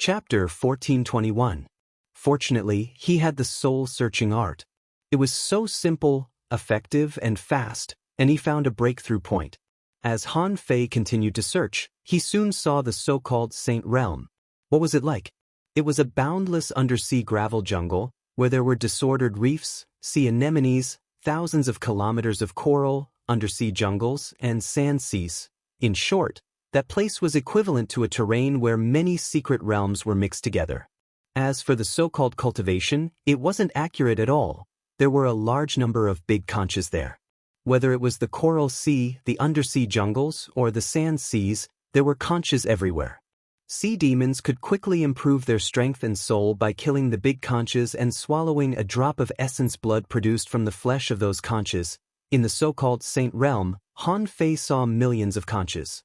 Chapter 1421. Fortunately, he had the soul-searching art. It was so simple, effective, and fast, and he found a breakthrough point. As Han Fei continued to search, he soon saw the so-called Saint Realm. What was it like? It was a boundless undersea gravel jungle, where there were disordered reefs, sea anemones, thousands of kilometers of coral, undersea jungles, and sand seas. In short, that place was equivalent to a terrain where many secret realms were mixed together. As for the so-called cultivation, it wasn't accurate at all. There were a large number of big conchas there. Whether it was the coral sea, the undersea jungles, or the sand seas, there were conchas everywhere. Sea demons could quickly improve their strength and soul by killing the big conchas and swallowing a drop of essence blood produced from the flesh of those conchas. In the so-called Saint Realm, Han Fei saw millions of conchas.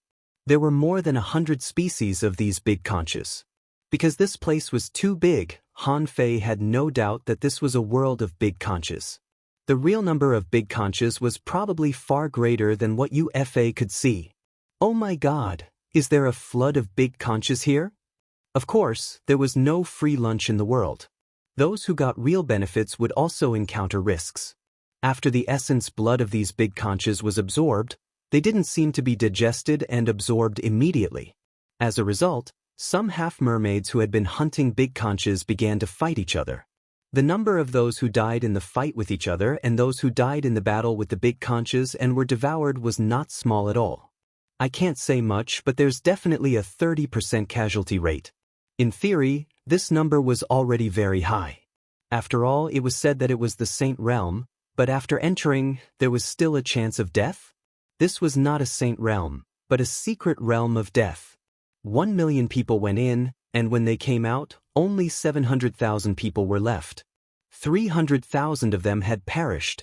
There were more than 100 species of these big conchas. Because this place was too big, Han Fei had no doubt that this was a world of big conchas. The real number of big conchas was probably far greater than what UFA could see. Oh my God, is there a flood of big conchas here? Of course, there was no free lunch in the world. Those who got real benefits would also encounter risks. After the essence blood of these big conchas was absorbed, they didn't seem to be digested and absorbed immediately. As a result, some half-mermaids who had been hunting big conchas began to fight each other. The number of those who died in the fight with each other and those who died in the battle with the big conchas and were devoured was not small at all. I can't say much, but there's definitely a 30% casualty rate. In theory, this number was already very high. After all, it was said that it was the Saint Realm, but after entering, there was still a chance of death? This was not a Saint Realm, but a secret realm of death. 1 million people went in, and when they came out, only 700,000 people were left. 300,000 of them had perished.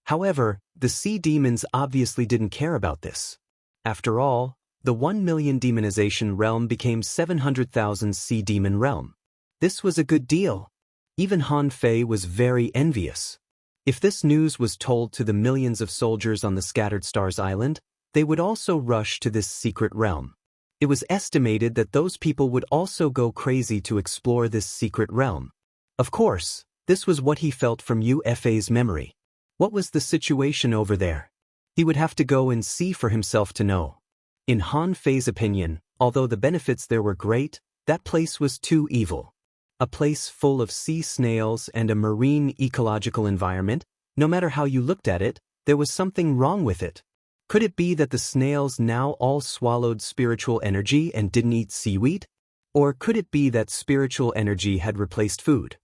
However, the sea demons obviously didn't care about this. After all, the 1 million demonization realm became 700,000 sea demon realm. This was a good deal. Even Han Fei was very envious. If this news was told to the millions of soldiers on the Scattered Stars Island, they would also rush to this secret realm. It was estimated that those people would also go crazy to explore this secret realm. Of course, this was what he felt from UFA's memory. What was the situation over there? He would have to go and see for himself to know. In Han Fei's opinion, although the benefits there were great, that place was too evil. A place full of sea snails and a marine ecological environment, no matter how you looked at it, there was something wrong with it. Could it be that the snails now all swallowed spiritual energy and didn't eat seaweed? Or could it be that spiritual energy had replaced food?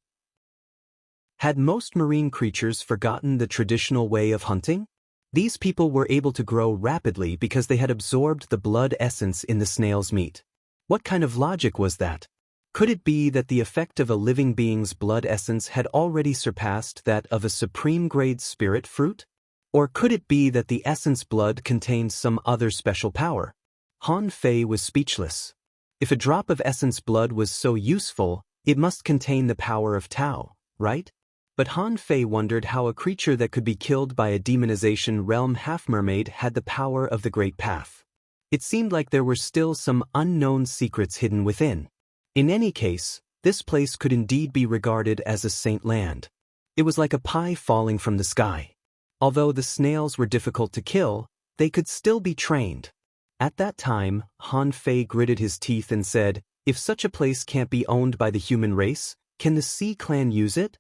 Had most marine creatures forgotten the traditional way of hunting? These people were able to grow rapidly because they had absorbed the blood essence in the snail's meat. What kind of logic was that? Could it be that the effect of a living being's blood essence had already surpassed that of a supreme-grade spirit fruit? Or could it be that the essence blood contained some other special power? Han Fei was speechless. If a drop of essence blood was so useful, it must contain the power of Tao, right? But Han Fei wondered how a creature that could be killed by a demonization realm half-mermaid had the power of the Great Path. It seemed like there were still some unknown secrets hidden within. In any case, this place could indeed be regarded as a saint land. It was like a pie falling from the sky. Although the snails were difficult to kill, they could still be trained. At that time, Han Fei gritted his teeth and said, if such a place can't be owned by the human race, can the Sea Clan use it?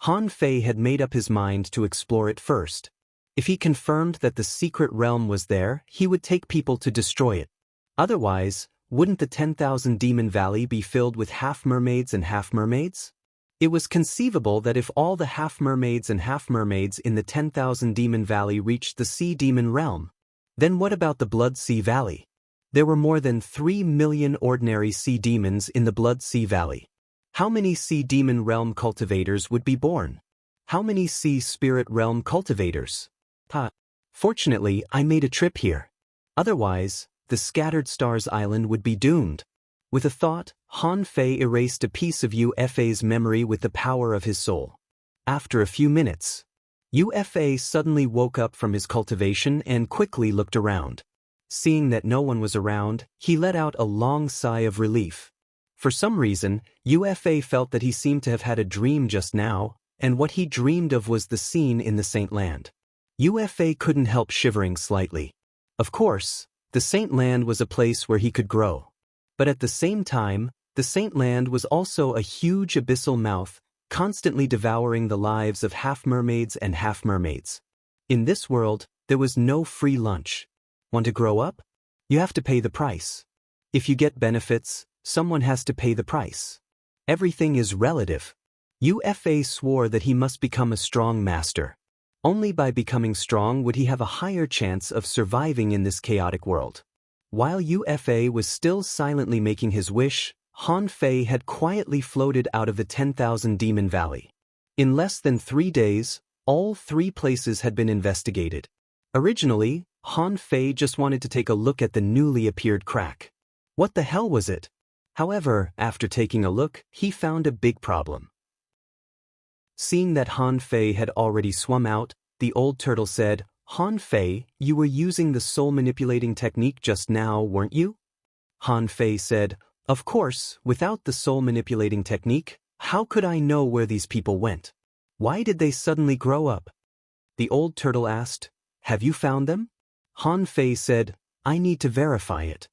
Han Fei had made up his mind to explore it first. If he confirmed that the secret realm was there, he would take people to destroy it. Otherwise, wouldn't the 10,000 Demon Valley be filled with half-mermaids and half-mermaids? It was conceivable that if all the half-mermaids and half-mermaids in the 10,000 Demon Valley reached the Sea Demon Realm, then what about the Blood Sea Valley? There were more than 3 million ordinary sea demons in the Blood Sea Valley. How many Sea Demon Realm cultivators would be born? How many Sea Spirit Realm cultivators? Fortunately, I made a trip here. Otherwise, the Scattered Stars Island would be doomed. With a thought, Han Fei erased a piece of UFA's memory with the power of his soul. After a few minutes, UFA suddenly woke up from his cultivation and quickly looked around. Seeing that no one was around, he let out a long sigh of relief. For some reason, UFA felt that he seemed to have had a dream just now, and what he dreamed of was the scene in the Saint Land. UFA couldn't help shivering slightly. Of course, the Saint Land was a place where he could grow. But at the same time, the Saint Land was also a huge abyssal mouth, constantly devouring the lives of half-mermaids and half-mermaids. In this world, there was no free lunch. Want to grow up? You have to pay the price. If you get benefits, someone has to pay the price. Everything is relative. UFA swore that he must become a strong master. Only by becoming strong would he have a higher chance of surviving in this chaotic world. While UFA was still silently making his wish, Han Fei had quietly floated out of the 10,000 Demon Valley. In less than 3 days, all 3 places had been investigated. Originally, Han Fei just wanted to take a look at the newly appeared crack. What the hell was it? However, after taking a look, he found a big problem. Seeing that Han Fei had already swum out, the old turtle said, "Han Fei, you were using the soul manipulating technique just now, weren't you?" Han Fei said, "Of course, without the soul manipulating technique, how could I know where these people went? Why did they suddenly grow up?" The old turtle asked, "Have you found them?" Han Fei said, "I need to verify it."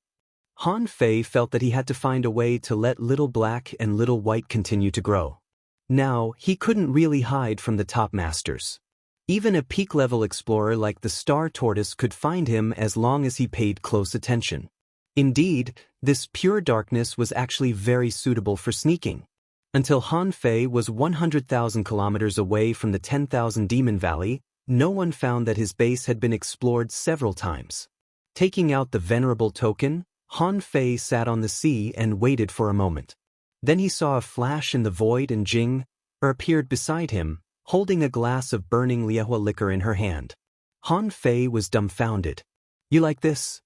Han Fei felt that he had to find a way to let Little Black and Little White continue to grow. Now, he couldn't really hide from the top masters. Even a peak-level explorer like the Star Tortoise could find him as long as he paid close attention. Indeed, this pure darkness was actually very suitable for sneaking. Until Han Fei was 100,000 kilometers away from the 10,000 Demon Valley, no one found that his base had been explored several times. Taking out the venerable token, Han Fei sat on the sea and waited for a moment. Then he saw a flash in the void and Jing appeared beside him, holding a glass of burning Liehua liquor in her hand. Han Fei was dumbfounded. "You like this?"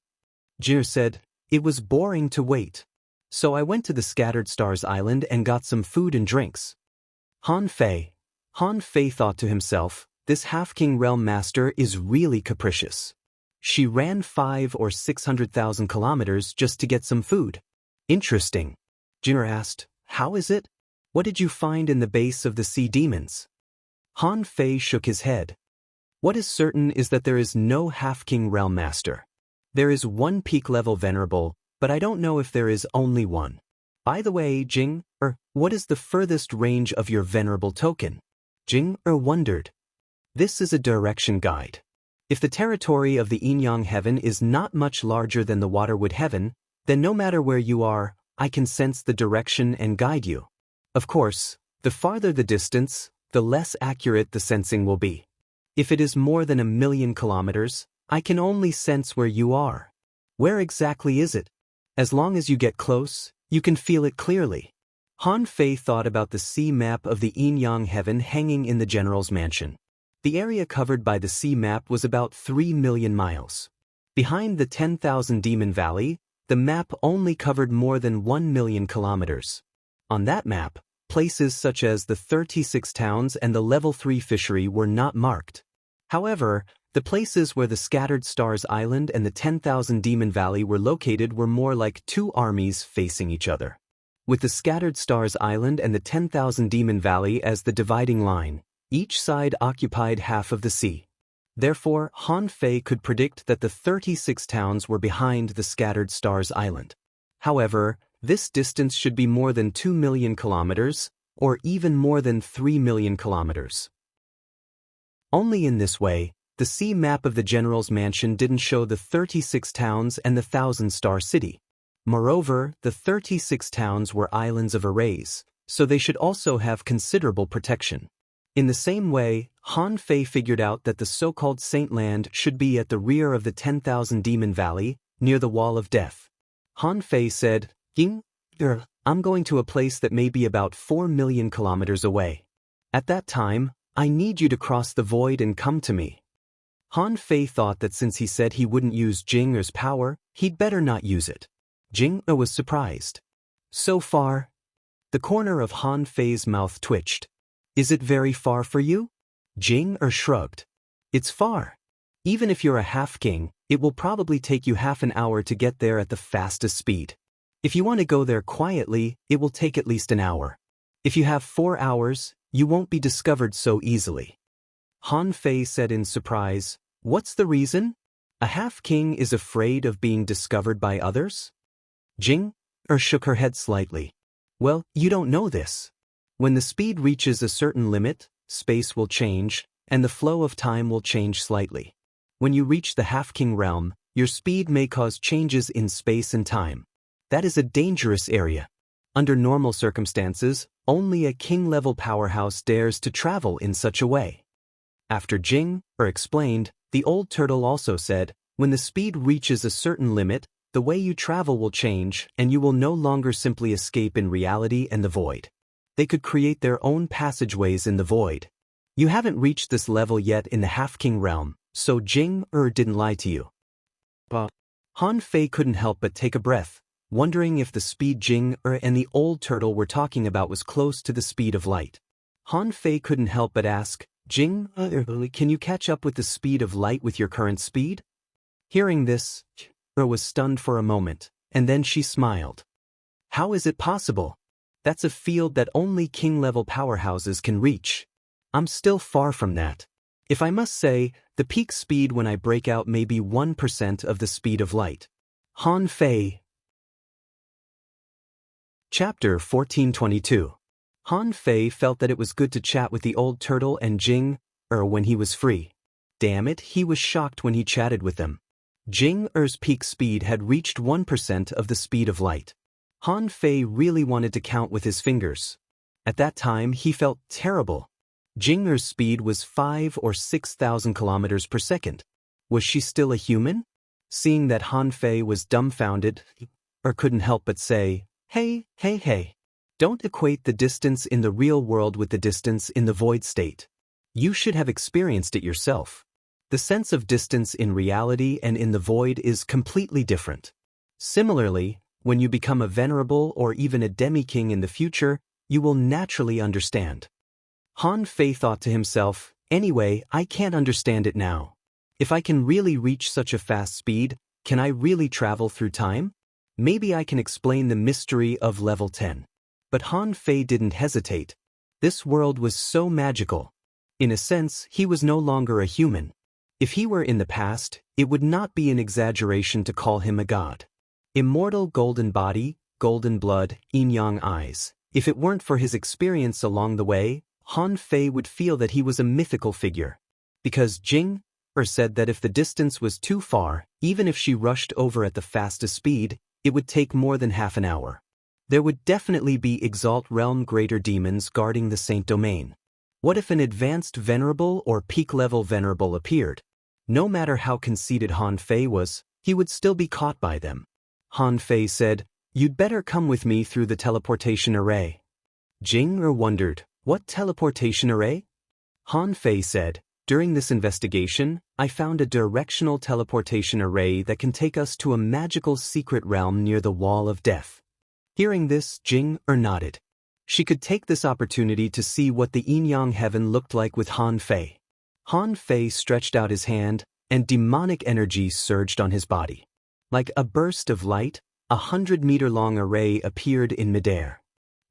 Jing said, "It was boring to wait. So I went to the Scattered Stars Island and got some food and drinks." Han Fei thought to himself, this half-king realm master is really capricious. She ran 500,000 or 600,000 kilometers just to get some food. Interesting. Jinner asked, "How is it? What did you find in the base of the sea demons?" Han Fei shook his head. "What is certain is that there is no half-king realm master. There is one peak-level venerable, but I don't know if there is only one. By the way, Jing, what is the furthest range of your venerable token?" Jing wondered. "This is a direction guide. If the territory of the Yin-Yang heaven is not much larger than the Waterwood heaven, then no matter where you are, I can sense the direction and guide you. Of course, the farther the distance, the less accurate the sensing will be. If it is more than 1,000,000 kilometers, I can only sense where you are. Where exactly is it? As long as you get close, you can feel it clearly." Han Fei thought about the sea map of the Yin-Yang heaven hanging in the general's mansion. The area covered by the sea map was about 3 million miles. Behind the 10,000 Demon Valley, the map only covered more than 1 million kilometers. On that map, places such as the 36 towns and the Level 3 fishery were not marked. However, the places where the Scattered Stars Island and the 10,000 Demon Valley were located were more like 2 armies facing each other. With the Scattered Stars Island and the 10,000 Demon Valley as the dividing line, each side occupied half of the sea. Therefore, Han Fei could predict that the 36 towns were behind the Scattered Stars Island. However, this distance should be more than 2 million kilometers, or even more than 3 million kilometers. Only in this way, the sea map of the general's mansion didn't show the 36 towns and the 1,000-star city. Moreover, the 36 towns were islands of arrays, so they should also have considerable protection. In the same way, Han Fei figured out that the so-called Saint Land should be at the rear of the 10,000 Demon Valley, near the Wall of Death. Han Fei said, "Ying, I'm going to a place that may be about 4 million kilometers away. At that time, I need you to cross the void and come to me." Han Fei thought that since he said he wouldn't use Jing'er's power, he'd better not use it. Jing'er was surprised. "So far?" The corner of Han Fei's mouth twitched. "Is it very far for you?" Jing'er shrugged. "It's far. Even if you're a half-king, it will probably take you half an hour to get there at the fastest speed." If you want to go there quietly, it will take at least an hour. If you have 4 hours, you won't be discovered so easily. Han Fei said in surprise, "What's the reason? A half-king is afraid of being discovered by others?" Jing shook her head slightly. "Well, you don't know this. When the speed reaches a certain limit, space will change, and the flow of time will change slightly. When you reach the half-king realm, your speed may cause changes in space and time. That is a dangerous area. Under normal circumstances, only a king-level powerhouse dares to travel in such a way." After Jing explained, the old turtle also said, "When the speed reaches a certain limit, the way you travel will change, and you will no longer simply escape in reality and the void. They could create their own passageways in the void. You haven't reached this level yet in the half-king realm, so Jing didn't lie to you." But Han Fei couldn't help but take a breath, wondering if the speed Jing and the old turtle were talking about was close to the speed of light. Han Fei couldn't help but ask, "Jing, can you catch up with the speed of light with your current speed?" Hearing this, was stunned for a moment, and then she smiled. "How is it possible? That's a field that only king-level powerhouses can reach. I'm still far from that. If I must say, the peak speed when I break out may be 1% of the speed of light." Han Fei. Chapter 1422. Han Fei felt that it was good to chat with the old turtle and Jing when he was free. Damn it, he was shocked when he chatted with them. Jing-er's peak speed had reached 1% of the speed of light. Han Fei really wanted to count with his fingers. At that time, he felt terrible. Jing-er's speed was 5 or 6,000 kilometers per second. Was she still a human? Seeing that Han Fei was dumbfounded, couldn't help but say, Hey, don't equate the distance in the real world with the distance in the void state. You should have experienced it yourself. The sense of distance in reality and in the void is completely different. Similarly, when you become a venerable or even a demi-king in the future, you will naturally understand. Han Fei thought to himself, "Anyway, I can't understand it now. If I can really reach such a fast speed, can I really travel through time? Maybe I can explain the mystery of level 10. But Han Fei didn't hesitate. This world was so magical. In a sense, he was no longer a human. If he were in the past, it would not be an exaggeration to call him a god. Immortal golden body, golden blood, yin-yang eyes. If it weren't for his experience along the way, Han Fei would feel that he was a mythical figure. Because Jing said that if the distance was too far, even if she rushed over at the fastest speed, it would take more than half an hour. There would definitely be Exalt Realm greater demons guarding the Saint Domain. What if an advanced venerable or peak-level venerable appeared? No matter how conceited Han Fei was, he would still be caught by them. Han Fei said, "You'd better come with me through the teleportation array." Jing wondered, "What teleportation array?" Han Fei said, "During this investigation, I found a directional teleportation array that can take us to a magical secret realm near the Wall of Death." Hearing this, Jing nodded. She could take this opportunity to see what the yin-yang heaven looked like with Han Fei. Han Fei stretched out his hand, and demonic energy surged on his body. Like a burst of light, 100-meter-long array appeared in midair.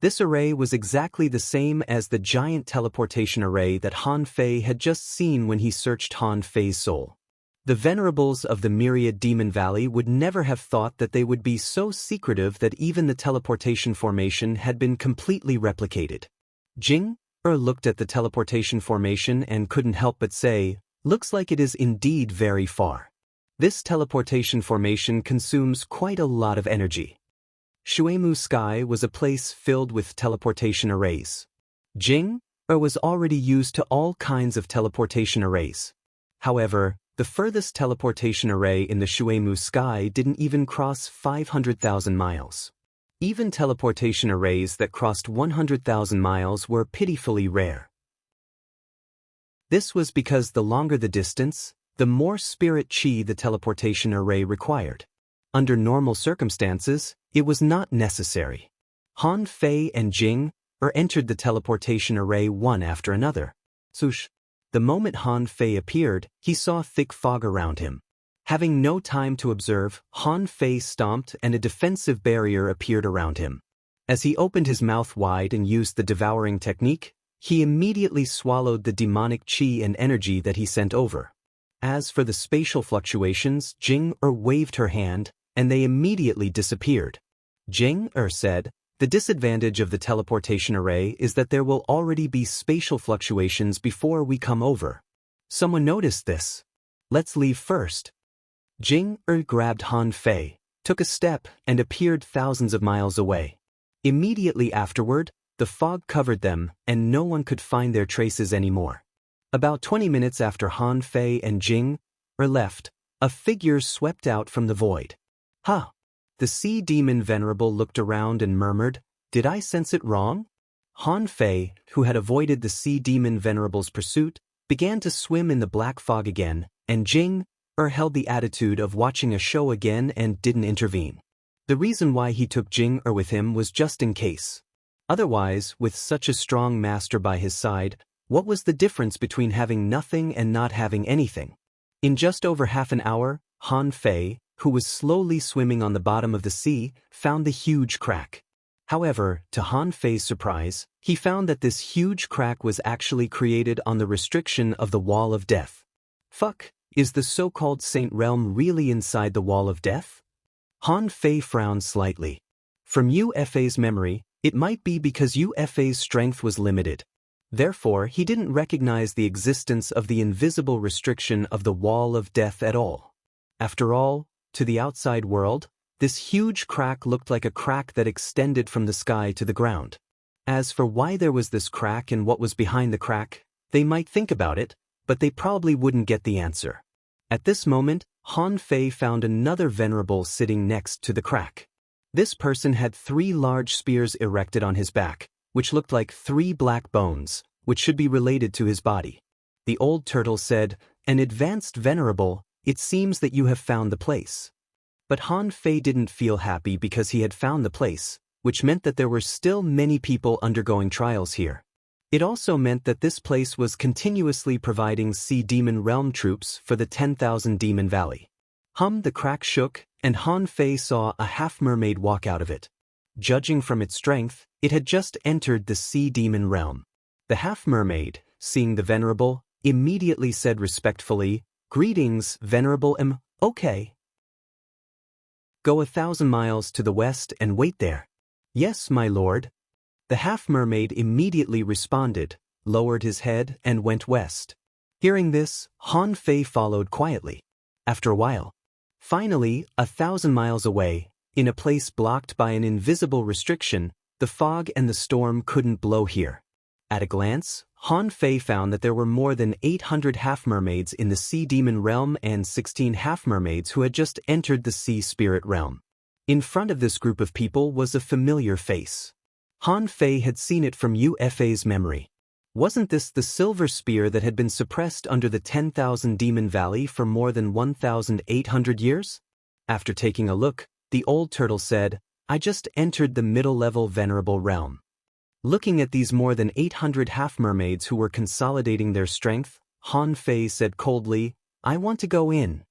This array was exactly the same as the giant teleportation array that Han Fei had just seen when he searched Han Fei's soul. The venerables of the Myriad Demon Valley would never have thought that they would be so secretive that even the teleportation formation had been completely replicated. Jing looked at the teleportation formation and couldn't help but say, "Looks like it is indeed very far. This teleportation formation consumes quite a lot of energy." Shuemu Sky was a place filled with teleportation arrays. Jing was already used to all kinds of teleportation arrays. However, the furthest teleportation array in the Shuemu Sky didn't even cross 500,000 miles. Even teleportation arrays that crossed 100,000 miles were pitifully rare. This was because the longer the distance, the more spirit chi the teleportation array required. Under normal circumstances, it was not necessary. Han Fei and Jing entered the teleportation array one after another. Swoosh! The moment Han Fei appeared, he saw thick fog around him. Having no time to observe, Han Fei stomped and a defensive barrier appeared around him. As he opened his mouth wide and used the devouring technique, he immediately swallowed the demonic qi and energy that he sent over. As for the spatial fluctuations, Jing-Er waved her hand, and they immediately disappeared. Jing-Er said, "The disadvantage of the teleportation array is that there will already be spatial fluctuations before we come over. Someone noticed this. Let's leave first." Jing-Er grabbed Han Fei, took a step, and appeared thousands of miles away. Immediately afterward, the fog covered them, and no one could find their traces anymore. About 20 minutes after Han Fei and Jing-Er left, a figure swept out from the void. "Huh." The sea demon Venerable looked around and murmured, "Did I sense it wrong?" Han Fei, who had avoided the sea demon Venerable's pursuit, began to swim in the black fog again, and Jing-Er held the attitude of watching a show again and didn't intervene. The reason why he took Jing-Er with him was just in case. Otherwise, with such a strong master by his side, what was the difference between having nothing and not having anything? In just over half an hour, Han Fei, who was slowly swimming on the bottom of the sea, found the huge crack. However, to Han Fei's surprise, he found that this huge crack was actually created on the restriction of the Wall of Death. Fuck, is the so-called Saint Realm really inside the Wall of Death? Han Fei frowned slightly. From Yu-Fei's memory, it might be because Yu-Fei's strength was limited. Therefore, he didn't recognize the existence of the invisible restriction of the Wall of Death at all. After all, to the outside world, this huge crack looked like a crack that extended from the sky to the ground. As for why there was this crack and what was behind the crack, they might think about it, but they probably wouldn't get the answer. At this moment, Han Fei found another venerable sitting next to the crack. This person had 3 large spears erected on his back, which looked like 3 black bones, which should be related to his body. The old turtle said, "An advanced venerable, it seems that you have found the place." But Han Fei didn't feel happy because he had found the place, which meant that there were still many people undergoing trials here. It also meant that this place was continuously providing Sea Demon Realm troops for the 10,000 Demon Valley. The crack shook, and Han Fei saw a half-mermaid walk out of it. Judging from its strength, it had just entered the Sea Demon Realm. The half-mermaid, seeing the Venerable, immediately said respectfully, "Greetings, Venerable okay. Go 1,000 miles to the west and wait there." "Yes, my lord." The half-mermaid immediately responded, lowered his head, and went west. Hearing this, Han Fei followed quietly. After a while, finally, 1,000 miles away, in a place blocked by an invisible restriction, the fog and the storm couldn't blow here. At a glance, Han Fei found that there were more than 800 half-mermaids in the Sea Demon Realm and 16 half-mermaids who had just entered the Sea Spirit Realm. In front of this group of people was a familiar face. Han Fei had seen it from Yu-Fei's memory. Wasn't this the silver spear that had been suppressed under the 10,000 Demon Valley for more than 1,800 years? After taking a look, the old turtle said, "I just entered the middle-level Venerable Realm." Looking at these more than 800 half-mermaids who were consolidating their strength, Han Fei said coldly, "I want to go in."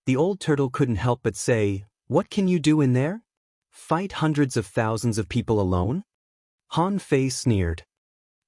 The old turtle couldn't help but say, "What can you do in there? Fight hundreds of thousands of people alone?" Han Fei sneered.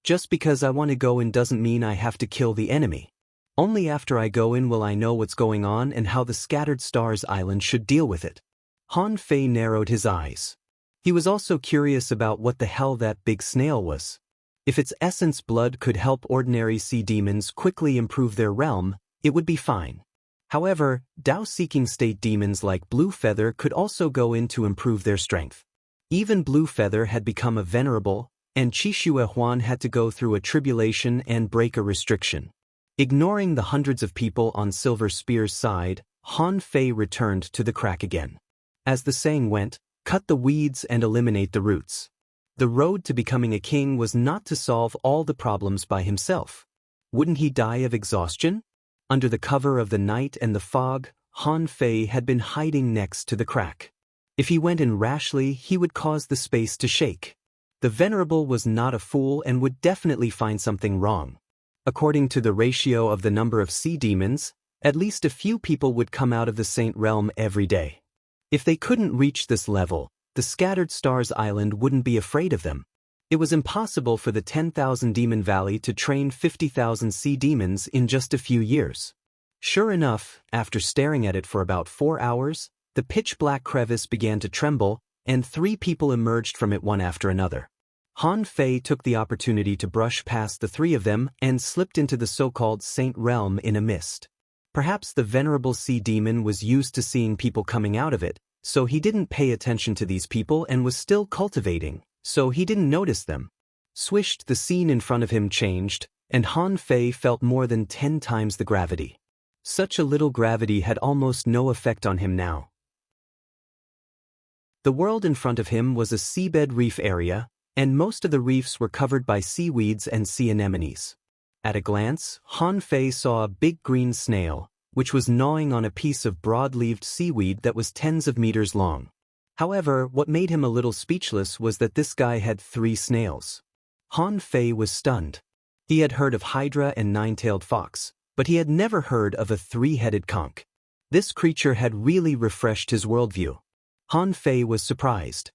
"Just because I want to go in doesn't mean I have to kill the enemy. Only after I go in will I know what's going on and how the Scattered Stars Island should deal with it." Han Fei narrowed his eyes. He was also curious about what the hell that big snail was. If its essence blood could help ordinary sea demons quickly improve their realm, it would be fine. However, Dao-seeking state demons like Blue Feather could also go in to improve their strength. Even Blue Feather had become a venerable, and Qixue Huan had to go through a tribulation and break a restriction. Ignoring the hundreds of people on Silver Spear's side, Han Fei returned to the crack again. As the saying went, cut the weeds and eliminate the roots. The road to becoming a king was not to solve all the problems by himself. Wouldn't he die of exhaustion? Under the cover of the night and the fog, Han Fei had been hiding next to the crack. If he went in rashly, he would cause the space to shake. The Venerable was not a fool and would definitely find something wrong. According to the ratio of the number of sea demons, At least a few people would come out of the Saint Realm every day. If they couldn't reach this level, the Scattered Stars Island wouldn't be afraid of them. It was impossible for the 10,000 Demon Valley to train 50,000 sea demons in just a few years. Sure enough, after staring at it for about 4 hours, the pitch-black crevice began to tremble, and 3 people emerged from it one after another. Han Fei took the opportunity to brush past the 3 of them and slipped into the so-called Saint Realm in a mist. Perhaps the venerable sea demon was used to seeing people coming out of it, so he didn't pay attention to these people and was still cultivating, so he didn't notice them. Swished, the scene in front of him changed, and Han Fei felt more than 10 times the gravity. Such a little gravity had almost no effect on him now. The world in front of him was a seabed reef area, and most of the reefs were covered by seaweeds and sea anemones. At a glance, Han Fei saw a big green snail, which was gnawing on a piece of broad-leaved seaweed that was tens of meters long. However, what made him a little speechless was that this guy had 3 snails. Han Fei was stunned. He had heard of Hydra and nine-tailed fox, but he had never heard of a 3-headed conch. This creature had really refreshed his worldview. Han Fei was surprised.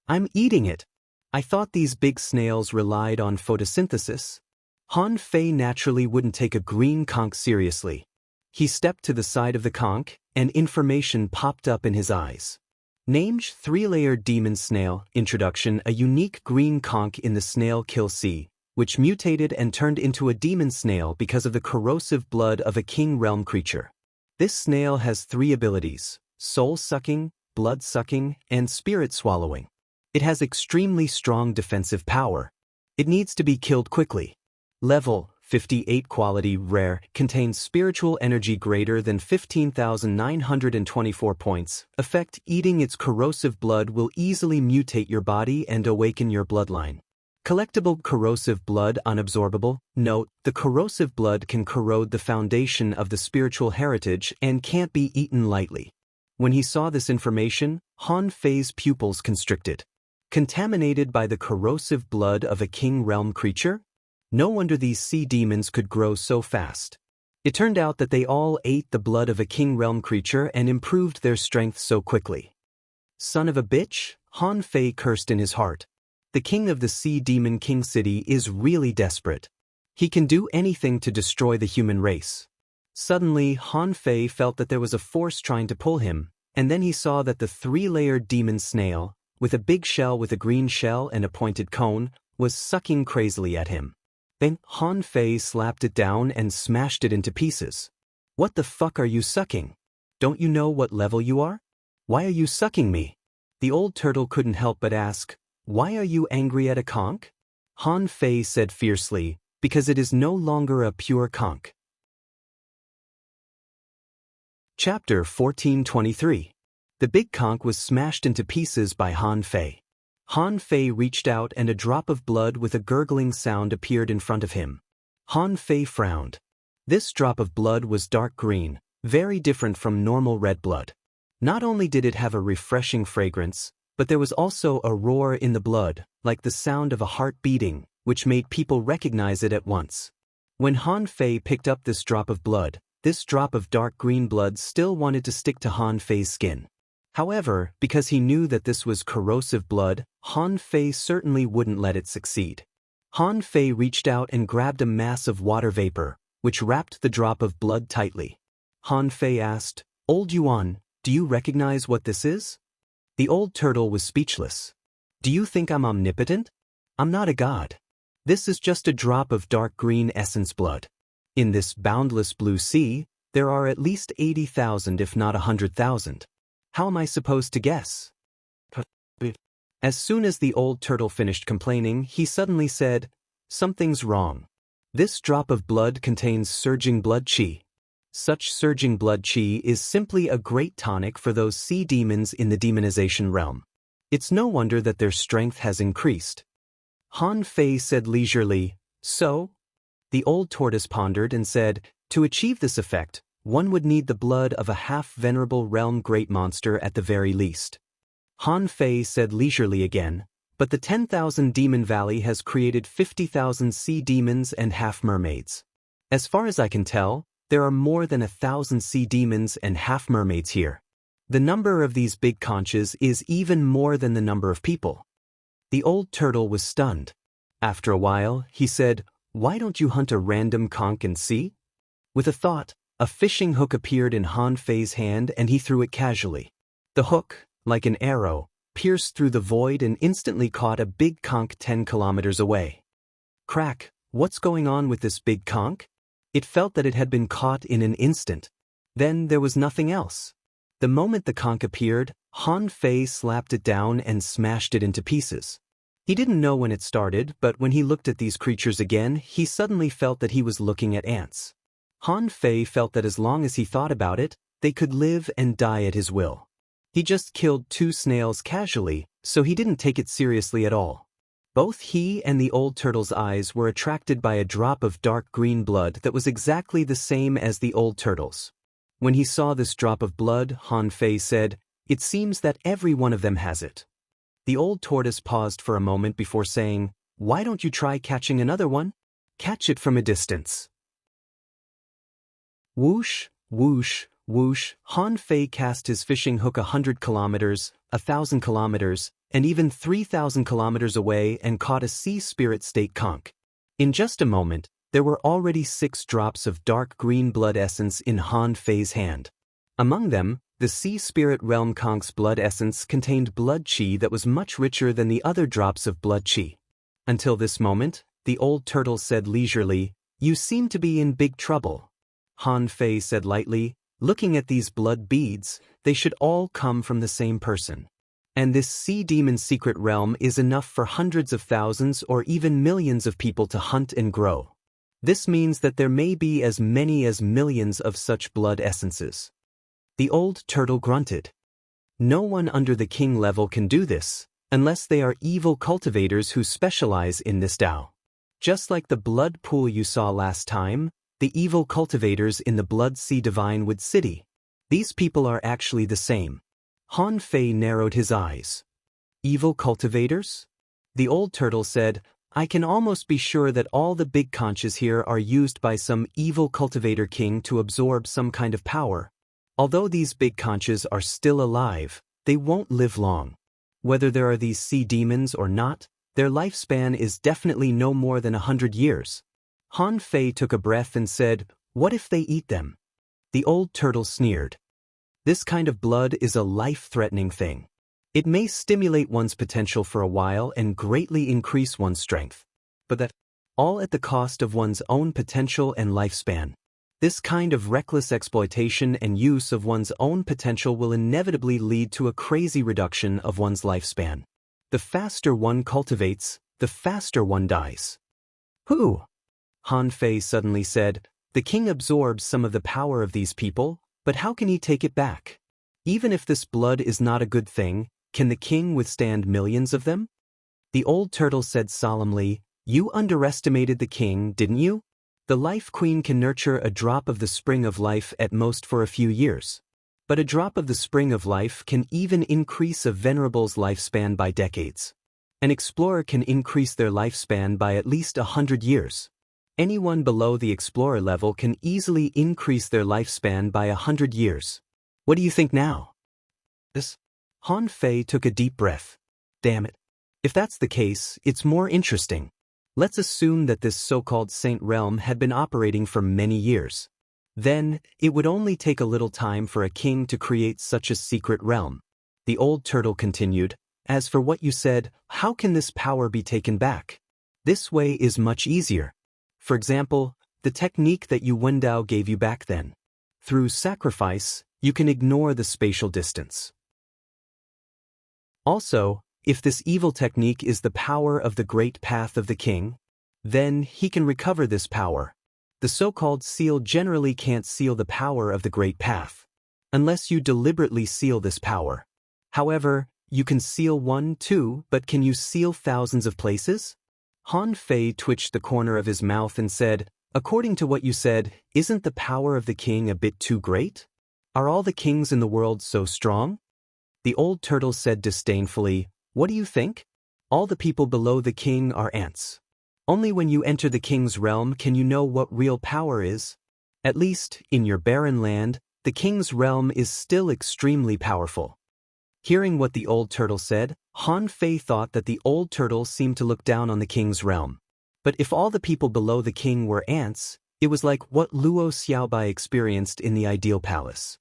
"I'm eating it. I thought these big snails relied on photosynthesis." Han Fei naturally wouldn't take a green conch seriously. He stepped to the side of the conch, and information popped up in his eyes. Named 3-layered demon snail. Introduction: a unique green conch in the snail kill sea, which mutated and turned into a demon snail because of the corrosive blood of a king realm creature. This snail has 3 abilities: soul-sucking, blood-sucking, and spirit-swallowing. It has extremely strong defensive power. It needs to be killed quickly. Level 58, quality rare, contains spiritual energy greater than 15,924 points. Effect: eating its corrosive blood will easily mutate your body and awaken your bloodline. Collectible: corrosive blood, unabsorbable. Note: the corrosive blood can corrode the foundation of the spiritual heritage and can't be eaten lightly. When he saw this information, Han Fei's pupils constricted. Contaminated by the corrosive blood of a king realm creature? No wonder these sea demons could grow so fast. It turned out that they all ate the blood of a king realm creature and improved their strength so quickly. Son of a bitch, Han Fei cursed in his heart. The king of the sea demon king city is really desperate. He can do anything to destroy the human race. Suddenly, Han Fei felt that there was a force trying to pull him, and then he saw that the 3-layered demon snail, with a big shell with a green shell and a pointed cone, was sucking crazily at him. Then Han Fei slapped it down and smashed it into pieces. "What the fuck are you sucking? Don't you know what level you are? Why are you sucking me?" The old turtle couldn't help but ask, "Why are you angry at a conch?" Han Fei said fiercely, "Because it is no longer a pure conch." Chapter 1423. The big conch was smashed into pieces by Han Fei. Han Fei reached out and a drop of blood with a gurgling sound appeared in front of him. Han Fei frowned. This drop of blood was dark green, very different from normal red blood. Not only did it have a refreshing fragrance, but there was also a roar in the blood, like the sound of a heart beating, which made people recognize it at once. When Han Fei picked up this drop of blood, this drop of dark green blood still wanted to stick to Han Fei's skin. However, because he knew that this was corrosive blood, Han Fei certainly wouldn't let it succeed. Han Fei reached out and grabbed a mass of water vapor, which wrapped the drop of blood tightly. Han Fei asked, "Old Yuan, do you recognize what this is?" The old turtle was speechless. "Do you think I'm omnipotent? I'm not a god. This is just a drop of dark green essence blood. In this boundless blue sea, there are at least 80,000 if not 100,000. How am I supposed to guess?" As soon as the old turtle finished complaining, he suddenly said, "Something's wrong. This drop of blood contains surging blood chi. Such surging blood chi is simply a great tonic for those sea demons in the demonization realm. It's no wonder that their strength has increased." Han Fei said leisurely, "So?" The old tortoise pondered and said, "To achieve this effect, one would need the blood of a half-venerable realm great monster at the very least." Han Fei said leisurely again, "But the 10,000 Demon Valley has created 50,000 sea demons and half-mermaids. As far as I can tell, There are more than 1,000 sea demons and half-mermaids here. The number of these big conches is even more than the number of people. The old turtle was stunned. After a while, he said, "Why don't you hunt a random conch and see?" With a thought, a fishing hook appeared in Han Fei's hand and he threw it casually. The hook, like an arrow, pierced through the void and instantly caught a big conch 10 kilometers away. Crack, what's going on with this big conch? It felt that it had been caught in an instant. Then there was nothing else. The moment the conch appeared, Han Fei slapped it down and smashed it into pieces. He didn't know when it started, but when he looked at these creatures again, he suddenly felt that he was looking at ants. Han Fei felt that as long as he thought about it, they could live and die at his will. He just killed 2 snails casually, so he didn't take it seriously at all. Both he and the old turtle's eyes were attracted by a drop of dark green blood that was exactly the same as the old turtle's. When he saw this drop of blood, Han Fei said, "It seems that every one of them has it." The old tortoise paused for a moment before saying, "Why don't you try catching another one? Catch it from a distance." Whoosh, whoosh, whoosh, Han Fei cast his fishing hook 100 kilometers, 1,000 kilometers, and even 3,000 kilometers away and caught a sea spirit state conch. In just a moment, there were already 6 drops of dark green blood essence in Han Fei's hand. Among them, the sea spirit realm conch's blood essence contained blood chi that was much richer than the other drops of blood chi. Until this moment, the old turtle said leisurely, "You seem to be in big trouble." Han Fei said lightly, "Looking at these blood beads, they should all come from the same person. And this sea demon secret realm is enough for hundreds of thousands or even millions of people to hunt and grow. This means that there may be as many as millions of such blood essences." The old turtle grunted. "No one under the king level can do this, unless they are evil cultivators who specialize in this Tao. Just like the blood pool you saw last time, the evil cultivators in the Blood Sea Divinewood City. These people are actually the same." Han Fei narrowed his eyes. "Evil cultivators?" The old turtle said, "I can almost be sure that all the big conches here are used by some evil cultivator king to absorb some kind of power. Although these big conches are still alive, they won't live long. Whether there are these sea demons or not, their lifespan is definitely no more than 100 years. Han Fei took a breath and said, "What if they eat them?" The old turtle sneered. "This kind of blood is a life-threatening thing. It may stimulate one's potential for a while and greatly increase one's strength. But that, all at the cost of one's own potential and lifespan. This kind of reckless exploitation and use of one's own potential will inevitably lead to a crazy reduction of one's lifespan. The faster one cultivates, the faster one dies." "Who?" Han Fei suddenly said, "The king absorbs some of the power of these people, but how can he take it back? Even if this blood is not a good thing, can the king withstand millions of them?" The old turtle said solemnly, "You underestimated the king, didn't you? The Life Queen can nurture a drop of the spring of life at most for a few years. But a drop of the spring of life can even increase a venerable's lifespan by decades. An explorer can increase their lifespan by at least 100 years. Anyone below the explorer level can easily increase their lifespan by 100 years. What do you think now?" This? Han Fei took a deep breath. "Damn it. If that's the case, it's more interesting. Let's assume that this so-called Saint Realm had been operating for many years. Then, it would only take a little time for a king to create such a secret realm." The old turtle continued, "As for what you said, how can this power be taken back? This way is much easier. For example, the technique that Yu Wendao gave you back then. Through sacrifice, you can ignore the spatial distance. Also, if this evil technique is the power of the great path of the king, then he can recover this power. The so-called seal generally can't seal the power of the great path, unless you deliberately seal this power. However, you can seal one, too, but can you seal thousands of places?" Han Fei twitched the corner of his mouth and said, "According to what you said, isn't the power of the king a bit too great? Are all the kings in the world so strong?" The old turtle said disdainfully, "What do you think? All the people below the king are ants. Only when you enter the king's realm can you know what real power is. At least, in your barren land, the king's realm is still extremely powerful. Hearing what the old turtle said, Han Fei thought that the old turtle seemed to look down on the king's realm. But if all the people below the king were ants, it was like what Luo Xiaobai experienced in the ideal palace.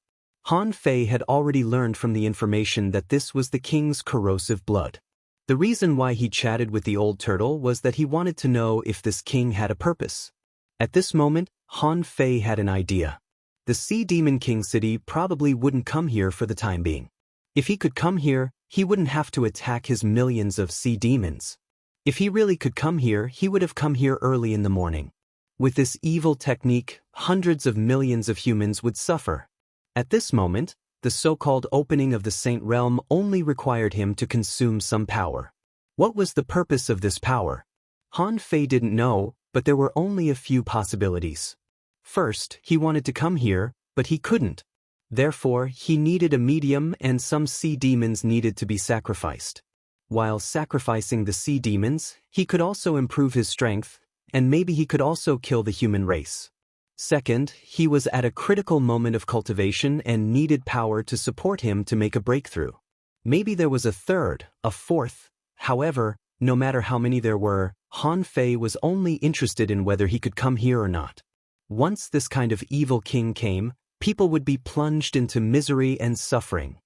Han Fei had already learned from the information that this was the king's corrosive blood. The reason why he chatted with the old turtle was that he wanted to know if this king had a purpose. At this moment, Han Fei had an idea. The Sea Demon King city probably wouldn't come here for the time being. If he could come here, he wouldn't have to attack his millions of sea demons. If he really could come here, he would have come here early in the morning. With this evil technique, hundreds of millions of humans would suffer. At this moment, the so-called opening of the Saint Realm only required him to consume some power. What was the purpose of this power? Han Fei didn't know, but there were only a few possibilities. First, he wanted to come here, but he couldn't. Therefore, he needed a medium and some sea demons needed to be sacrificed. While sacrificing the sea demons, he could also improve his strength, and maybe he could also kill the human race. Second, he was at a critical moment of cultivation and needed power to support him to make a breakthrough. Maybe there was a third, a fourth. However, no matter how many there were, Han Fei was only interested in whether he could come here or not. Once this kind of evil king came, people would be plunged into misery and suffering.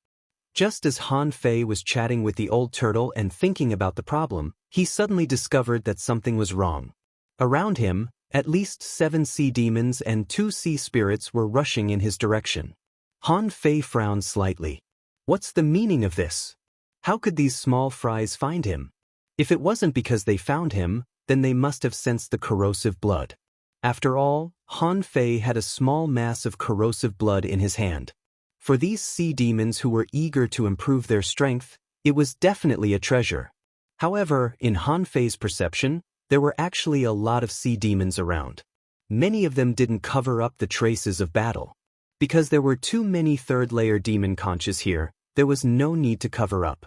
Just as Han Fei was chatting with the old turtle and thinking about the problem, he suddenly discovered that something was wrong. Around him, at least 7 sea demons and 2 sea spirits were rushing in his direction. Han Fei frowned slightly. What's the meaning of this? How could these small fries find him? If it wasn't because they found him, then they must have sensed the corrosive blood. After all, Han Fei had a small mass of corrosive blood in his hand. For these sea demons who were eager to improve their strength, it was definitely a treasure. However, in Han Fei's perception, there were actually a lot of sea demons around. Many of them didn't cover up the traces of battle. Because there were too many third-layer demon conches here, there was no need to cover up.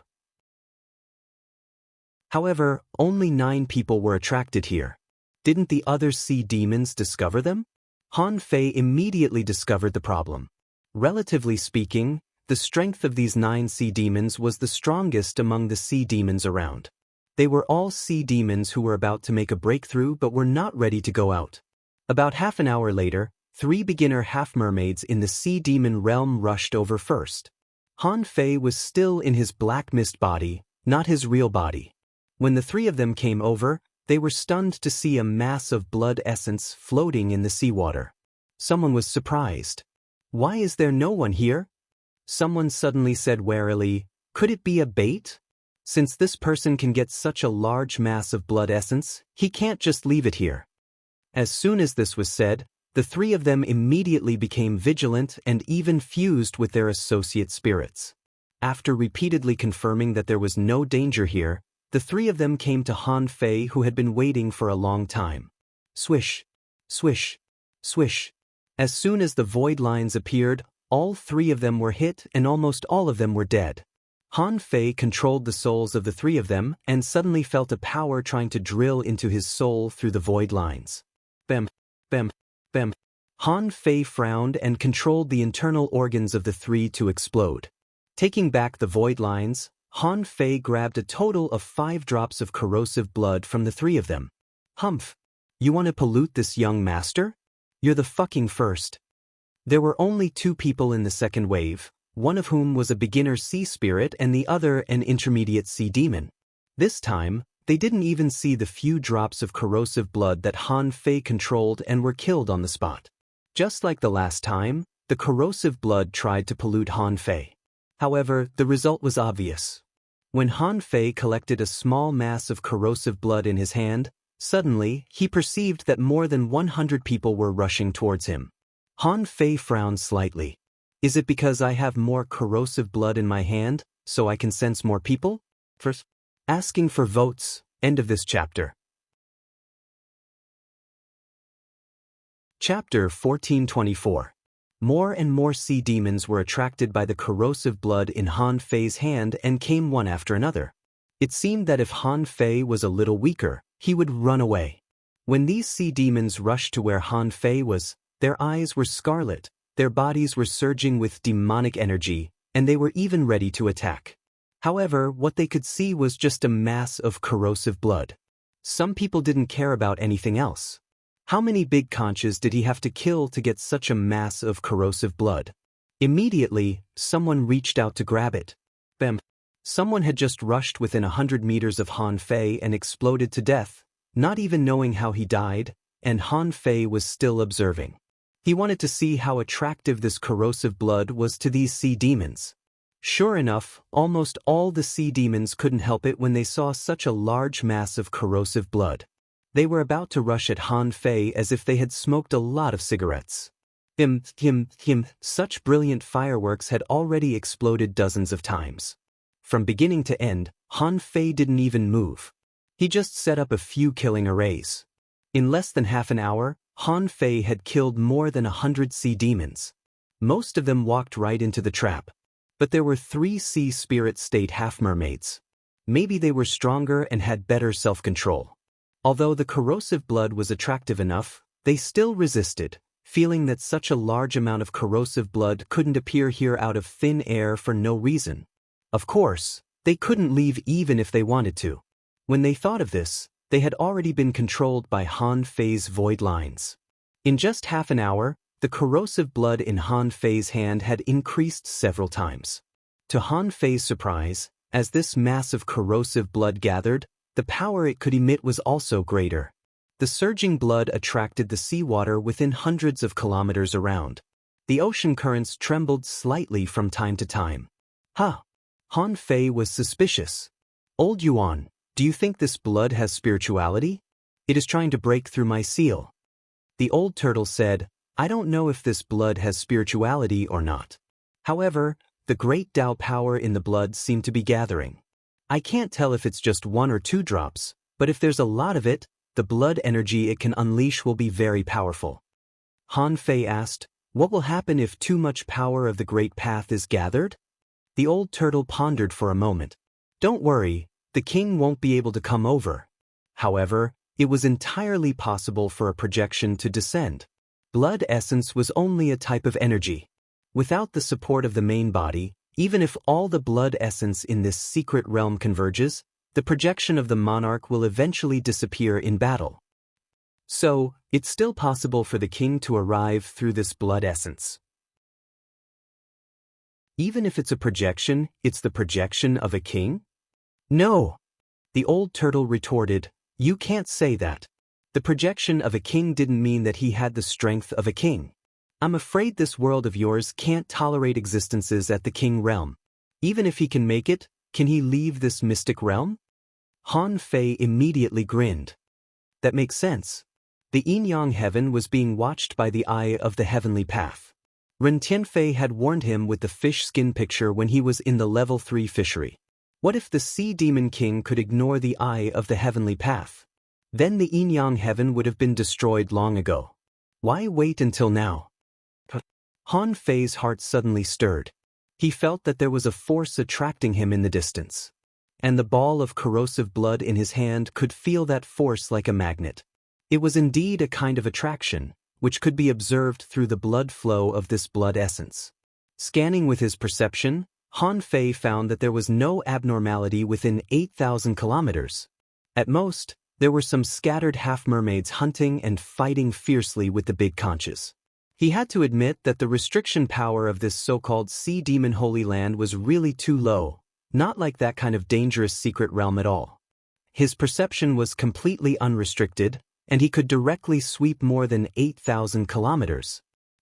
However, only 9 people were attracted here. Didn't the other sea demons discover them? Han Fei immediately discovered the problem. Relatively speaking, the strength of these 9 sea demons was the strongest among the sea demons around. They were all sea demons who were about to make a breakthrough but were not ready to go out. About half an hour later, 3 beginner half-mermaids in the sea demon realm rushed over first. Han Fei was still in his black mist body, not his real body. When the 3 of them came over, they were stunned to see a mass of blood essence floating in the seawater. Someone was surprised. Why is there no one here? Someone suddenly said warily, could it be a bait? Since this person can get such a large mass of blood essence, he can't just leave it here. As soon as this was said, the 3 of them immediately became vigilant and even fused with their associate spirits. After repeatedly confirming that there was no danger here, the 3 of them came to Han Fei, who had been waiting for a long time. Swish, swish, swish. As soon as the void lines appeared, all 3 of them were hit and almost all of them were dead. Han Fei controlled the souls of the 3 of them and suddenly felt a power trying to drill into his soul through the void lines. Bam, bam, bam. Han Fei frowned and controlled the internal organs of the 3 to explode. Taking back the void lines, Han Fei grabbed a total of 5 drops of corrosive blood from the 3 of them. Humph! You want to pollute this young master? You're the fucking first. There were only 2 people in the second wave, one of whom was a beginner sea spirit and the other an intermediate sea demon. This time, they didn't even see the few drops of corrosive blood that Han Fei controlled and were killed on the spot. Just like the last time, the corrosive blood tried to pollute Han Fei. However, the result was obvious. When Han Fei collected a small mass of corrosive blood in his hand, suddenly, he perceived that more than 100 people were rushing towards him. Han Fei frowned slightly. Is it because I have more corrosive blood in my hand, so I can sense more people? First, asking for votes. End of this chapter. Chapter 1424. More and more sea demons were attracted by the corrosive blood in Han Fei's hand and came one after another. It seemed that if Han Fei was a little weaker, he would run away. When these sea demons rushed to where Han Fei was, Their eyes were scarlet, their bodies were surging with demonic energy, and they were even ready to attack. However, what they could see was just a mass of corrosive blood. Some people didn't care about anything else. How many big conches did he have to kill to get such a mass of corrosive blood? Immediately, someone reached out to grab it. Bam! Someone had just rushed within 100 meters of Han Fei and exploded to death, not even knowing how he died, and Han Fei was still observing. He wanted to see how attractive this corrosive blood was to these sea demons. Sure enough, almost all the sea demons couldn't help it when they saw such a large mass of corrosive blood. They were about to rush at Han Fei as if they had smoked a lot of cigarettes. Such brilliant fireworks had already exploded dozens of times. From beginning to end, Han Fei didn't even move. He just set up a few killing arrays. In less than half an hour, Han Fei had killed more than 100 sea demons. Most of them walked right into the trap. But there were 3 sea spirit state half-mermaids. Maybe they were stronger and had better self-control. Although the corrosive blood was attractive enough, they still resisted, feeling that such a large amount of corrosive blood couldn't appear here out of thin air for no reason. Of course, they couldn't leave even if they wanted to. When they thought of this, they had already been controlled by Han Fei's void lines. In just half an hour, the corrosive blood in Han Fei's hand had increased several times. To Han Fei's surprise, as this mass of corrosive blood gathered, the power it could emit was also greater. The surging blood attracted the seawater within hundreds of kilometers around. The ocean currents trembled slightly from time to time. Han Fei was suspicious. Old Yuan, do you think this blood has spirituality? It is trying to break through my seal. The old turtle said, I don't know if this blood has spirituality or not. However, the great Tao power in the blood seemed to be gathering. I can't tell if it's just 1 or 2 drops, but if there's a lot of it, the blood energy it can unleash will be very powerful. Han Fei asked, what will happen if too much power of the great path is gathered? The old turtle pondered for a moment. Don't worry, the king won't be able to come over. However, it was entirely possible for a projection to descend. Blood essence was only a type of energy. Without the support of the main body, even if all the blood essence in this secret realm converges, the projection of the monarch will eventually disappear in battle. So, it's still possible for the king to arrive through this blood essence. Even if it's a projection, it's the projection of a king? No! The old turtle retorted, you can't say that. The projection of a king didn't mean that he had the strength of a king. I'm afraid this world of yours can't tolerate existences at the king realm. Even if he can make it, can he leave this mystic realm? Han Fei immediately grinned. That makes sense. The yin-yang heaven was being watched by the eye of the heavenly path. Ren Tianfei had warned him with the fish skin picture when he was in the level 3 fishery. What if the sea demon king could ignore the eye of the heavenly path? Then the yin-yang heaven would have been destroyed long ago. Why wait until now? Han Fei's heart suddenly stirred. He felt that there was a force attracting him in the distance. And the ball of corrosive blood in his hand could feel that force like a magnet. It was indeed a kind of attraction, which could be observed through the blood flow of this blood essence. Scanning with his perception, Han Fei found that there was no abnormality within 8,000 kilometers. At most, there were some scattered half-mermaids hunting and fighting fiercely with the big conches. He had to admit that the restriction power of this so-called sea demon holy land was really too low, not like that kind of dangerous secret realm at all. His perception was completely unrestricted, and he could directly sweep more than 8,000 kilometers.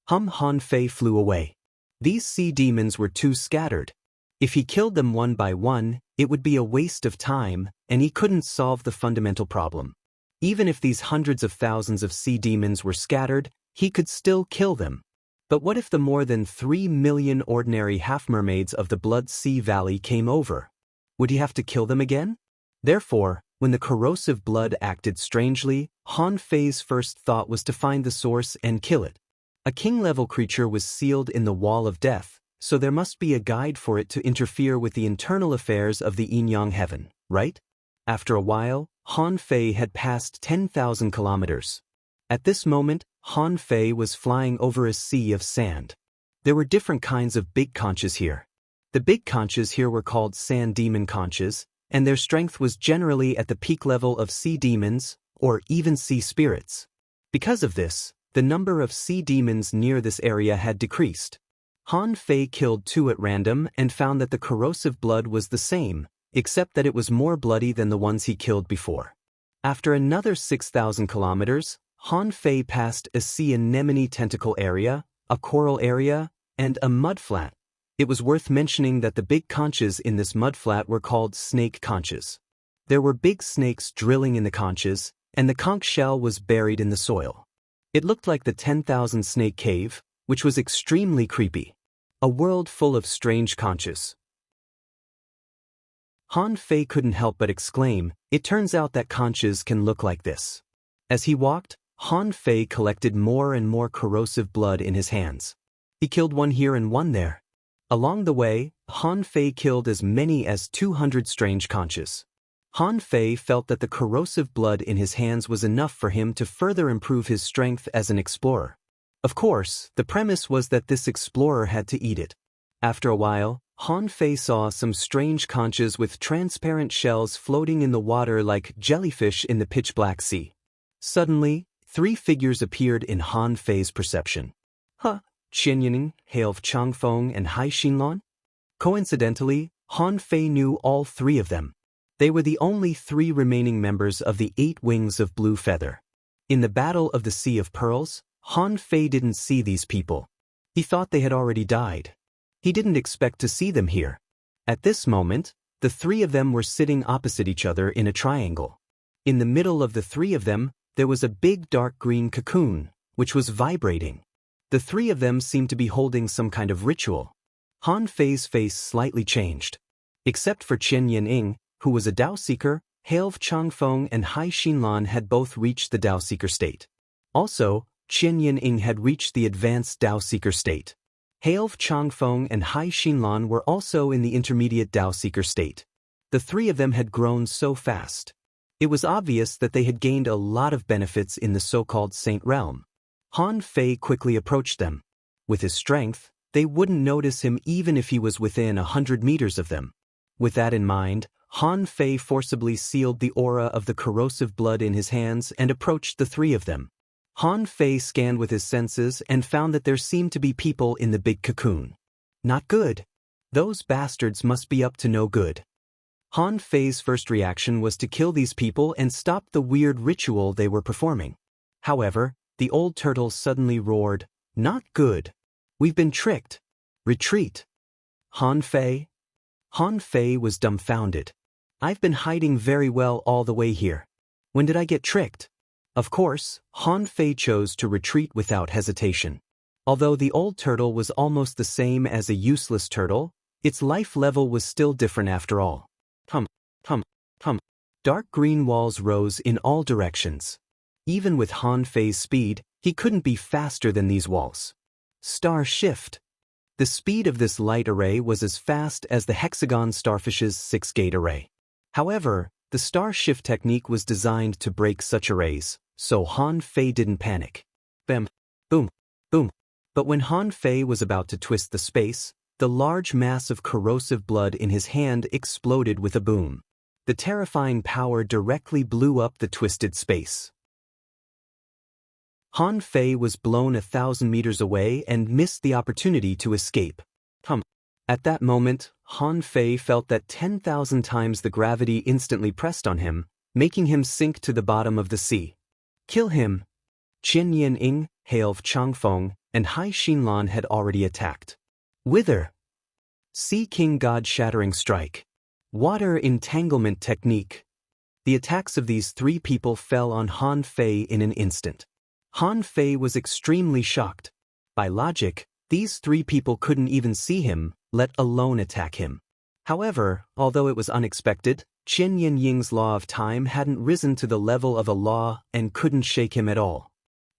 Han Fei flew away. These sea demons were too scattered. If he killed them one by one, it would be a waste of time, and he couldn't solve the fundamental problem. Even if these hundreds of thousands of sea demons were scattered, he could still kill them. But what if the more than 3 million ordinary half-mermaids of the Blood Sea Valley came over? Would he have to kill them again? Therefore, when the corrosive blood acted strangely, Han Fei's first thought was to find the source and kill it. A king-level creature was sealed in the wall of death, so there must be a guide for it to interfere with the internal affairs of the yin-yang heaven, right? After a while, Han Fei had passed 10,000 kilometers. At this moment, Han Fei was flying over a sea of sand. There were different kinds of big conches here. The big conches here were called sand demon conches, and their strength was generally at the peak level of sea demons, or even sea spirits. Because of this, the number of sea demons near this area had decreased. Han Fei killed 2 at random and found that the corrosive blood was the same, except that it was more bloody than the ones he killed before. After another 6,000 kilometers, Han Fei passed a sea anemone tentacle area, a coral area, and a mudflat. It was worth mentioning that the big conches in this mudflat were called snake conches. There were big snakes drilling in the conches, and the conch shell was buried in the soil. It looked like the 10,000 snake cave, which was extremely creepy. A world full of strange conches. Han Fei couldn't help but exclaim, "It turns out that conches can look like this." As he walked, Han Fei collected more and more corrosive blood in his hands. He killed one here and one there. Along the way, Han Fei killed as many as 200 strange conches. Han Fei felt that the corrosive blood in his hands was enough for him to further improve his strength as an explorer. Of course, the premise was that this explorer had to eat it. After a while, Han Fei saw some strange conches with transparent shells floating in the water like jellyfish in the pitch-black sea. Suddenly, 3 figures appeared in Han Fei's perception. Qian Yining, Hailv Changfeng, and Hai Xinlan? Coincidentally, Han Fei knew all 3 of them. They were the only 3 remaining members of the 8 Wings of Blue Feather. In the Battle of the Sea of Pearls, Han Fei didn't see these people. He thought they had already died. He didn't expect to see them here. At this moment, the 3 of them were sitting opposite each other in a triangle. In the middle of the 3 of them, there was a big dark green cocoon, which was vibrating. The 3 of them seemed to be holding some kind of ritual. Han Fei's face slightly changed. Except for Qian Yining, who was a Dao Seeker, Hailv Changfeng and Hai Xinlan had both reached the Dao Seeker state. Also, Qian Yining had reached the advanced Dao Seeker state. Hailv Changfeng and Hai Xinlan were also in the intermediate Dao Seeker state. The 3 of them had grown so fast. It was obvious that they had gained a lot of benefits in the so-called Saint Realm. Han Fei quickly approached them. With his strength, they wouldn't notice him even if he was within 100 meters of them. With that in mind, Han Fei forcibly sealed the aura of the corrosive blood in his hands and approached the 3 of them. Han Fei scanned with his senses and found that there seemed to be people in the big cocoon. Not good. Those bastards must be up to no good. Han Fei's first reaction was to kill these people and stop the weird ritual they were performing. However, the old turtle suddenly roared, "Not good. We've been tricked. Retreat." Han Fei? Han Fei was dumbfounded. "I've been hiding very well all the way here. When did I get tricked?" Of course, Han Fei chose to retreat without hesitation. Although the old turtle was almost the same as a useless turtle, its life level was still different after all. Dark green walls rose in all directions. Even with Han Fei's speed, he couldn't be faster than these walls. Star shift. The speed of this light array was as fast as the hexagon starfish's 6-gate array. However, the star shift technique was designed to break such arrays, so Han Fei didn't panic. Bam, boom, boom. But when Han Fei was about to twist the space, the large mass of corrosive blood in his hand exploded with a boom. The terrifying power directly blew up the twisted space. Han Fei was blown 1,000 meters away and missed the opportunity to escape. At that moment, Han Fei felt that 10,000 times the gravity instantly pressed on him, making him sink to the bottom of the sea. Kill him! Qian Yining, Hailv Changfeng, and Hai Xinlan had already attacked. Wither! Sea King God Shattering Strike. Water Entanglement Technique. The attacks of these 3 people fell on Han Fei in an instant. Han Fei was extremely shocked. By logic, these 3 people couldn't even see him, let alone attack him. However, although it was unexpected, Qian Yining's law of time hadn't risen to the level of a law and couldn't shake him at all.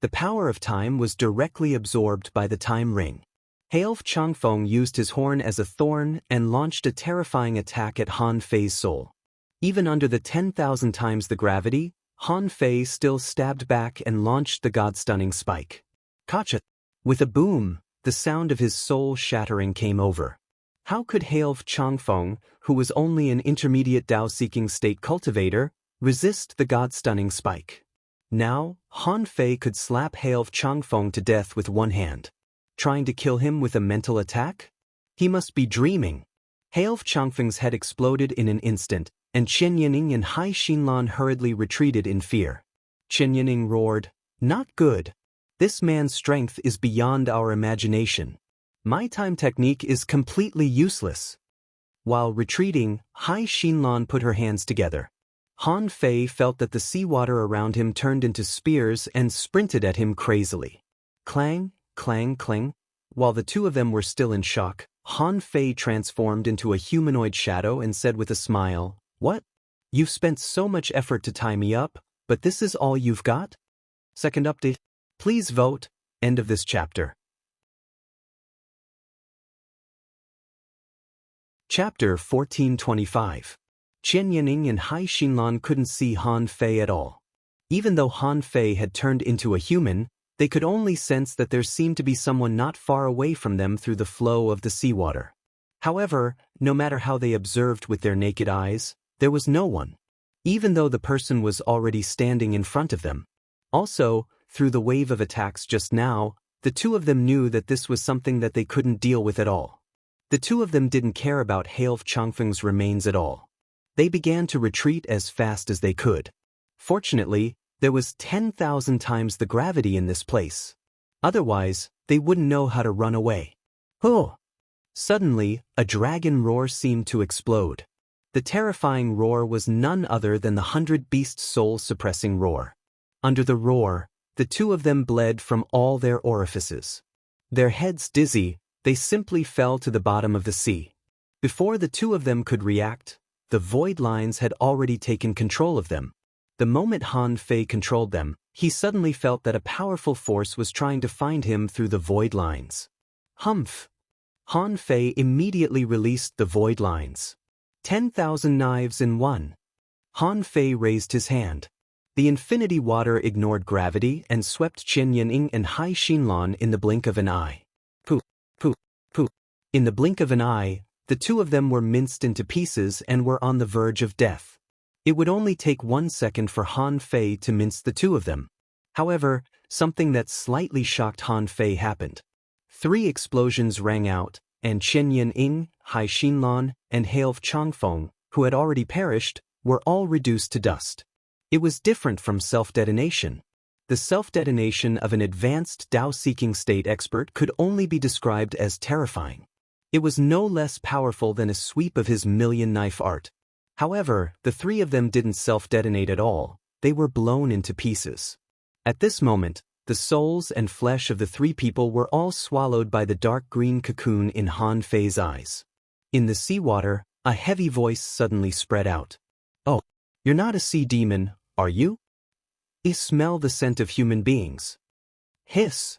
The power of time was directly absorbed by the time ring. Hailv Changfeng used his horn as a thorn and launched a terrifying attack at Han Fei's soul. Even under the 10,000 times the gravity, Han Fei still stabbed back and launched the god-stunning spike. Gotcha! With a boom, the sound of his soul-shattering came over. How could Hailv Changfeng, who was only an intermediate Dao-seeking state cultivator, resist the god-stunning spike? Now, Han Fei could slap Hailv Changfeng to death with one hand. Trying to kill him with a mental attack? He must be dreaming. Hailv Changfeng's head exploded in an instant, and Chen Yining and Hai Xinlan hurriedly retreated in fear. Chen Yining roared, "Not good. This man's strength is beyond our imagination. My time technique is completely useless." While retreating, Hai Xinlan put her hands together. Han Fei felt that the seawater around him turned into spears and sprinted at him crazily. Clang, clang, clang. While the two of them were still in shock, Han Fei transformed into a humanoid shadow and said with a smile, "What? You've spent so much effort to tie me up, but this is all you've got?" Second update. Please vote. End of this chapter. Chapter 1425. Chen Yining and Hai Xinlan couldn't see Han Fei at all. Even though Han Fei had turned into a human, they could only sense that there seemed to be someone not far away from them through the flow of the seawater. However, no matter how they observed with their naked eyes, there was no one, even though the person was already standing in front of them. Also, through the wave of attacks just now, the two of them knew that this was something that they couldn't deal with at all. The two of them didn't care about Hailv Changfeng's remains at all. They began to retreat as fast as they could. Fortunately, there was 10,000 times the gravity in this place. Otherwise, they wouldn't know how to run away. Oh! Suddenly, a dragon roar seemed to explode. The terrifying roar was none other than the 100-beast soul-suppressing roar. Under the roar, the two of them bled from all their orifices. Their heads dizzy, they simply fell to the bottom of the sea. Before the two of them could react, the void lines had already taken control of them. The moment Han Fei controlled them, he suddenly felt that a powerful force was trying to find him through the void lines. Humph! Han Fei immediately released the void lines. 10,000 knives in one. Han Fei raised his hand. The infinity water ignored gravity and swept Chen Yining and Hai Xinlan in the blink of an eye. Pooh, pooh, pooh. In the blink of an eye, the two of them were minced into pieces and were on the verge of death. It would only take 1 second for Han Fei to mince the two of them. However, something that slightly shocked Han Fei happened. 3 explosions rang out, and Chen Yining, Hai Xinlan, and Hailv Changfeng, who had already perished, were all reduced to dust. It was different from self-detonation. The self-detonation of an advanced Dao-seeking state expert could only be described as terrifying. It was no less powerful than a sweep of his million-knife art. However, the 3 of them didn't self-detonate at all. They were blown into pieces. At this moment, the souls and flesh of the 3 people were all swallowed by the dark green cocoon in Han Fei's eyes. In the seawater, a heavy voice suddenly spread out. "Oh, you're not a sea demon, are you? I smell the scent of human beings." Hiss!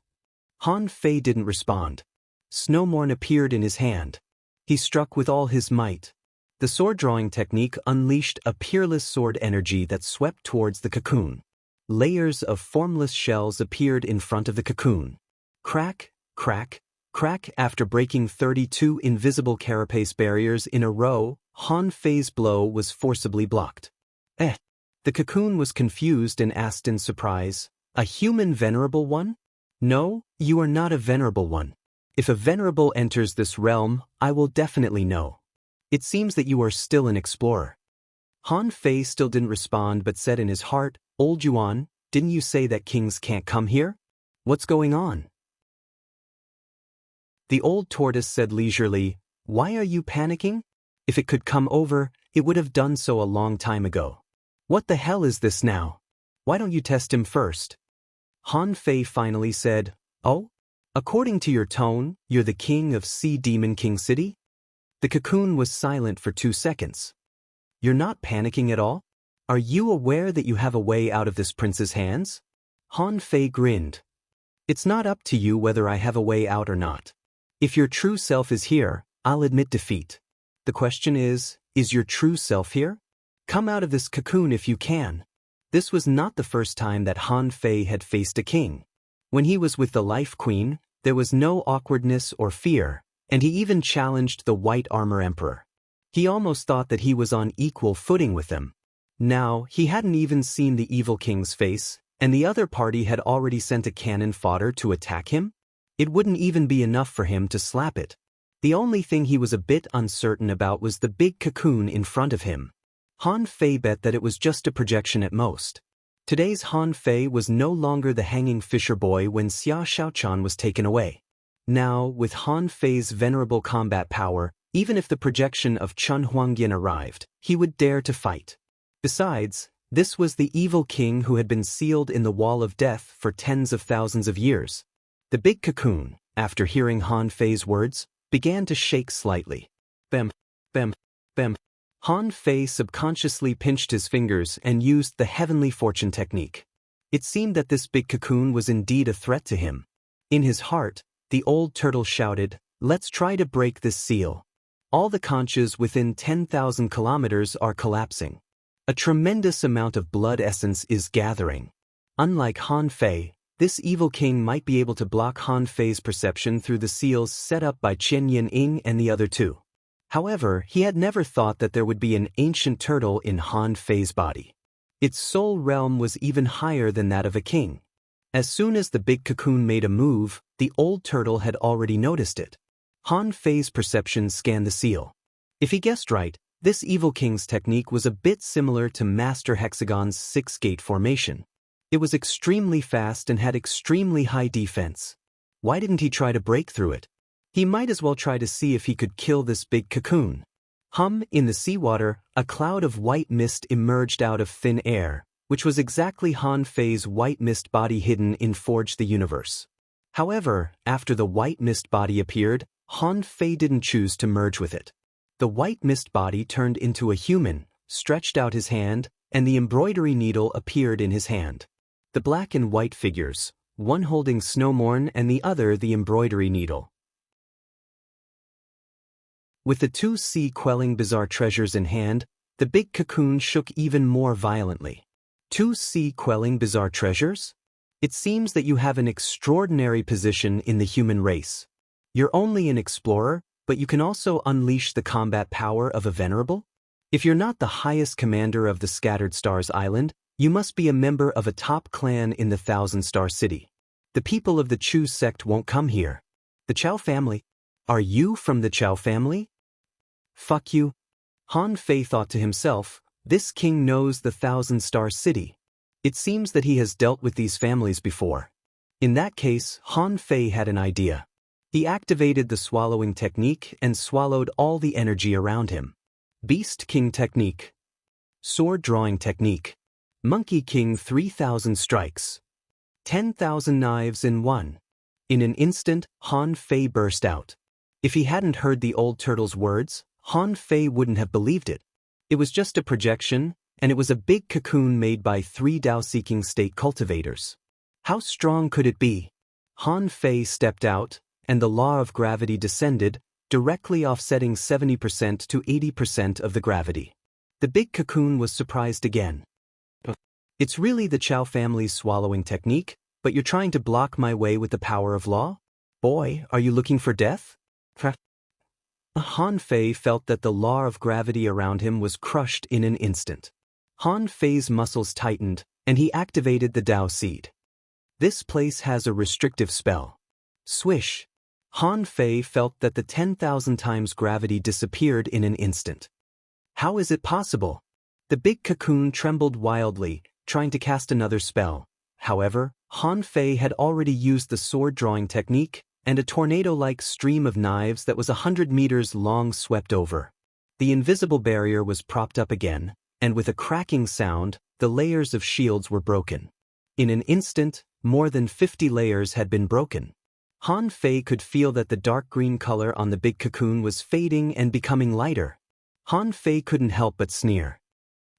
Han Fei didn't respond. Snowmorn appeared in his hand. He struck with all his might. The sword-drawing technique unleashed a peerless sword energy that swept towards the cocoon. Layers of formless shells appeared in front of the cocoon. Crack, crack, crack. After breaking 32 invisible carapace barriers in a row, Han Fei's blow was forcibly blocked. The cocoon was confused and asked in surprise, "A human venerable one?" "No, you are not a venerable one. If a venerable enters this realm, I will definitely know. It seems that you are still an explorer." Han Fei still didn't respond but said in his heart, "Old Yuan, didn't you say that kings can't come here? What's going on?" The old tortoise said leisurely, "Why are you panicking? If it could come over, it would have done so a long time ago. What the hell is this now? Why don't you test him first?" Han Fei finally said, "Oh? According to your tone, you're the king of Sea Demon King City?" The cocoon was silent for 2 seconds. "You're not panicking at all? Are you aware that you have a way out of this prince's hands?" Han Fei grinned. "It's not up to you whether I have a way out or not. If your true self is here, I'll admit defeat. The question is your true self here? Come out of this cocoon if you can." This was not the first time that Han Fei had faced a king. When he was with the Life Queen, there was no awkwardness or fear, and he even challenged the White Armor Emperor. He almost thought that he was on equal footing with them. Now, he hadn't even seen the evil king's face, and the other party had already sent a cannon fodder to attack him? It wouldn't even be enough for him to slap it. The only thing he was a bit uncertain about was the big cocoon in front of him. Han Fei bet that it was just a projection at most. Today's Han Fei was no longer the hanging fisher boy when Xia Shaochan was taken away. Now, with Han Fei's venerable combat power, even if the projection of Chun Huangyan arrived, he would dare to fight. Besides, this was the evil king who had been sealed in the wall of death for tens of thousands of years. The big cocoon, after hearing Han Fei's words, began to shake slightly. Bam, bam, bam. Han Fei subconsciously pinched his fingers and used the heavenly fortune technique. It seemed that this big cocoon was indeed a threat to him. In his heart, the old turtle shouted, "Let's try to break this seal." All the conchas within 10,000 kilometers are collapsing. A tremendous amount of blood essence is gathering. Unlike Han Fei, this evil king might be able to block Han Fei's perception through the seals set up by Qian Yin and the other two. However, he had never thought that there would be an ancient turtle in Han Fei's body. Its soul realm was even higher than that of a king. As soon as the big cocoon made a move, the old turtle had already noticed it. Han Fei's perception scanned the seal. If he guessed right, this evil king's technique was a bit similar to Master Hexagon's six-gate formation. It was extremely fast and had extremely high defense. Why didn't he try to break through it? He might as well try to see if he could kill this big cocoon. In the seawater, a cloud of white mist emerged out of thin air, which was exactly Han Fei's white mist body hidden in Forge the Universe. However, after the white mist body appeared, Han Fei didn't choose to merge with it. The white mist body turned into a human, stretched out his hand, and the embroidery needle appeared in his hand. The black and white figures, one holding Snowmorn and the other the embroidery needle. With the two sea-quelling bizarre treasures in hand, the big cocoon shook even more violently. Two sea-quelling bizarre treasures? It seems that you have an extraordinary position in the human race. You're only an explorer, but you can also unleash the combat power of a venerable? If you're not the highest commander of the Scattered Stars Island, you must be a member of a top clan in the Thousand Star City. The people of the Chu sect won't come here. The Chow family? Are you from the Chow family? Fuck you. Han Fei thought to himself, this king knows the Thousand Star City. It seems that he has dealt with these families before. In that case, Han Fei had an idea. He activated the swallowing technique and swallowed all the energy around him. Beast King technique. Sword drawing technique. Monkey King 3,000 strikes. 10,000 knives in one. In an instant, Han Fei burst out. If he hadn't heard the old turtle's words, Han Fei wouldn't have believed it. It was just a projection, and it was a big cocoon made by 3 Dao-seeking state cultivators. How strong could it be? Han Fei stepped out, and the law of gravity descended, directly offsetting 70% to 80% of the gravity. The big cocoon was surprised again. It's really the Chow family's swallowing technique, but you're trying to block my way with the power of law? Boy, are you looking for death? Han Fei felt that the law of gravity around him was crushed in an instant. Han Fei's muscles tightened, and he activated the Dao Seed. This place has a restrictive spell. Swish! Han Fei felt that the 10,000 times gravity disappeared in an instant. How is it possible? The big cocoon trembled wildly, trying to cast another spell. However, Han Fei had already used the sword drawing technique, and a tornado-like stream of knives that was 100 meters long swept over. The invisible barrier was propped up again, and with a cracking sound, the layers of shields were broken. In an instant, more than 50 layers had been broken. Han Fei could feel that the dark green color on the big cocoon was fading and becoming lighter. Han Fei couldn't help but sneer.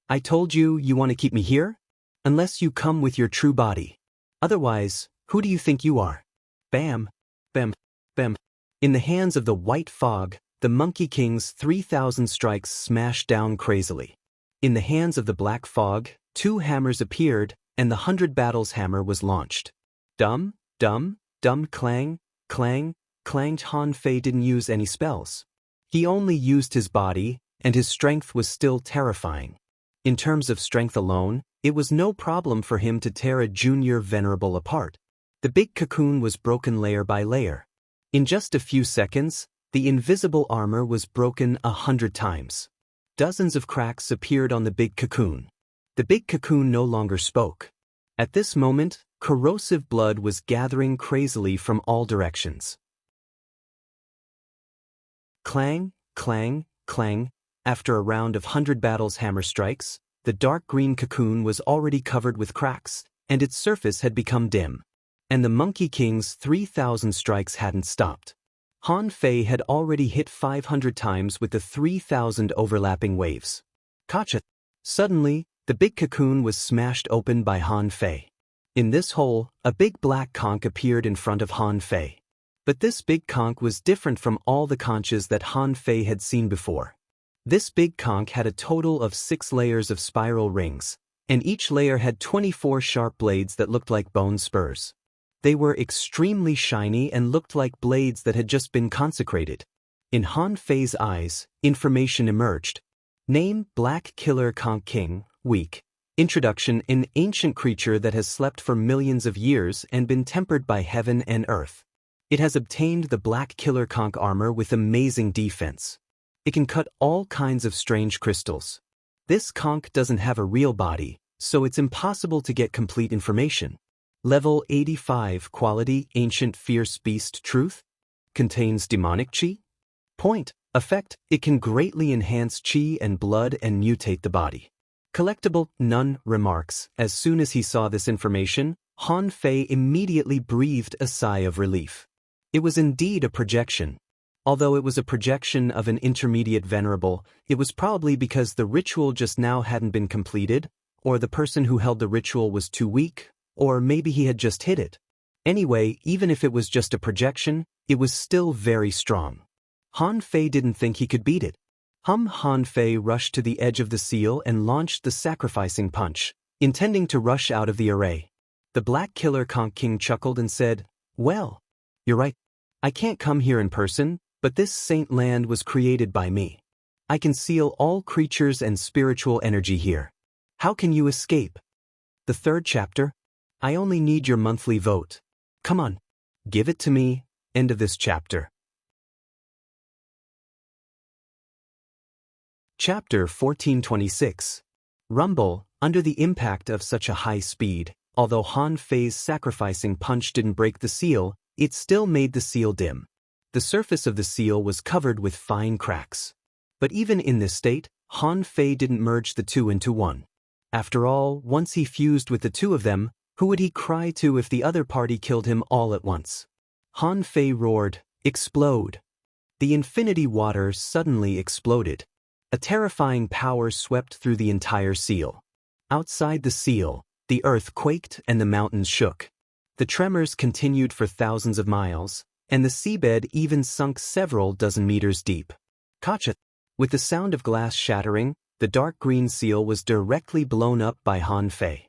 I told you want to keep me here? Unless you come with your true body. Otherwise, who do you think you are? Bam, bam, bam. In the hands of the white fog, the Monkey King's 3,000 strikes smashed down crazily. In the hands of the black fog, 2 hammers appeared, and the 100 battles hammer was launched. Dum, dum, dum, clang, clang, clanged. Han Fei didn't use any spells. He only used his body, and his strength was still terrifying. In terms of strength alone, it was no problem for him to tear a junior venerable apart. The big cocoon was broken layer by layer. In just a few seconds, the invisible armor was broken 100 times. Dozens of cracks appeared on the big cocoon. The big cocoon no longer spoke. At this moment, corrosive blood was gathering crazily from all directions. Clang, clang, clang. After a round of 100 battles hammer strikes, the dark green cocoon was already covered with cracks, and its surface had become dim. And the Monkey King's 3,000 strikes hadn't stopped. Han Fei had already hit 500 times with the 3,000 overlapping waves. Gotcha! Suddenly, the big cocoon was smashed open by Han Fei. In this hole, a big black conch appeared in front of Han Fei. But this big conch was different from all the conches that Han Fei had seen before. This big conch had a total of 6 layers of spiral rings, and each layer had 24 sharp blades that looked like bone spurs. They were extremely shiny and looked like blades that had just been consecrated. In Han Fei's eyes, information emerged. Name: Black Killer Conch King, weak. Introduction: an ancient creature that has slept for millions of years and been tempered by heaven and earth. It has obtained the Black Killer Conch armor with amazing defense. It can cut all kinds of strange crystals. This conch doesn't have a real body, so it's impossible to get complete information. Level 85 Quality: Ancient Fierce Beast. Truth: contains demonic chi. Point: effect: it can greatly enhance chi and blood and mutate the body. Collectible: none. Remarks: as soon as he saw this information, Han Fei immediately breathed a sigh of relief. It was indeed a projection. Although it was a projection of an intermediate venerable, it was probably because the ritual just now hadn't been completed, or the person who held the ritual was too weak, or maybe he had just hit it. Anyway, even if it was just a projection, it was still very strong. Han Fei didn't think he could beat it. Han Fei rushed to the edge of the seal and launched the sacrificing punch, intending to rush out of the array. The Black Killer Conch King chuckled and said, "Well, you're right. I can't come here in person, but this saint land was created by me. I can seal all creatures and spiritual energy here. How can you escape?" The 3rd chapter. I only need your monthly vote. Come on. Give it to me. End of this chapter. Chapter 1426. Rumble. Under the impact of such a high speed, although Han Fei's sacrificing punch didn't break the seal, it still made the seal dim. The surface of the seal was covered with fine cracks. But even in this state, Han Fei didn't merge the two into one. After all, once he fused with the two of them, who would he cry to if the other party killed him all at once? Han Fei roared, "Explode!" The infinity water suddenly exploded. A terrifying power swept through the entire seal. Outside the seal, the earth quaked and the mountains shook. The tremors continued for thousands of miles, and the seabed even sunk several dozen meters deep. Gotcha! With the sound of glass shattering, the dark green seal was directly blown up by Han Fei.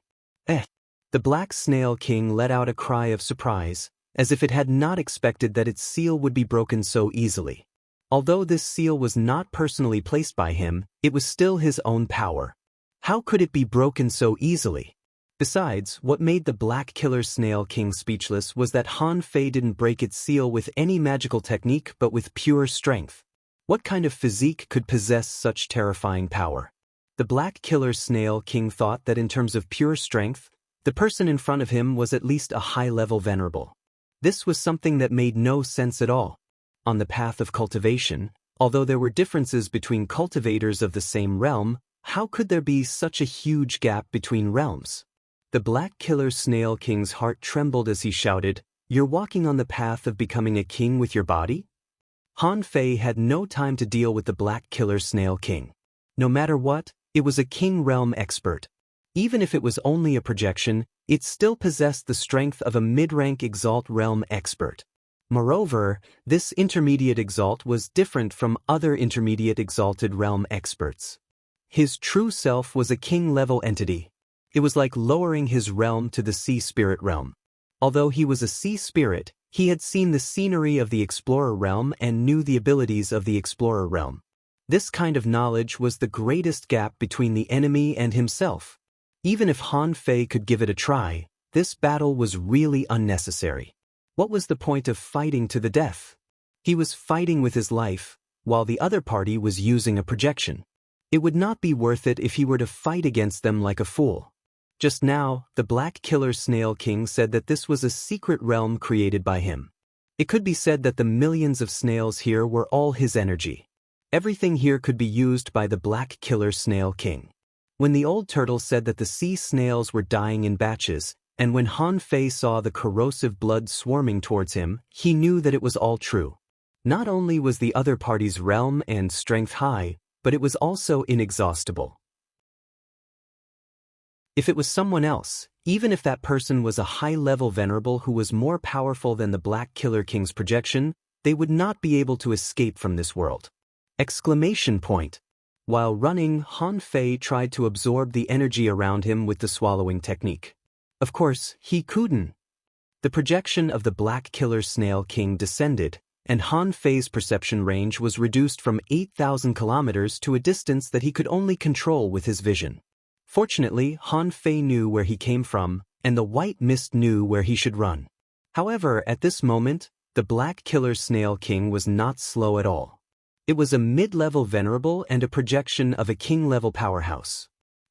The Black Snail King let out a cry of surprise, as if it had not expected that its seal would be broken so easily. Although this seal was not personally placed by him, it was still his own power. How could it be broken so easily? Besides, what made the Black Killer Snail King speechless was that Han Fei didn't break its seal with any magical technique but with pure strength. What kind of physique could possess such terrifying power? The Black Killer Snail King thought that in terms of pure strength, the person in front of him was at least a high-level venerable. This was something that made no sense at all. On the path of cultivation, although there were differences between cultivators of the same realm, how could there be such a huge gap between realms? The Black Killer Snail King's heart trembled as he shouted, "You're walking on the path of becoming a king with your body?" Han Fei had no time to deal with the Black Killer Snail King. No matter what, it was a king realm expert. Even if it was only a projection, it still possessed the strength of a mid-rank Exalt realm expert. Moreover, this intermediate Exalt was different from other intermediate Exalted realm experts. his true self was a king-level entity. It was like lowering his realm to the sea spirit realm. Although he was a sea spirit, he had seen the scenery of the explorer realm and knew the abilities of the explorer realm. This kind of knowledge was the greatest gap between the enemy and himself. Even if Han Fei could give it a try, this battle was really unnecessary. What was the point of fighting to the death? He was fighting with his life, while the other party was using a projection. It would not be worth it if he were to fight against them like a fool. Just now, the Black Killer Snail King said that this was a secret realm created by him. It could be said that the millions of snails here were all his energy. Everything here could be used by the Black Killer Snail King. When the old turtle said that the sea snails were dying in batches, and when Han Fei saw the corrosive blood swarming towards him, he knew that it was all true. Not only was the other party's realm and strength high, but it was also inexhaustible. If it was someone else, even if that person was a high-level venerable who was more powerful than the Black Killer King's projection, they would not be able to escape from this world. Exclamation point. While running, Han Fei tried to absorb the energy around him with the swallowing technique. Of course, he couldn't. The projection of the Black Killer Snail King descended, and Han Fei's perception range was reduced from 8,000 kilometers to a distance that he could only control with his vision. Fortunately, Han Fei knew where he came from, and the white mist knew where he should run. However, at this moment, the Black Killer Snail King was not slow at all. It was a mid-level venerable and a projection of a king-level powerhouse.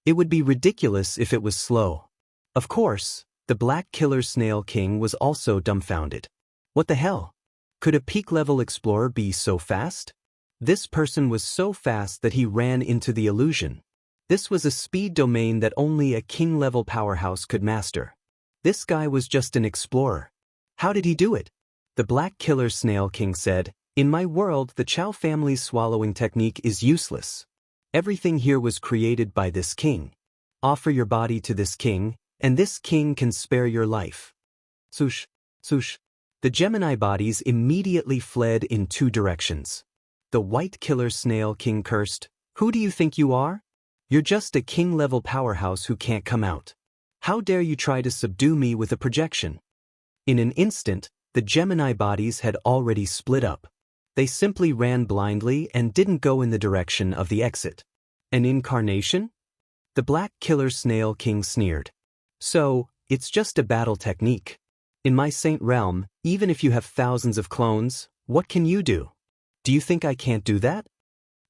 It would be ridiculous if it was slow. Of course, the Black Killer Snail King was also dumbfounded. What the hell? Could a peak-level explorer be so fast? This person was so fast that he ran into the illusion. This was a speed domain that only a king-level powerhouse could master. This guy was just an explorer. How did he do it? The Black Killer Snail King said, "In my world, the Chow family's swallowing technique is useless. Everything here was created by this king. Offer your body to this king, and this king can spare your life." Swoosh, swoosh. The Gemini bodies immediately fled in two directions. The White Killer Snail King cursed, "Who do you think you are? You're just a king-level powerhouse who can't come out. How dare you try to subdue me with a projection?" In an instant, the Gemini bodies had already split up. They simply ran blindly and didn't go in the direction of the exit. An incarnation? The Black Killer Snail King sneered. "So, it's just a battle technique. In my Saint Realm, even if you have thousands of clones, what can you do? Do you think I can't do that?"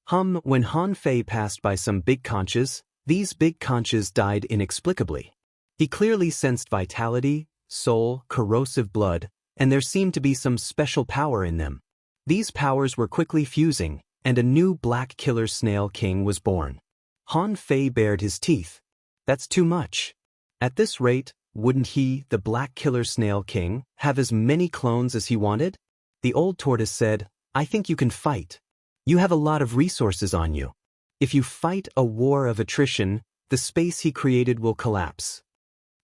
When Han Fei passed by some big conches, these big conches died inexplicably. He clearly sensed vitality, soul, corrosive blood, and there seemed to be some special power in them. These powers were quickly fusing, and a new Black Killer Snail King was born. Han Fei bared his teeth. That's too much. At this rate, wouldn't he, the Black Killer Snail King, have as many clones as he wanted? The old tortoise said, "I think you can fight. You have a lot of resources on you. If you fight a war of attrition, the space he created will collapse."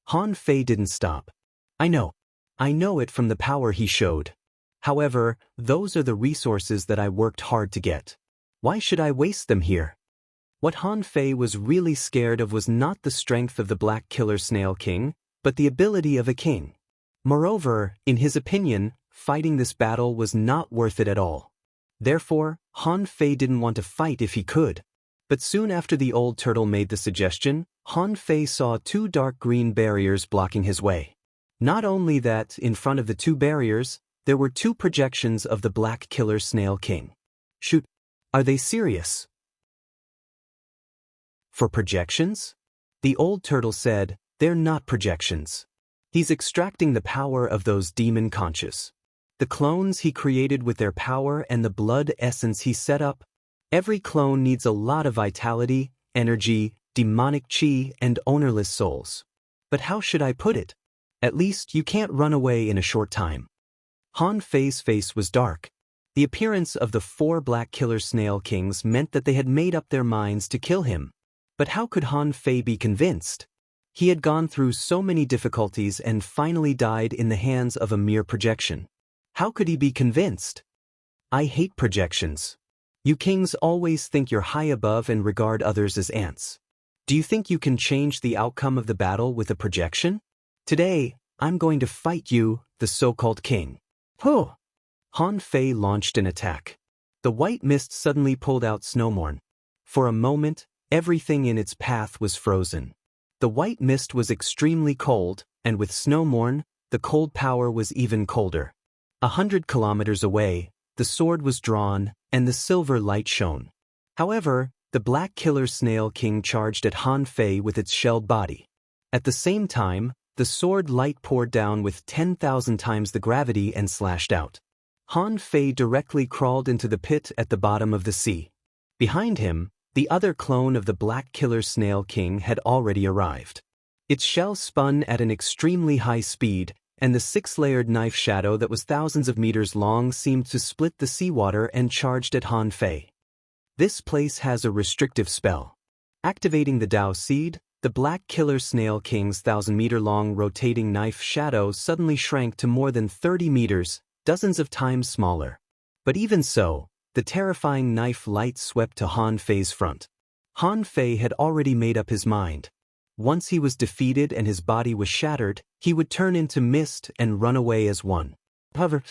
Han Fei didn't stop. I know it from the power he showed. However, those are the resources that I worked hard to get. Why should I waste them here?" What Han Fei was really scared of was not the strength of the Black Killer Snail King, but the ability of a king. Moreover, in his opinion, fighting this battle was not worth it at all. Therefore, Han Fei didn't want to fight if he could. But soon after the old turtle made the suggestion, Han Fei saw two dark green barriers blocking his way. Not only that, in front of the two barriers, there were two projections of the Black Killer Snail King. Shoot, are they serious? For projections? The old turtle said, "They're not projections. He's extracting the power of those demon conches. The clones he created with their power and the blood essence he set up. Every clone needs a lot of vitality, energy, demonic chi, and ownerless souls. But how should I put it? At least you can't run away in a short time." Han Fei's face was dark. The appearance of the four Black Killer Snail Kings meant that they had made up their minds to kill him. But how could Han Fei be convinced? He had gone through so many difficulties and finally died in the hands of a mere projection. How could he be convinced? "I hate projections. You kings always think you're high above and regard others as ants. Do you think you can change the outcome of the battle with a projection? Today, I'm going to fight you, the so-called king. Huh! Han Fei launched an attack. The white mist suddenly pulled out Snowmorn. For a moment, everything in its path was frozen. The white mist was extremely cold, and with Snowmorn, the cold power was even colder. 100 kilometers away, the sword was drawn, and the silver light shone. However, the Black Killer Snail King charged at Han Fei with its shelled body. At the same time, the sword light poured down with 10,000 times the gravity and slashed out. Han Fei directly crawled into the pit at the bottom of the sea. Behind him, the other clone of the Black Killer Snail King had already arrived. Its shell spun at an extremely high speed, and the six-layered knife shadow that was thousands of meters long seemed to split the seawater and charged at Han Fei. This place has a restrictive spell. Activating the Dao Seed, the Black Killer Snail King's 1,000-meter-long rotating knife shadow suddenly shrank to more than 30 meters, dozens of times smaller. But even so, the terrifying knife light swept to Han Fei's front. Han Fei had already made up his mind. Once he was defeated and his body was shattered, he would turn into mist and run away as one. Hover,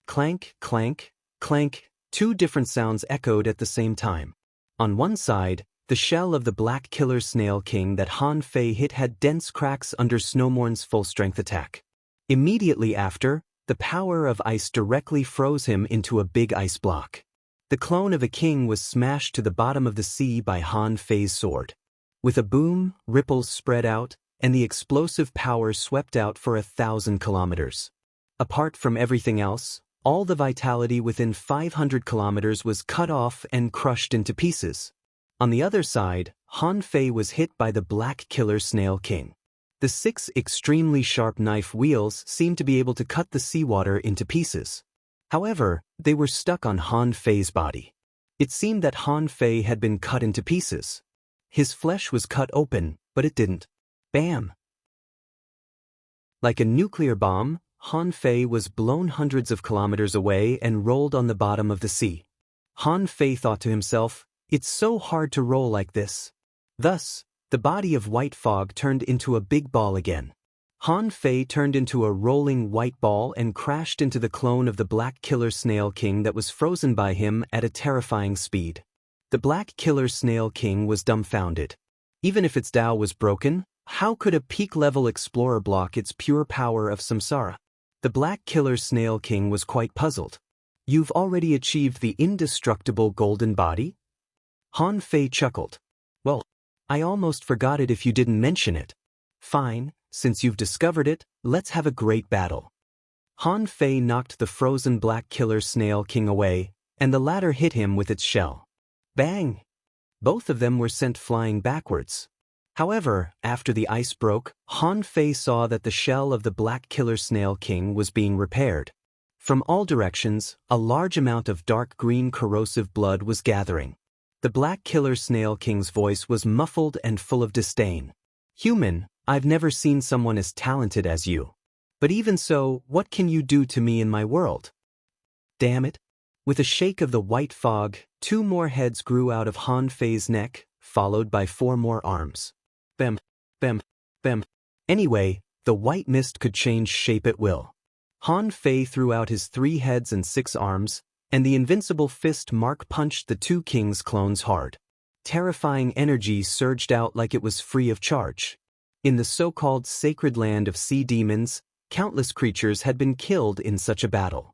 clank, clank, clank, two different sounds echoed at the same time. On one side, the shell of the Black Killer Snail King that Han Fei hit had dense cracks under Snowmorn's full-strength attack. Immediately after, the power of ice directly froze him into a big ice block. The clone of a king was smashed to the bottom of the sea by Han Fei's sword. With a boom, ripples spread out, and the explosive power swept out for 1,000 kilometers. Apart from everything else, all the vitality within 500 kilometers was cut off and crushed into pieces. On the other side, Han Fei was hit by the Black Killer Snail King. The 6 extremely sharp knife wheels seemed to be able to cut the seawater into pieces. However, they were stuck on Han Fei's body. It seemed that Han Fei had been cut into pieces. His flesh was cut open, but it didn't. Bam! Like a nuclear bomb, Han Fei was blown hundreds of kilometers away and rolled on the bottom of the sea. Han Fei thought to himself, "It's so hard to roll like this." Thus, the body of white fog turned into a big ball again. Han Fei turned into a rolling white ball and crashed into the clone of the Black Killer Snail King that was frozen by him at a terrifying speed. The Black Killer Snail King was dumbfounded. Even if its Tao was broken, how could a peak-level explorer block its pure power of samsara? The Black Killer Snail King was quite puzzled. "You've already achieved the indestructible golden body?" Han Fei chuckled. "Well, I almost forgot it if you didn't mention it. Fine, since you've discovered it, let's have a great battle." Han Fei knocked the frozen Black Killer Snail King away, and the latter hit him with its shell. Bang! Both of them were sent flying backwards. However, after the ice broke, Han Fei saw that the shell of the Black Killer Snail King was being repaired. From all directions, a large amount of dark green corrosive blood was gathering. The Black Killer Snail King's voice was muffled and full of disdain. "Human, I've never seen someone as talented as you. But even so, what can you do to me in my world?" Damn it! With a shake of the white fog, 2 more heads grew out of Han Fei's neck, followed by 4 more arms. Bam, bam, bam. Anyway, the white mist could change shape at will. Han Fei threw out his 3 heads and 6 arms, and the invincible fist mark punched the 2 kings' clones hard. Terrifying energy surged out like it was free of charge. In the so-called sacred land of sea demons, countless creatures had been killed in such a battle.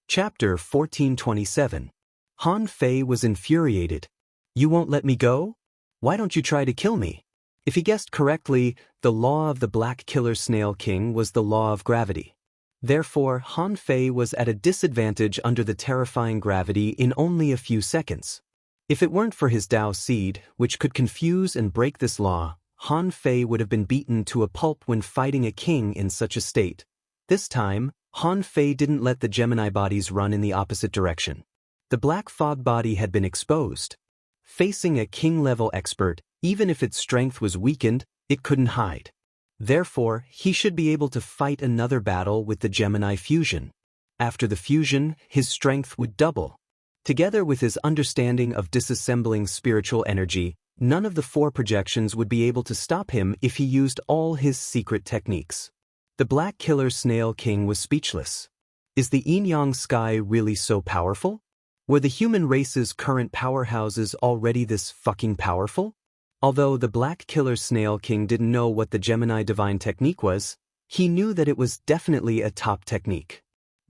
Chapter 1427. Han Fei was infuriated. "You won't let me go? Why don't you try to kill me?" If he guessed correctly, the law of the Black Killer Snail King was the law of gravity. Therefore, Han Fei was at a disadvantage under the terrifying gravity in only a few seconds. If it weren't for his Dao Seed, which could confuse and break this law, Han Fei would have been beaten to a pulp when fighting a king in such a state. This time, Han Fei didn't let the Gemini bodies run in the opposite direction. The black fog body had been exposed. Facing a king-level expert, even if its strength was weakened, it couldn't hide. Therefore, he should be able to fight another battle with the Gemini fusion. After the fusion, his strength would double. Together with his understanding of disassembling spiritual energy, none of the 4 projections would be able to stop him if he used all his secret techniques. The Black Killer Snail King was speechless. Is the yin-yang sky really so powerful? Were the human race's current powerhouses already this fucking powerful? Although the Black Killer Snail King didn't know what the Gemini Divine Technique was, he knew that it was definitely a top technique.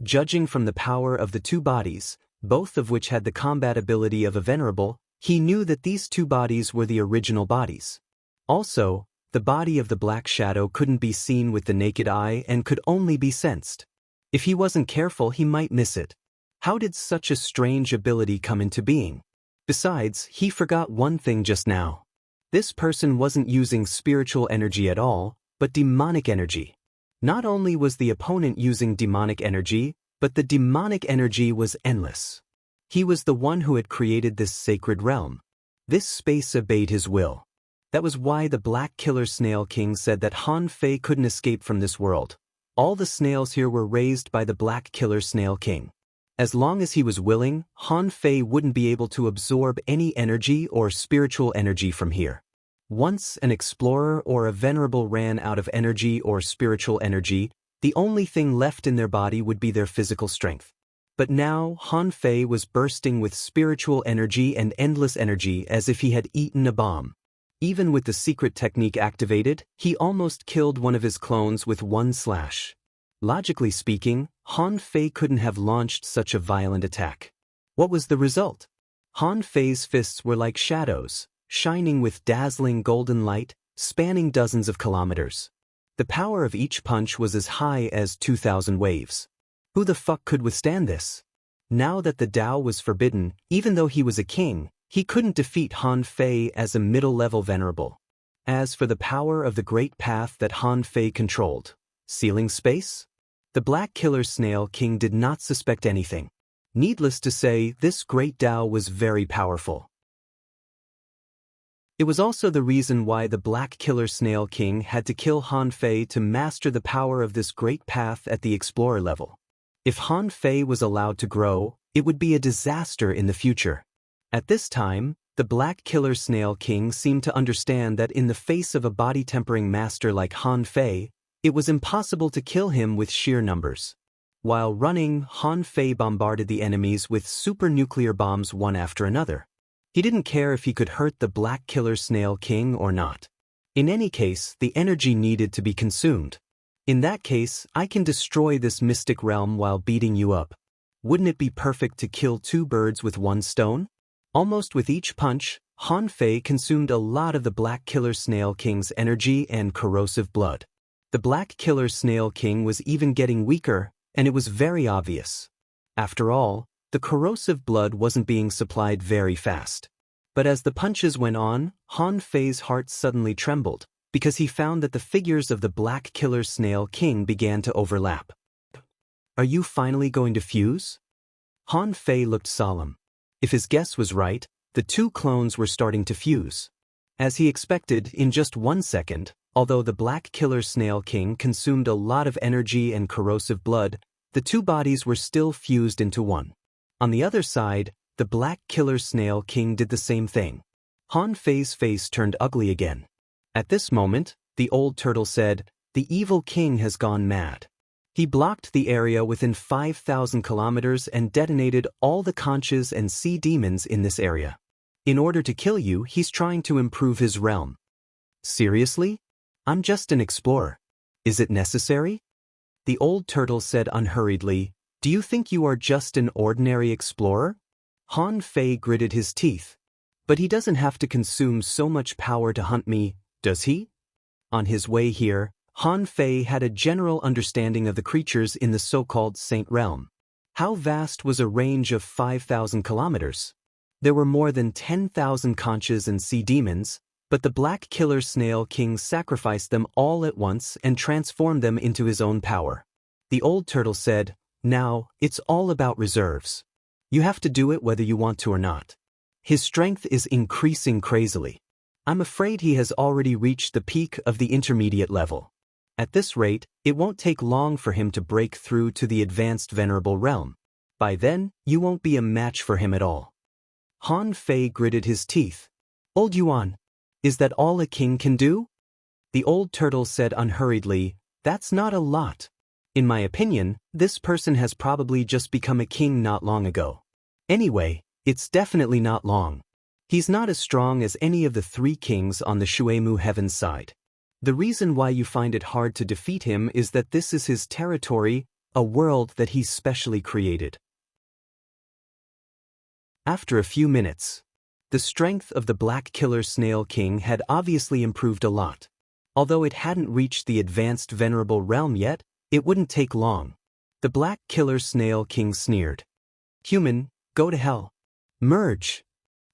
Judging from the power of the 2 bodies, both of which had the combat ability of a venerable, he knew that these 2 bodies were the original bodies. Also, the body of the Black Shadow couldn't be seen with the naked eye and could only be sensed. If he wasn't careful, he might miss it. How did such a strange ability come into being? Besides, he forgot one thing just now. This person wasn't using spiritual energy at all, but demonic energy. Not only was the opponent using demonic energy, but the demonic energy was endless. He was the one who had created this sacred realm. This space obeyed his will. That was why the Black Killer Snail King said that Han Fei couldn't escape from this world. All the snails here were raised by the Black Killer Snail King. As long as he was willing, Han Fei wouldn't be able to absorb any energy or spiritual energy from here. Once an explorer or a venerable ran out of energy or spiritual energy, the only thing left in their body would be their physical strength. But now Han Fei was bursting with spiritual energy and endless energy as if he had eaten a bomb. Even with the secret technique activated, he almost killed one of his clones with one slash. Logically speaking, Han Fei couldn't have launched such a violent attack. What was the result? Han Fei's fists were like shadows, shining with dazzling golden light, spanning dozens of kilometers. The power of each punch was as high as 2,000 waves. Who the fuck could withstand this? Now that the Tao was forbidden, even though he was a king, he couldn't defeat Han Fei as a middle-level venerable. As for the power of the great path that Han Fei controlled, sealing space? The Black Killer Snail King did not suspect anything. Needless to say, this great Tao was very powerful. It was also the reason why the Black Killer Snail King had to kill Han Fei to master the power of this great path at the explorer level. If Han Fei was allowed to grow, it would be a disaster in the future. At this time, the Black Killer Snail King seemed to understand that in the face of a body-tempering master like Han Fei, it was impossible to kill him with sheer numbers. While running, Han Fei bombarded the enemies with super nuclear bombs one after another. He didn't care if he could hurt the Black Killer Snail King or not. In any case, the energy needed to be consumed. In that case, I can destroy this mystic realm while beating you up. Wouldn't it be perfect to kill 2 birds with 1 stone? Almost with each punch, Han Fei consumed a lot of the Black Killer Snail King's energy and corrosive blood. The Black Killer Snail King was even getting weaker, and it was very obvious. After all, the corrosive blood wasn't being supplied very fast. But as the punches went on, Han Fei's heart suddenly trembled, because he found that the figures of the Black Killer Snail King began to overlap. Are you finally going to fuse? Han Fei looked solemn. If his guess was right, the 2 clones were starting to fuse. As he expected, in just 1 second, although the Black Killer Snail King consumed a lot of energy and corrosive blood, the 2 bodies were still fused into one. On the other side, the Black Killer Snail King did the same thing. Han Fei's face turned ugly again. At this moment, the old turtle said, "The evil king has gone mad." He blocked the area within 5,000 kilometers and detonated all the conches and sea demons in this area. In order to kill you, he's trying to improve his realm. Seriously? I'm just an explorer. Is it necessary? The old turtle said unhurriedly, "Do you think you are just an ordinary explorer?" Han Fei gritted his teeth. "But he doesn't have to consume so much power to hunt me, does he?" On his way here, Han Fei had a general understanding of the creatures in the so-called Saint Realm. How vast was a range of 5,000 kilometers? There were more than 10,000 conches and sea demons, but the Black Killer Snail King sacrificed them all at once and transformed them into his own power. The old turtle said, "Now, it's all about reserves. You have to do it whether you want to or not." His strength is increasing crazily. I'm afraid he has already reached the peak of the intermediate level. At this rate, it won't take long for him to break through to the advanced venerable realm. By then, you won't be a match for him at all. Han Fei gritted his teeth. Old Yuan, is that all a king can do? The old turtle said unhurriedly, that's not a lot. In my opinion, this person has probably just become a king not long ago. Anyway, it's definitely not long. He's not as strong as any of the 3 kings on the Shuemu heaven side. The reason why you find it hard to defeat him is that this is his territory, a world that he's specially created. After a few minutes, the strength of the Black Killer Snail King had obviously improved a lot. Although it hadn't reached the advanced venerable realm yet, it wouldn't take long. The Black Killer Snail King sneered. Human, go to hell. Merge.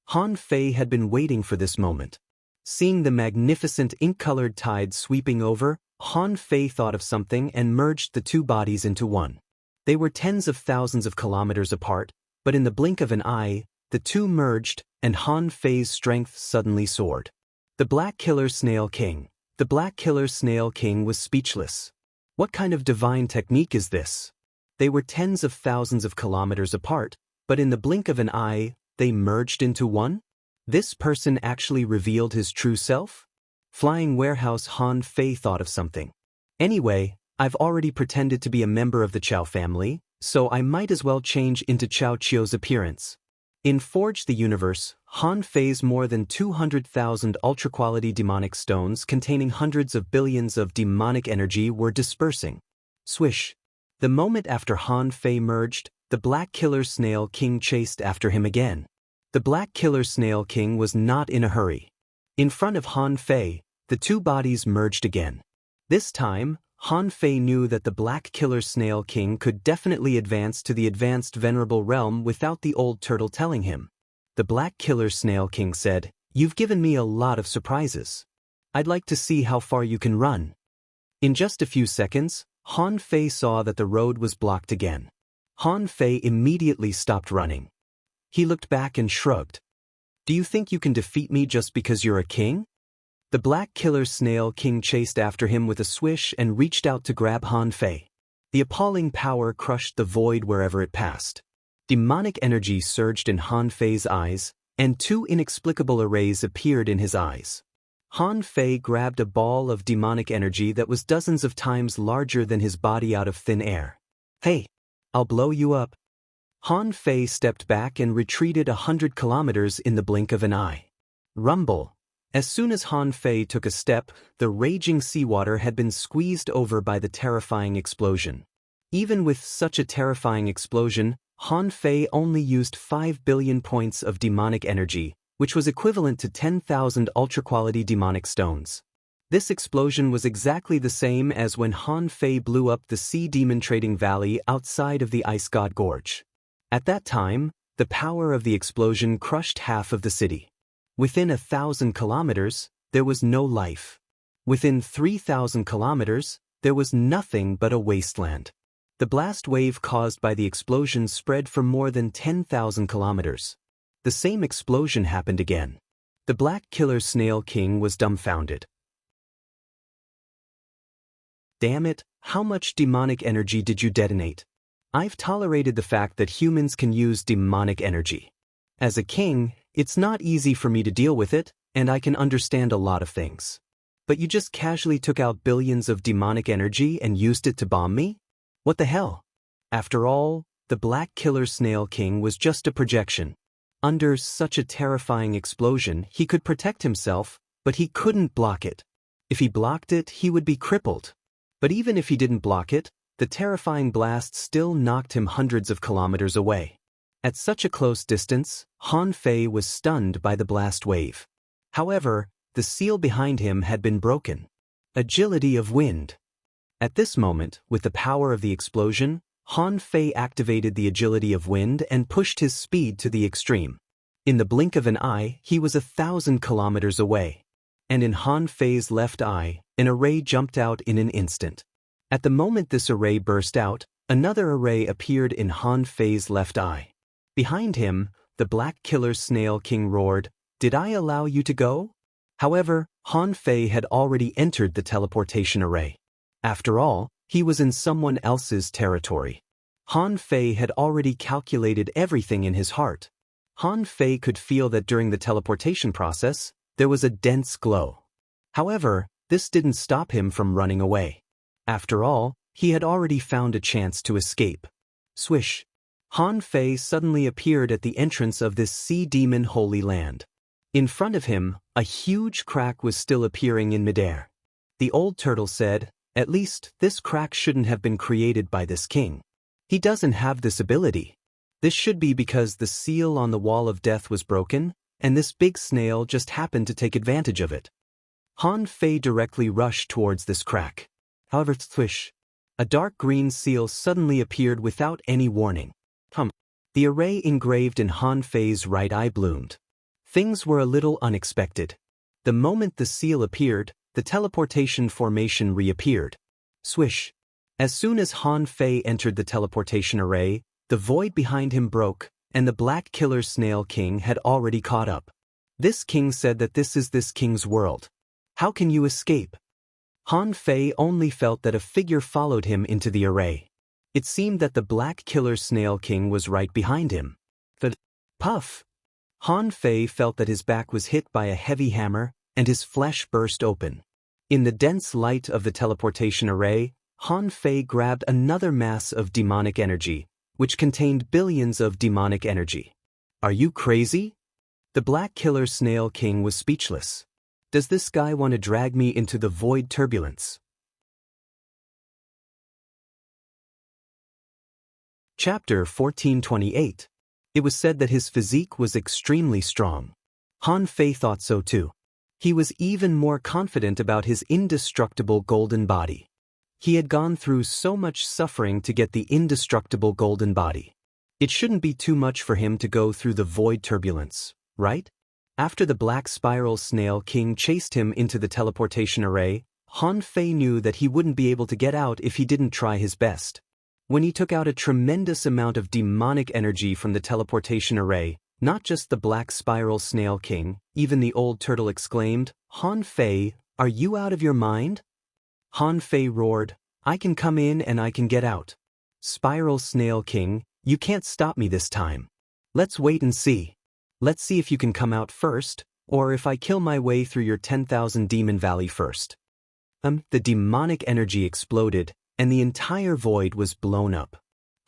Han Fei had been waiting for this moment. Seeing the magnificent ink-colored tide sweeping over, Han Fei thought of something and merged the 2 bodies into one. They were tens of thousands of kilometers apart, but in the blink of an eye, the 2 merged, and Han Fei's strength suddenly soared. The Black Killer Snail King. The Black Killer Snail King was speechless. What kind of divine technique is this? They were tens of thousands of kilometers apart, but in the blink of an eye, they merged into one? This person actually revealed his true self? Flying Warehouse Han Fei thought of something. Anyway, I've already pretended to be a member of the Chao family, so I might as well change into Chao Chio's appearance. In Forge the Universe, Han Fei's more than 200,000 ultra-quality demonic stones containing hundreds of billions of demonic energy were dispersing. Swish. The moment after Han Fei merged, the Black Killer Snail King chased after him again. The Black Killer Snail King was not in a hurry. In front of Han Fei, the 2 bodies merged again. This time, Han Fei knew that the Black Killer Snail King could definitely advance to the advanced venerable realm without the old turtle telling him. The Black Killer Snail King said, You've given me a lot of surprises. I'd like to see how far you can run. In just a few seconds, Han Fei saw that the road was blocked again. Han Fei immediately stopped running. He looked back and shrugged. Do you think you can defeat me just because you're a king? The Black Killer Snail King chased after him with a swish and reached out to grab Han Fei. The appalling power crushed the void wherever it passed. Demonic energy surged in Han Fei's eyes, and 2 inexplicable arrays appeared in his eyes. Han Fei grabbed a ball of demonic energy that was dozens of times larger than his body out of thin air. Hey, I'll blow you up. Han Fei stepped back and retreated 100 kilometers in the blink of an eye. Rumble. As soon as Han Fei took a step, the raging seawater had been squeezed over by the terrifying explosion. Even with such a terrifying explosion, Han Fei only used 5 billion points of demonic energy, which was equivalent to 10,000 ultra-quality demonic stones. This explosion was exactly the same as when Han Fei blew up the Sea Demon Trading Valley outside of the Ice God Gorge. At that time, the power of the explosion crushed half of the city. Within 1,000 kilometers, there was no life. Within 3,000 kilometers, there was nothing but a wasteland. The blast wave caused by the explosion spread for more than 10,000 kilometers. The same explosion happened again. The Black Killer Snail King was dumbfounded. Damn it, how much demonic energy did you detonate? I've tolerated the fact that humans can use demonic energy. As a king, it's not easy for me to deal with it, and I can understand a lot of things. But you just casually took out billions of demonic energy and used it to bomb me? What the hell? After all, the Black Killer Snail King was just a projection. Under such a terrifying explosion, he could protect himself, but he couldn't block it. If he blocked it, he would be crippled. But even if he didn't block it, the terrifying blast still knocked him hundreds of kilometers away. At such a close distance, Han Fei was stunned by the blast wave. However, the seal behind him had been broken. Agility of wind. At this moment, with the power of the explosion, Han Fei activated the agility of wind and pushed his speed to the extreme. In the blink of an eye, he was 1,000 kilometers away. And in Han Fei's left eye, an array jumped out in an instant. At the moment this array burst out, another array appeared in Han Fei's left eye. Behind him, the Black Killer Snail King roared, "Did I allow you to go?" However, Han Fei had already entered the teleportation array. After all, he was in someone else's territory. Han Fei had already calculated everything in his heart. Han Fei could feel that during the teleportation process, there was a dense glow. However, this didn't stop him from running away. After all, he had already found a chance to escape. Swish! Han Fei suddenly appeared at the entrance of this sea demon holy land. In front of him, a huge crack was still appearing in midair. The old turtle said, "At least, this crack shouldn't have been created by this king. He doesn't have this ability. This should be because the seal on the wall of death was broken, and this big snail just happened to take advantage of it." Han Fei directly rushed towards this crack. However, swish! A dark green seal suddenly appeared without any warning. The array engraved in Han Fei's right eye bloomed. Things were a little unexpected. The moment the seal appeared, the teleportation formation reappeared. Swish! As soon as Han Fei entered the teleportation array, the void behind him broke, and the Black Killer Snail King had already caught up. This king said that this is this king's world. How can you escape? Han Fei only felt that a figure followed him into the array. It seemed that the Black Killer Snail King was right behind him. Puff! Han Fei felt that his back was hit by a heavy hammer, and his flesh burst open. In the dense light of the teleportation array, Han Fei grabbed another mass of demonic energy, which contained billions of demonic energy. Are you crazy? The Black Killer Snail King was speechless. Does this guy want to drag me into the void turbulence? Chapter 1428. It was said that his physique was extremely strong. Han Fei thought so too. He was even more confident about his indestructible golden body. He had gone through so much suffering to get the indestructible golden body. It shouldn't be too much for him to go through the void turbulence, right? After the Black Spiral Snail King chased him into the teleportation array, Han Fei knew that he wouldn't be able to get out if he didn't try his best. When he took out a tremendous amount of demonic energy from the teleportation array, not just the Black Spiral Snail King, even the old turtle exclaimed, "Han Fei, are you out of your mind?" Han Fei roared, "I can come in and I can get out. Spiral Snail King, you can't stop me this time. Let's wait and see. Let's see if you can come out first, or if I kill my way through your 10,000 Demon Valley first." The demonic energy exploded, and the entire void was blown up.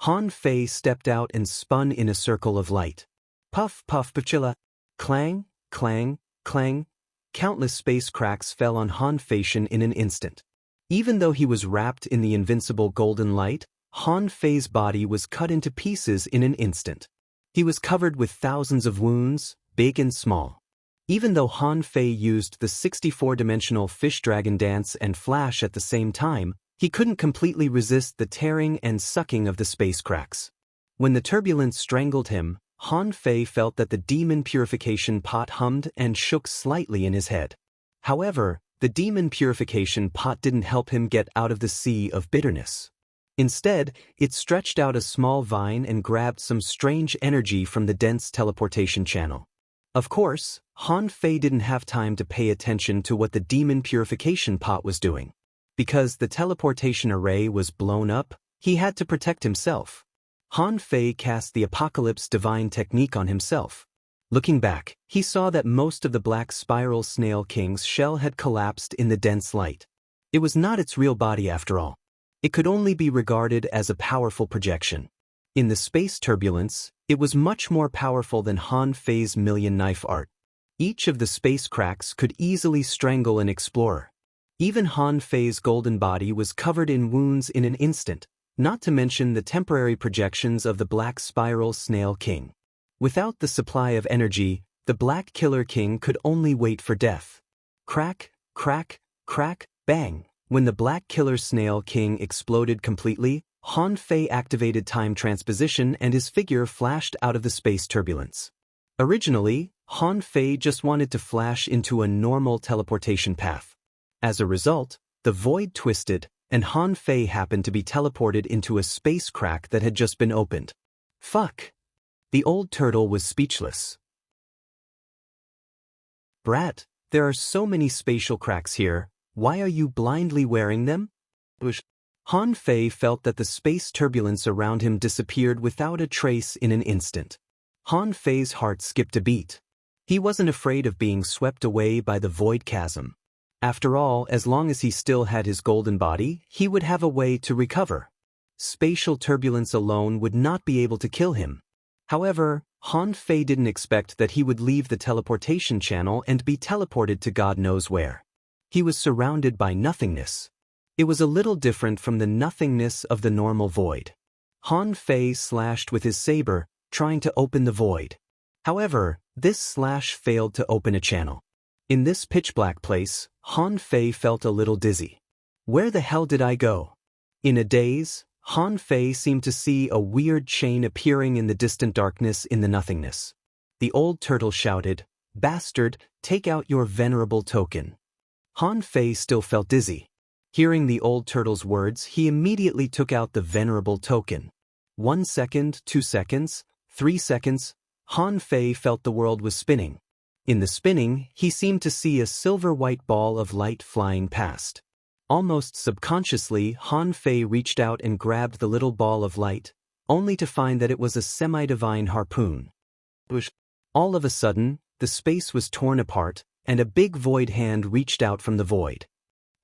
Han Fei stepped out and spun in a circle of light. Puff, puff, pachilla. Clang, clang, clang. Countless space cracks fell on Han Feishan in an instant. Even though he was wrapped in the invincible golden light, Han Fei's body was cut into pieces in an instant. He was covered with thousands of wounds, big and small. Even though Han Fei used the 64-dimensional fish dragon dance and flash at the same time, he couldn't completely resist the tearing and sucking of the space cracks. When the turbulence strangled him, Han Fei felt that the demon purification pot hummed and shook slightly in his head. However, the demon purification pot didn't help him get out of the sea of bitterness. Instead, it stretched out a small vine and grabbed some strange energy from the dense teleportation channel. Of course, Han Fei didn't have time to pay attention to what the demon purification pot was doing. Because the teleportation array was blown up, he had to protect himself. Han Fei cast the Apocalypse Divine technique on himself. Looking back, he saw that most of the Black Spiral Snail King's shell had collapsed in the dense light. It was not its real body after all. It could only be regarded as a powerful projection. In the space turbulence, it was much more powerful than Han Fei's million knife art. Each of the space cracks could easily strangle an explorer. Even Han Fei's golden body was covered in wounds in an instant, not to mention the temporary projections of the Black Spiral Snail King. Without the supply of energy, the Black Killer King could only wait for death. Crack, crack, crack, bang. When the Black Killer Snail King exploded completely, Han Fei activated time transposition and his figure flashed out of the space turbulence. Originally, Han Fei just wanted to flash into a normal teleportation path. As a result, the void twisted, and Han Fei happened to be teleported into a space crack that had just been opened. Fuck! The old turtle was speechless. Brat, there are so many spatial cracks here, why are you blindly wearing them? Han Fei felt that the space turbulence around him disappeared without a trace in an instant. Han Fei's heart skipped a beat. He wasn't afraid of being swept away by the void chasm. After all, as long as he still had his golden body, he would have a way to recover. Spatial turbulence alone would not be able to kill him. However, Han Fei didn't expect that he would leave the teleportation channel and be teleported to God knows where. He was surrounded by nothingness. It was a little different from the nothingness of the normal void. Han Fei slashed with his saber, trying to open the void. However, this slash failed to open a channel. In this pitch-black place, Han Fei felt a little dizzy. Where the hell did I go? In a daze, Han Fei seemed to see a weird chain appearing in the distant darkness in the nothingness. The old turtle shouted, "Bastard, take out your venerable token." Han Fei still felt dizzy. Hearing the old turtle's words, he immediately took out the venerable token. 1 second, 2 seconds, 3 seconds, Han Fei felt the world was spinning. In the spinning, he seemed to see a silver-white ball of light flying past. Almost subconsciously, Han Fei reached out and grabbed the little ball of light, only to find that it was a semi-divine harpoon. All of a sudden, the space was torn apart, and a big void hand reached out from the void.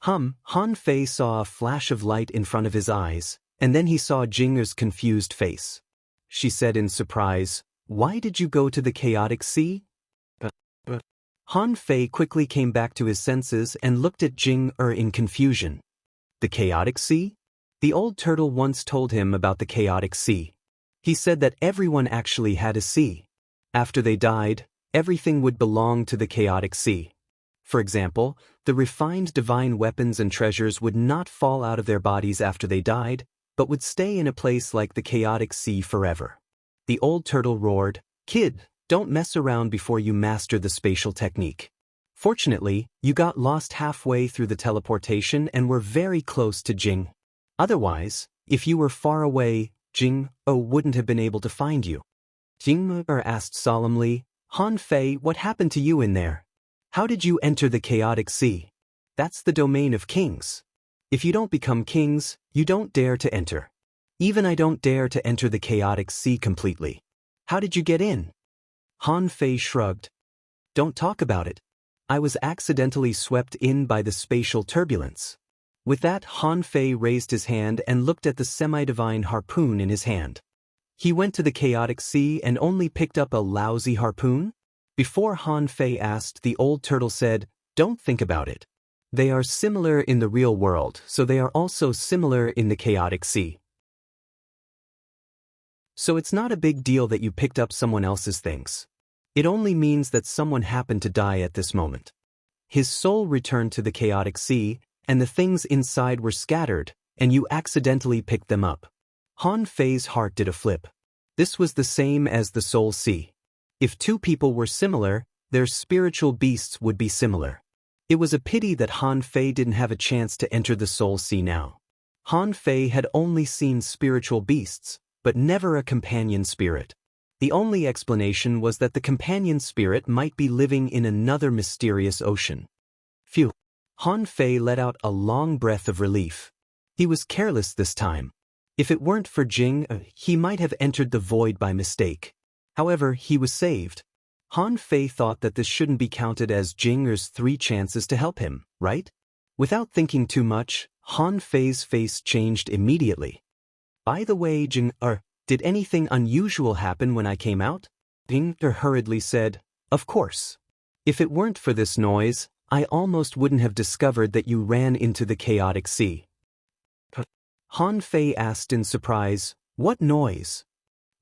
Han Fei saw a flash of light in front of his eyes, and then he saw Jinger's confused face. She said in surprise, "Why did you go to the chaotic sea?" Han Fei quickly came back to his senses and looked at Jing-er in confusion. The chaotic sea? The old turtle once told him about the chaotic sea. He said that everyone actually had a sea. After they died, everything would belong to the chaotic sea. For example, the refined divine weapons and treasures would not fall out of their bodies after they died, but would stay in a place like the chaotic sea forever. The old turtle roared, "Kid, don't mess around before you master the spatial technique. Fortunately, you got lost halfway through the teleportation and were very close to Jing. Otherwise, if you were far away, Jing-er wouldn't have been able to find you." Jing-er asked solemnly, "Han Fei, what happened to you in there? How did you enter the chaotic sea? That's the domain of kings. If you don't become kings, you don't dare to enter. Even I don't dare to enter the chaotic sea completely. How did you get in?" Han Fei shrugged. "Don't talk about it. I was accidentally swept in by the spatial turbulence." With that, Han Fei raised his hand and looked at the semi-divine harpoon in his hand. He went to the chaotic sea and only picked up a lousy harpoon? Before Han Fei asked, the old turtle said, "Don't think about it. They are similar in the real world, so they are also similar in the chaotic sea. So it's not a big deal that you picked up someone else's things. It only means that someone happened to die at this moment. His soul returned to the chaotic sea, and the things inside were scattered, and you accidentally picked them up." Han Fei's heart did a flip. This was the same as the soul sea. If two people were similar, their spiritual beasts would be similar. It was a pity that Han Fei didn't have a chance to enter the soul sea now. Han Fei had only seen spiritual beasts, but never a companion spirit. The only explanation was that the companion spirit might be living in another mysterious ocean. Phew! Han Fei let out a long breath of relief. He was careless this time. If it weren't for Jing, he might have entered the void by mistake. However, he was saved. Han Fei thought that this shouldn't be counted as Jinger's 3 chances to help him, right? Without thinking too much, Han Fei's face changed immediately. "By the way, Jing-er, did anything unusual happen when I came out?" Jing-er hurriedly said, "Of course. If it weren't for this noise, I almost wouldn't have discovered that you ran into the chaotic sea." Han Fei asked in surprise, "What noise?"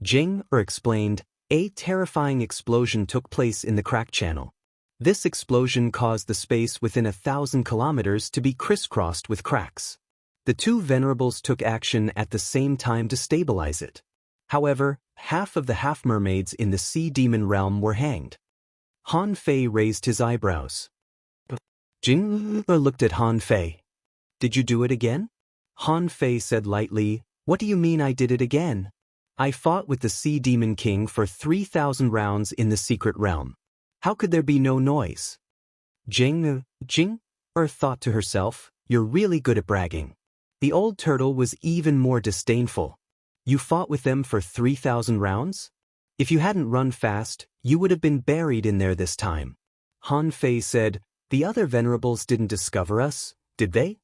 Jing-er explained, "A terrifying explosion took place in the crack channel. This explosion caused the space within 1,000 kilometers to be crisscrossed with cracks. The 2 venerables took action at the same time to stabilize it. However, half of the half-mermaids in the sea demon realm were hanged." Han Fei raised his eyebrows. Jing-er looked at Han Fei. "Did you do it again?" Han Fei said lightly, "What do you mean I did it again? I fought with the Sea Demon King for 3,000 rounds in the secret realm. How could there be no noise?" Jing-er thought to herself, "You're really good at bragging. The old turtle was even more disdainful. You fought with them for 3,000 rounds? If you hadn't run fast, you would have been buried in there this time. Han Fei said, the other venerables didn't discover us, did they?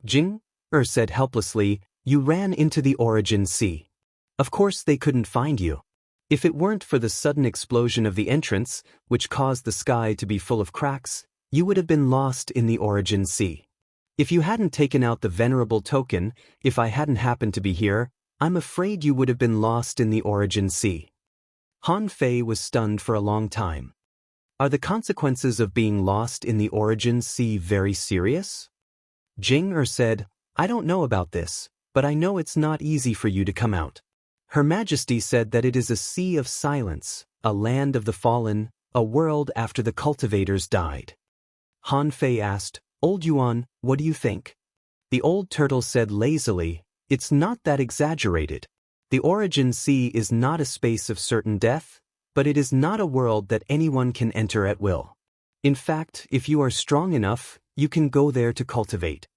Jing said helplessly, you ran into the origin sea. Of course they couldn't find you. If it weren't for the sudden explosion of the entrance, which caused the sky to be full of cracks, you would have been lost in the origin sea. If you hadn't taken out the venerable token, if I hadn't happened to be here, I'm afraid you would have been lost in the origin sea. Han Fei was stunned for a long time. Are the consequences of being lost in the origin sea very serious? Jing said, I don't know about this, but I know it's not easy for you to come out. Her Majesty said that it is a sea of silence, a land of the fallen, a world after the cultivators died. Han Fei asked, Old Yuan, what do you think? The old turtle said lazily, it's not that exaggerated. The origin sea is not a space of certain death, but it is not a world that anyone can enter at will. In fact, if you are strong enough, you can go there to cultivate.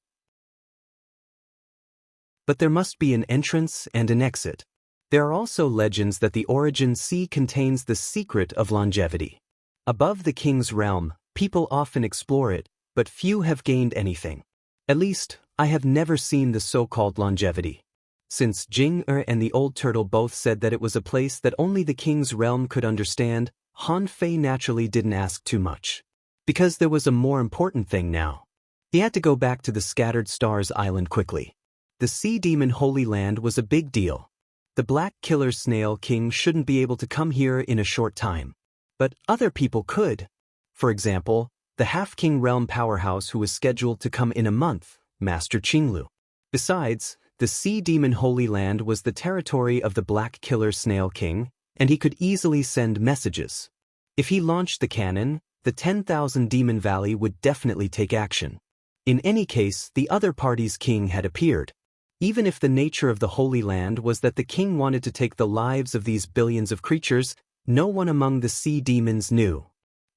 But there must be an entrance and an exit. There are also legends that the origin sea contains the secret of longevity. Above the king's realm, people often explore it, but few have gained anything. At least, I have never seen the so-called longevity. Since Jing and the old turtle both said that it was a place that only the king's realm could understand, Han Fei naturally didn't ask too much. Because there was a more important thing now. He had to go back to the Scattered Stars Island quickly. The Sea Demon Holy Land was a big deal. The Black Killer Snail King shouldn't be able to come here in a short time. But other people could. For example, the Half-King Realm powerhouse who was scheduled to come in a month, Master Qinglu. Besides, the Sea Demon Holy Land was the territory of the Black Killer Snail King, and he could easily send messages. If he launched the cannon, the 10,000 Demon Valley would definitely take action. In any case, the other party's king had appeared. Even if the nature of the Holy Land was that the king wanted to take the lives of these billions of creatures, no one among the sea demons knew.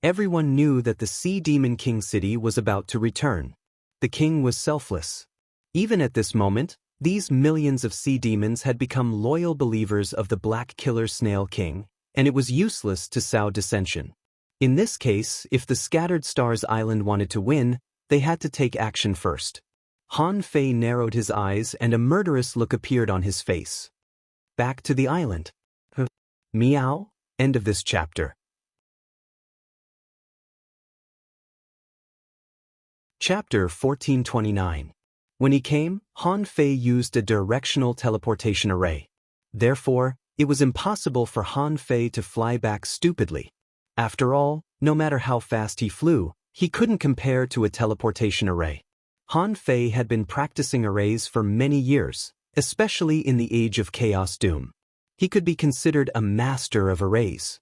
Everyone knew that the Sea Demon King City was about to return. The king was selfless. Even at this moment, these millions of sea demons had become loyal believers of the Black Killer Snail King, and it was useless to sow dissension. In this case, if the Scattered Stars Island wanted to win, they had to take action first. Han Fei narrowed his eyes and a murderous look appeared on his face. Back to the island. Meow. End of this chapter. Chapter 1429. When he came, Han Fei used a directional teleportation array. Therefore, it was impossible for Han Fei to fly back stupidly. After all, no matter how fast he flew, he couldn't compare to a teleportation array. Han Fei had been practicing arrays for many years, especially in the Age of Chaos Doom. He could be considered a master of arrays.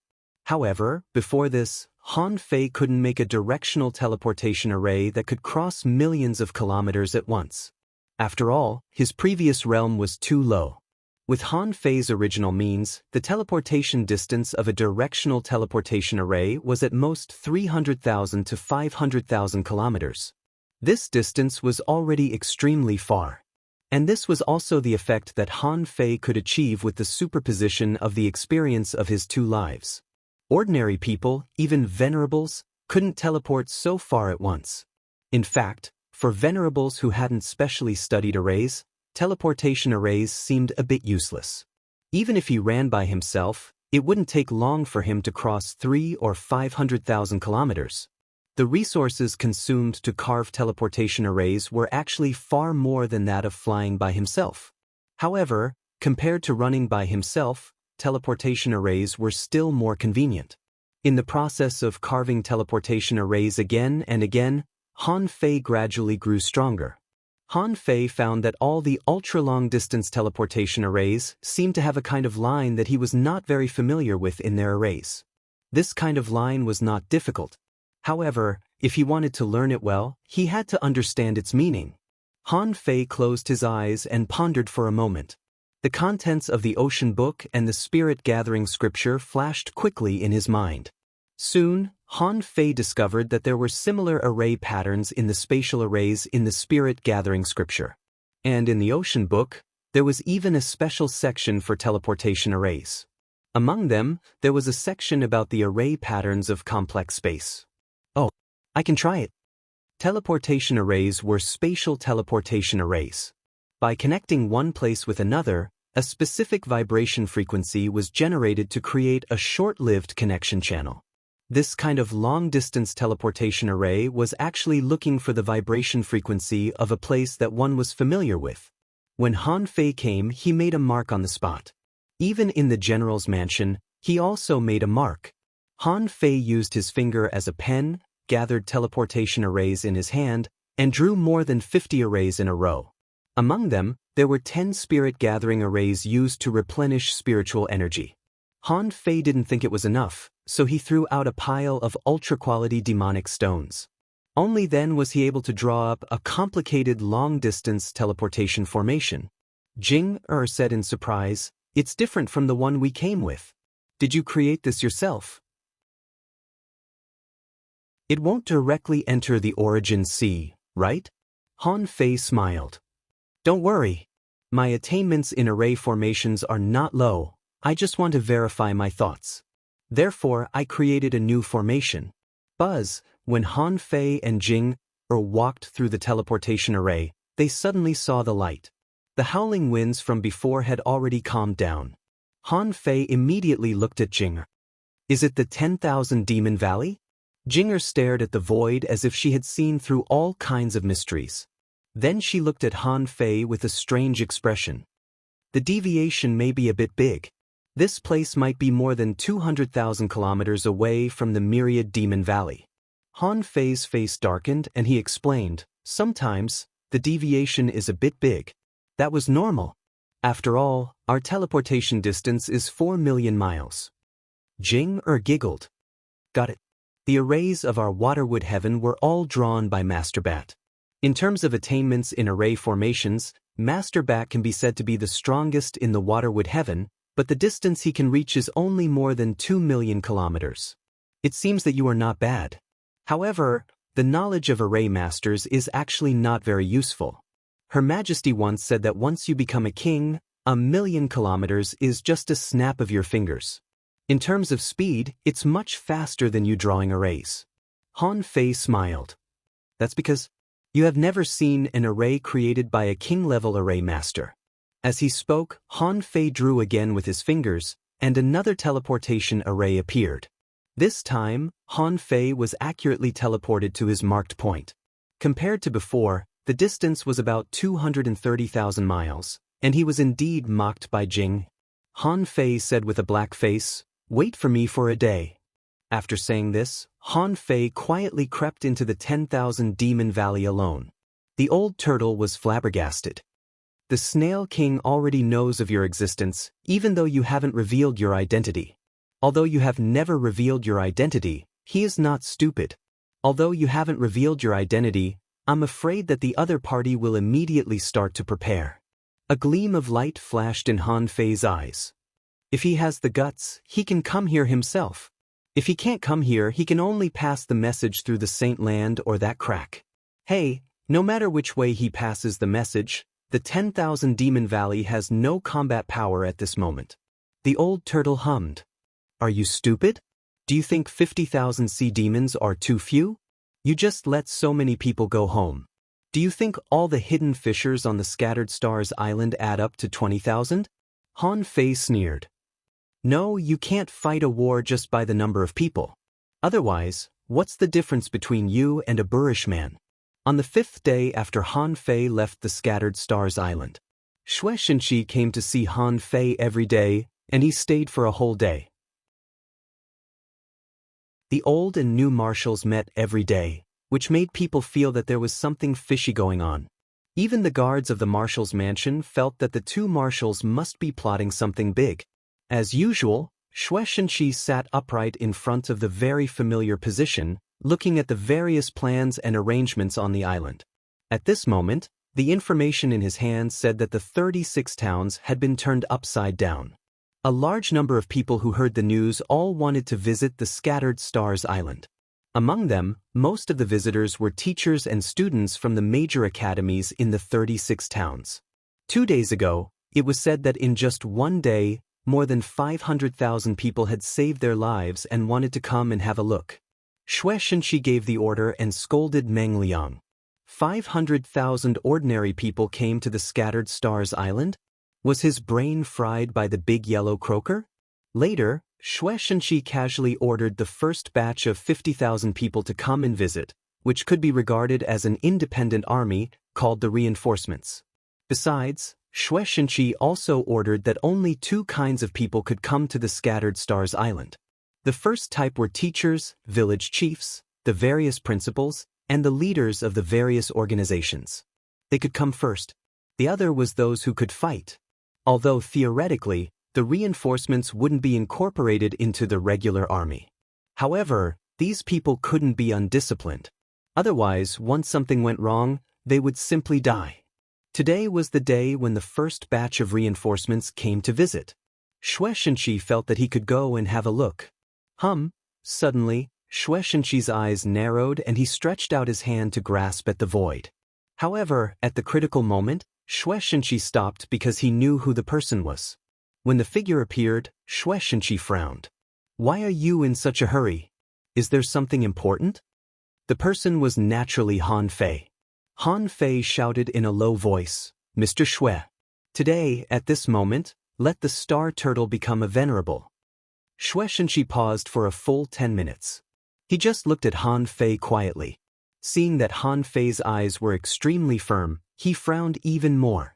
However, before this, Han Fei couldn't make a directional teleportation array that could cross millions of kilometers at once. After all, his previous realm was too low. With Han Fei's original means, the teleportation distance of a directional teleportation array was at most 300,000 to 500,000 kilometers. This distance was already extremely far. And this was also the effect that Han Fei could achieve with the superposition of the experience of his two lives. Ordinary people, even venerables, couldn't teleport so far at once. In fact, for venerables who hadn't specially studied arrays, teleportation arrays seemed a bit useless. Even if he ran by himself, it wouldn't take long for him to cross 300,000 or 500,000 kilometers. The resources consumed to carve teleportation arrays were actually far more than that of flying by himself. However, compared to running by himself, teleportation arrays were still more convenient. In the process of carving teleportation arrays again and again, Han Fei gradually grew stronger. Han Fei found that all the ultra-long-distance teleportation arrays seemed to have a kind of line that he was not very familiar with in their arrays. This kind of line was not difficult. However, if he wanted to learn it well, he had to understand its meaning. Han Fei closed his eyes and pondered for a moment. The contents of the Ocean Book and the Spirit-Gathering Scripture flashed quickly in his mind. Soon, Han Fei discovered that there were similar array patterns in the spatial arrays in the Spirit-Gathering Scripture. And in the Ocean Book, there was even a special section for teleportation arrays. Among them, there was a section about the array patterns of complex space. Oh, I can try it. Teleportation arrays were spatial teleportation arrays. By connecting one place with another, a specific vibration frequency was generated to create a short-lived connection channel. This kind of long-distance teleportation array was actually looking for the vibration frequency of a place that one was familiar with. When Han Fei came, he made a mark on the spot. Even in the general's mansion, he also made a mark. Han Fei used his finger as a pen, gathered teleportation arrays in his hand, and drew more than 50 arrays in a row. Among them, there were 10 spirit-gathering arrays used to replenish spiritual energy. Han Fei didn't think it was enough, so he threw out a pile of ultra-quality demonic stones. Only then was he able to draw up a complicated long-distance teleportation formation. Jing said in surprise, "It's different from the one we came with. Did you create this yourself?" "It won't directly enter the origin sea, right?" Han Fei smiled. "Don't worry. My attainments in array formations are not low. I just want to verify my thoughts. Therefore, I created a new formation." Buzz, when Han Fei and Jing walked through the teleportation array, they suddenly saw the light. The howling winds from before had already calmed down. Han Fei immediately looked at Jing. "Is it the 10,000 Demon Valley?" Jing stared at the void as if she had seen through all kinds of mysteries. Then she looked at Han Fei with a strange expression. "The deviation may be a bit big. This place might be more than 200,000 kilometers away from the Myriad Demon Valley." Han Fei's face darkened and he explained, "Sometimes, the deviation is a bit big. That was normal. After all, our teleportation distance is 4 million miles. Jing giggled. "Got it. The arrays of our Waterwood Heaven were all drawn by Master Bat. In terms of attainments in array formations, Master Bat can be said to be the strongest in the Waterwood Heaven, but the distance he can reach is only more than 2 million kilometers. It seems that you are not bad. However, the knowledge of array masters is actually not very useful. Her Majesty once said that once you become a king, 1,000,000 kilometers is just a snap of your fingers. In terms of speed, it's much faster than you drawing arrays." Han Fei smiled. "That's because you have never seen an array created by a king-level array master." As he spoke, Han Fei drew again with his fingers, and another teleportation array appeared. This time, Han Fei was accurately teleported to his marked point. Compared to before, the distance was about 230,000 miles, and he was indeed mocked by Jing. Han Fei said with a black face, "Wait for me for a day." After saying this, Han Fei quietly crept into the 10,000 Demon Valley alone. The old turtle was flabbergasted. "The Snail King already knows of your existence, even though you haven't revealed your identity. Although you have never revealed your identity, he is not stupid. Although you haven't revealed your identity, I'm afraid that the other party will immediately start to prepare." A gleam of light flashed in Han Fei's eyes. "If he has the guts, he can come here himself. If he can't come here, he can only pass the message through the Saint Land or that crack. Hey, no matter which way he passes the message, the 10,000 Demon Valley has no combat power at this moment." The old turtle hummed. "Are you stupid? Do you think 50,000 sea demons are too few? You just let so many people go home. Do you think all the hidden fissures on the Scattered Stars Island add up to 20,000? Han Fei sneered. "No, you can't fight a war just by the number of people. Otherwise, what's the difference between you and a boorish man?" On the 5th day after Han Fei left the Scattered Stars Island, Xue Shenqi came to see Han Fei every day, and he stayed for a whole day. The old and new marshals met every day, which made people feel that there was something fishy going on. Even the guards of the marshal's mansion felt that the two marshals must be plotting something big. As usual, Xue Shenqi sat upright in front of the very familiar position, looking at the various plans and arrangements on the island. At this moment, the information in his hand said that the 36 towns had been turned upside down. A large number of people who heard the news all wanted to visit the Scattered Stars Island. Among them, most of the visitors were teachers and students from the major academies in the 36 towns. 2 days ago, it was said that in just one day, more than 500,000 people had saved their lives and wanted to come and have a look. Xue Shenxi gave the order and scolded Meng Liang. 500,000 ordinary people came to the Scattered Stars Island? Was his brain fried by the big yellow croaker? Later, Xue Shenxi casually ordered the first batch of 50,000 people to come and visit, which could be regarded as an independent army called the reinforcements. Besides, Xue Shenxi also ordered that only 2 kinds of people could come to the Scattered Stars Island. The first type were teachers, village chiefs, the various principals, and the leaders of the various organizations. They could come first. The other was those who could fight. Although theoretically, the reinforcements wouldn't be incorporated into the regular army. However, these people couldn't be undisciplined. Otherwise, once something went wrong, they would simply die. Today was the day when the first batch of reinforcements came to visit. Xue Shenxi felt that he could go and have a look. Suddenly, Xue Shenxi's eyes narrowed and he stretched out his hand to grasp at the void. However, at the critical moment, Xue Shenxi stopped because he knew who the person was. When the figure appeared, Xue Shenxi frowned. "Why are you in such a hurry? Is there something important?" The person was naturally Han Fei. Han Fei shouted in a low voice, "Mr. Xue, today, at this moment, let the star turtle become a venerable." Xue Shenxi paused for a full 10 minutes. He just looked at Han Fei quietly. Seeing that Han Fei's eyes were extremely firm, he frowned even more.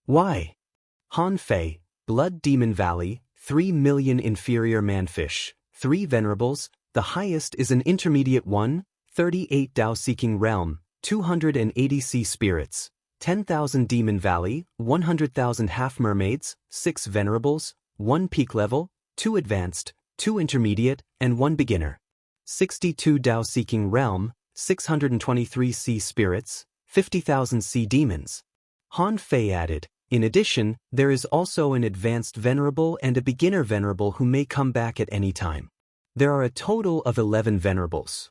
"Why?" Han Fei, Blood Demon Valley, 3 million inferior manfish, 3 venerables, the highest is an intermediate one, 38 Dao-seeking realm, 280 sea spirits, 10,000 Demon Valley, 100,000 half-mermaids, 6 venerables, 1 peak level, 2 advanced, 2 intermediate, and 1 beginner. 62 Dao-seeking realm, 623 sea spirits, 50,000 sea demons. Han Fei added, "In addition, there is also an advanced venerable and a beginner venerable who may come back at any time. There are a total of 11 venerables."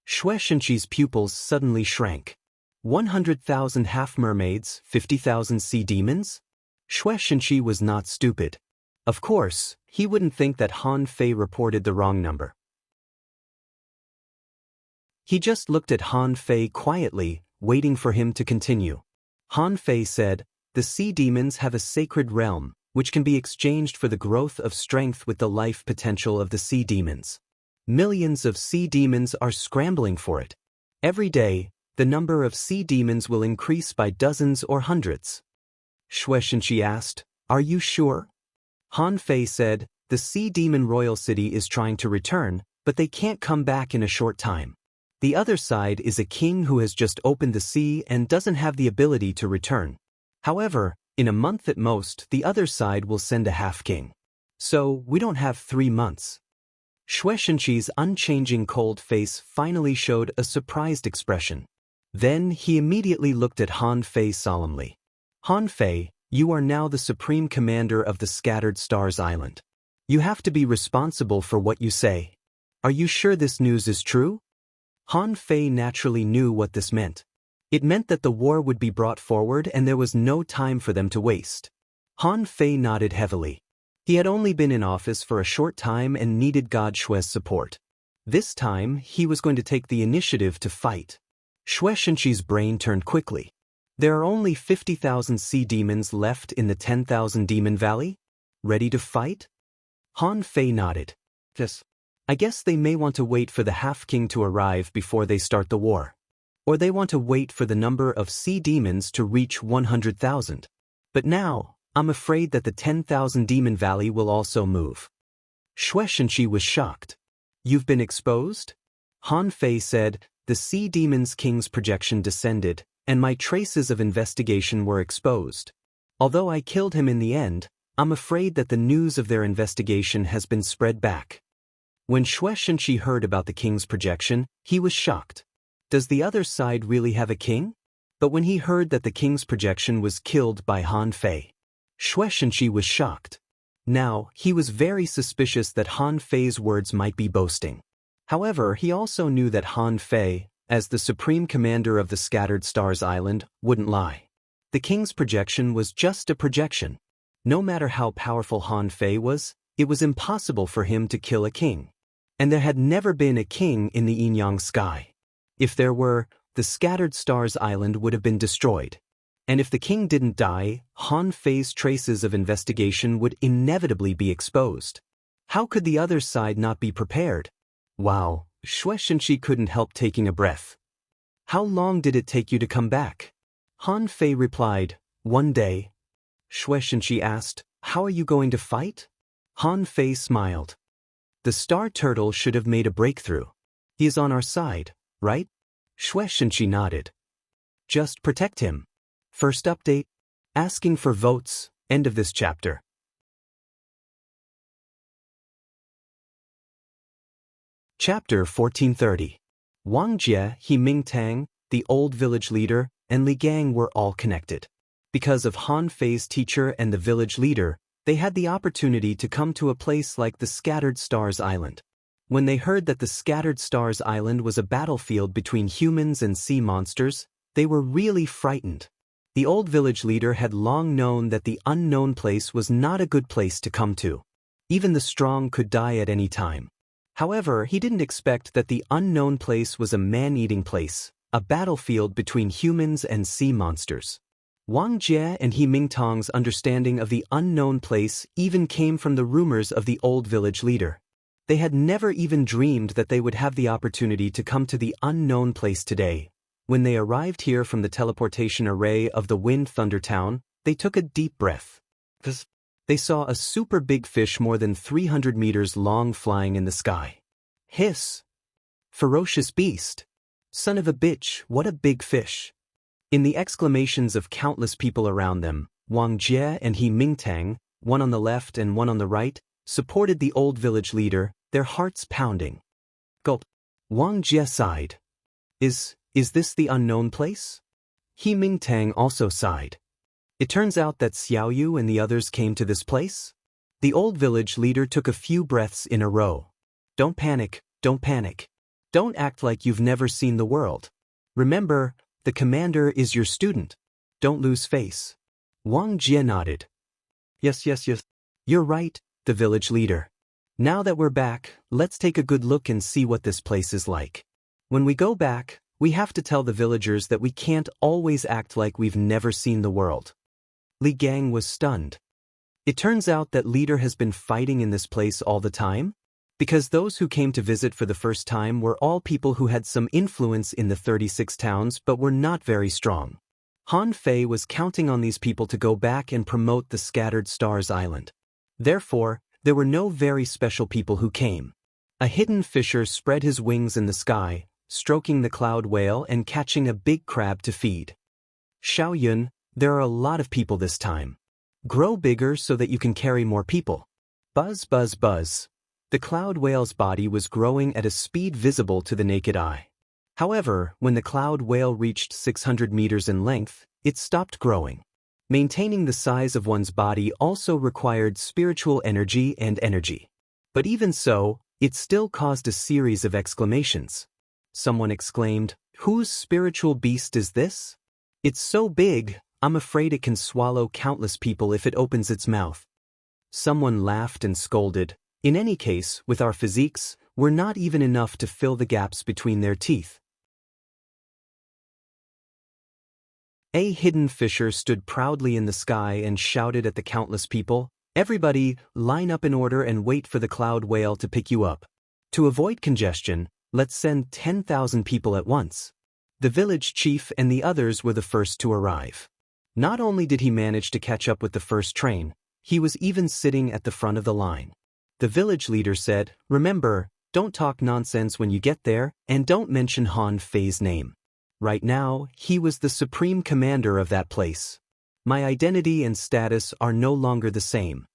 Xue Shenxi's pupils suddenly shrank. 100,000 half-mermaids, 50,000 sea demons? Xue Shenxi was not stupid. Of course, he wouldn't think that Han Fei reported the wrong number. He just looked at Han Fei quietly, waiting for him to continue. Han Fei said, "The sea demons have a sacred realm, which can be exchanged for the growth of strength with the life potential of the sea demons. Millions of sea demons are scrambling for it. Every day, the number of sea demons will increase by dozens or hundreds." Xue Shenxi asked, "Are you sure?" Han Fei said, "The sea demon royal city is trying to return, but they can't come back in a short time. The other side is a king who has just opened the sea and doesn't have the ability to return. However, in a month at most, the other side will send a half-king. So, we don't have 3 months." Xue Shenxi's unchanging cold face finally showed a surprised expression. Then he immediately looked at Han Fei solemnly. "Han Fei, you are now the supreme commander of the Scattered Stars Island. You have to be responsible for what you say. Are you sure this news is true?" Han Fei naturally knew what this meant. It meant that the war would be brought forward and there was no time for them to waste. Han Fei nodded heavily. He had only been in office for a short time and needed God Xue's support. This time, he was going to take the initiative to fight. Xue Shenxi's brain turned quickly. There are only 50,000 sea demons left in the 10,000 Demon Valley? Ready to fight? Han Fei nodded. "Yes. I guess they may want to wait for the half-king to arrive before they start the war. Or they want to wait for the number of sea demons to reach 100,000. But now, I'm afraid that the 10,000 Demon Valley will also move." Xue Shenxi was shocked. "You've been exposed?" Han Fei said, "The sea demon's king's projection descended, and my traces of investigation were exposed. Although I killed him in the end, I'm afraid that the news of their investigation has been spread back." When Xue Shenxi heard about the king's projection, he was shocked. Does the other side really have a king? But when he heard that the king's projection was killed by Han Fei, Xue Shenxi was shocked. Now, he was very suspicious that Han Fei's words might be boasting. However, he also knew that Han Fei, as the supreme commander of the Scattered Stars Island, wouldn't lie. The king's projection was just a projection. No matter how powerful Han Fei was, it was impossible for him to kill a king. And there had never been a king in the Inyang sky. If there were, the Scattered Stars Island would have been destroyed. And if the king didn't die, Han Fei's traces of investigation would inevitably be exposed. How could the other side not be prepared? Wow, Xue Shenqi couldn't help taking a breath. How long did it take you to come back? Han Fei replied, 1 day. Xue Shenqi asked, how are you going to fight? Han Fei smiled. The star turtle should have made a breakthrough. He is on our side, right? Xue Shenqi nodded. Just protect him. First update. Asking for votes. End of this chapter. Chapter 1430. Wang Jie, He Mingtang, the old village leader, and Li Gang were all connected. Because of Han Fei's teacher and the village leader, they had the opportunity to come to a place like the Scattered Stars Island. When they heard that the Scattered Stars Island was a battlefield between humans and sea monsters, they were really frightened. The old village leader had long known that the unknown place was not a good place to come to. Even the strong could die at any time. However, he didn't expect that the unknown place was a man-eating place, a battlefield between humans and sea monsters. Wang Jie and He Mingtang's understanding of the unknown place even came from the rumors of the old village leader. They had never even dreamed that they would have the opportunity to come to the unknown place today. When they arrived here from the teleportation array of the Wind Thunder Town, they took a deep breath. They saw a super big fish more than 300 meters long flying in the sky. Hiss! Ferocious beast! Son of a bitch, what a big fish! In the exclamations of countless people around them, Wang Jie and He Mingtang, one on the left and one on the right, supported the old village leader, their hearts pounding. Gulp! Wang Jie sighed. Is this the unknown place? He Mingtang also sighed. It turns out that Xiaoyu and the others came to this place? The old village leader took a few breaths in a row. Don't panic, don't panic. Don't act like you've never seen the world. Remember, the commander is your student. Don't lose face. Wang Jie nodded. Yes. You're right, the village leader. Now that we're back, let's take a good look and see what this place is like. When we go back, we have to tell the villagers that we can't always act like we've never seen the world. Li Gang was stunned. It turns out that leader has been fighting in this place all the time? Because those who came to visit for the first time were all people who had some influence in the 36 towns but were not very strong. Han Fei was counting on these people to go back and promote the Scattered Stars Island. Therefore, there were no very special people who came. A hidden fisher spread his wings in the sky, stroking the cloud whale and catching a big crab to feed. Xiaoyun, there are a lot of people this time. Grow bigger so that you can carry more people. Buzz, buzz, buzz. The cloud whale's body was growing at a speed visible to the naked eye. However, when the cloud whale reached 600 meters in length, it stopped growing. Maintaining the size of one's body also required spiritual energy and energy. But even so, it still caused a series of exclamations. Someone exclaimed, "Whose spiritual beast is this? It's so big, I'm afraid it can swallow countless people if it opens its mouth." Someone laughed and scolded, "In any case, with our physiques, we're not even enough to fill the gaps between their teeth." A hidden fisher stood proudly in the sky and shouted at the countless people, "Everybody, line up in order and wait for the cloud whale to pick you up. To avoid congestion, let's send 10,000 people at once." The village chief and the others were the first to arrive. Not only did he manage to catch up with the first train, he was even sitting at the front of the line. The village leader said, "Remember, don't talk nonsense when you get there, and don't mention Han Fei's name. Right now, he was the supreme commander of that place. My identity and status are no longer the same."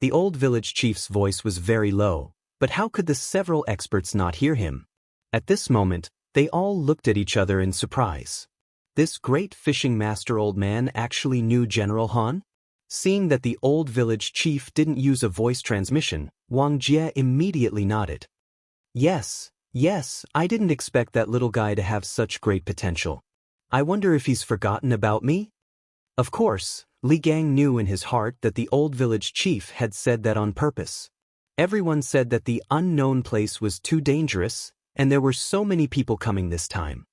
The old village chief's voice was very low, but how could the several experts not hear him? At this moment, they all looked at each other in surprise. This great fishing master old man actually knew General Han? Seeing that the old village chief didn't use a voice transmission, Wang Jie immediately nodded. Yes, Yes, I didn't expect that little guy to have such great potential. I wonder if he's forgotten about me? Of course, Li Gang knew in his heart that the old village chief had said that on purpose. Everyone said that the unknown place was too dangerous, and there were so many people coming this time.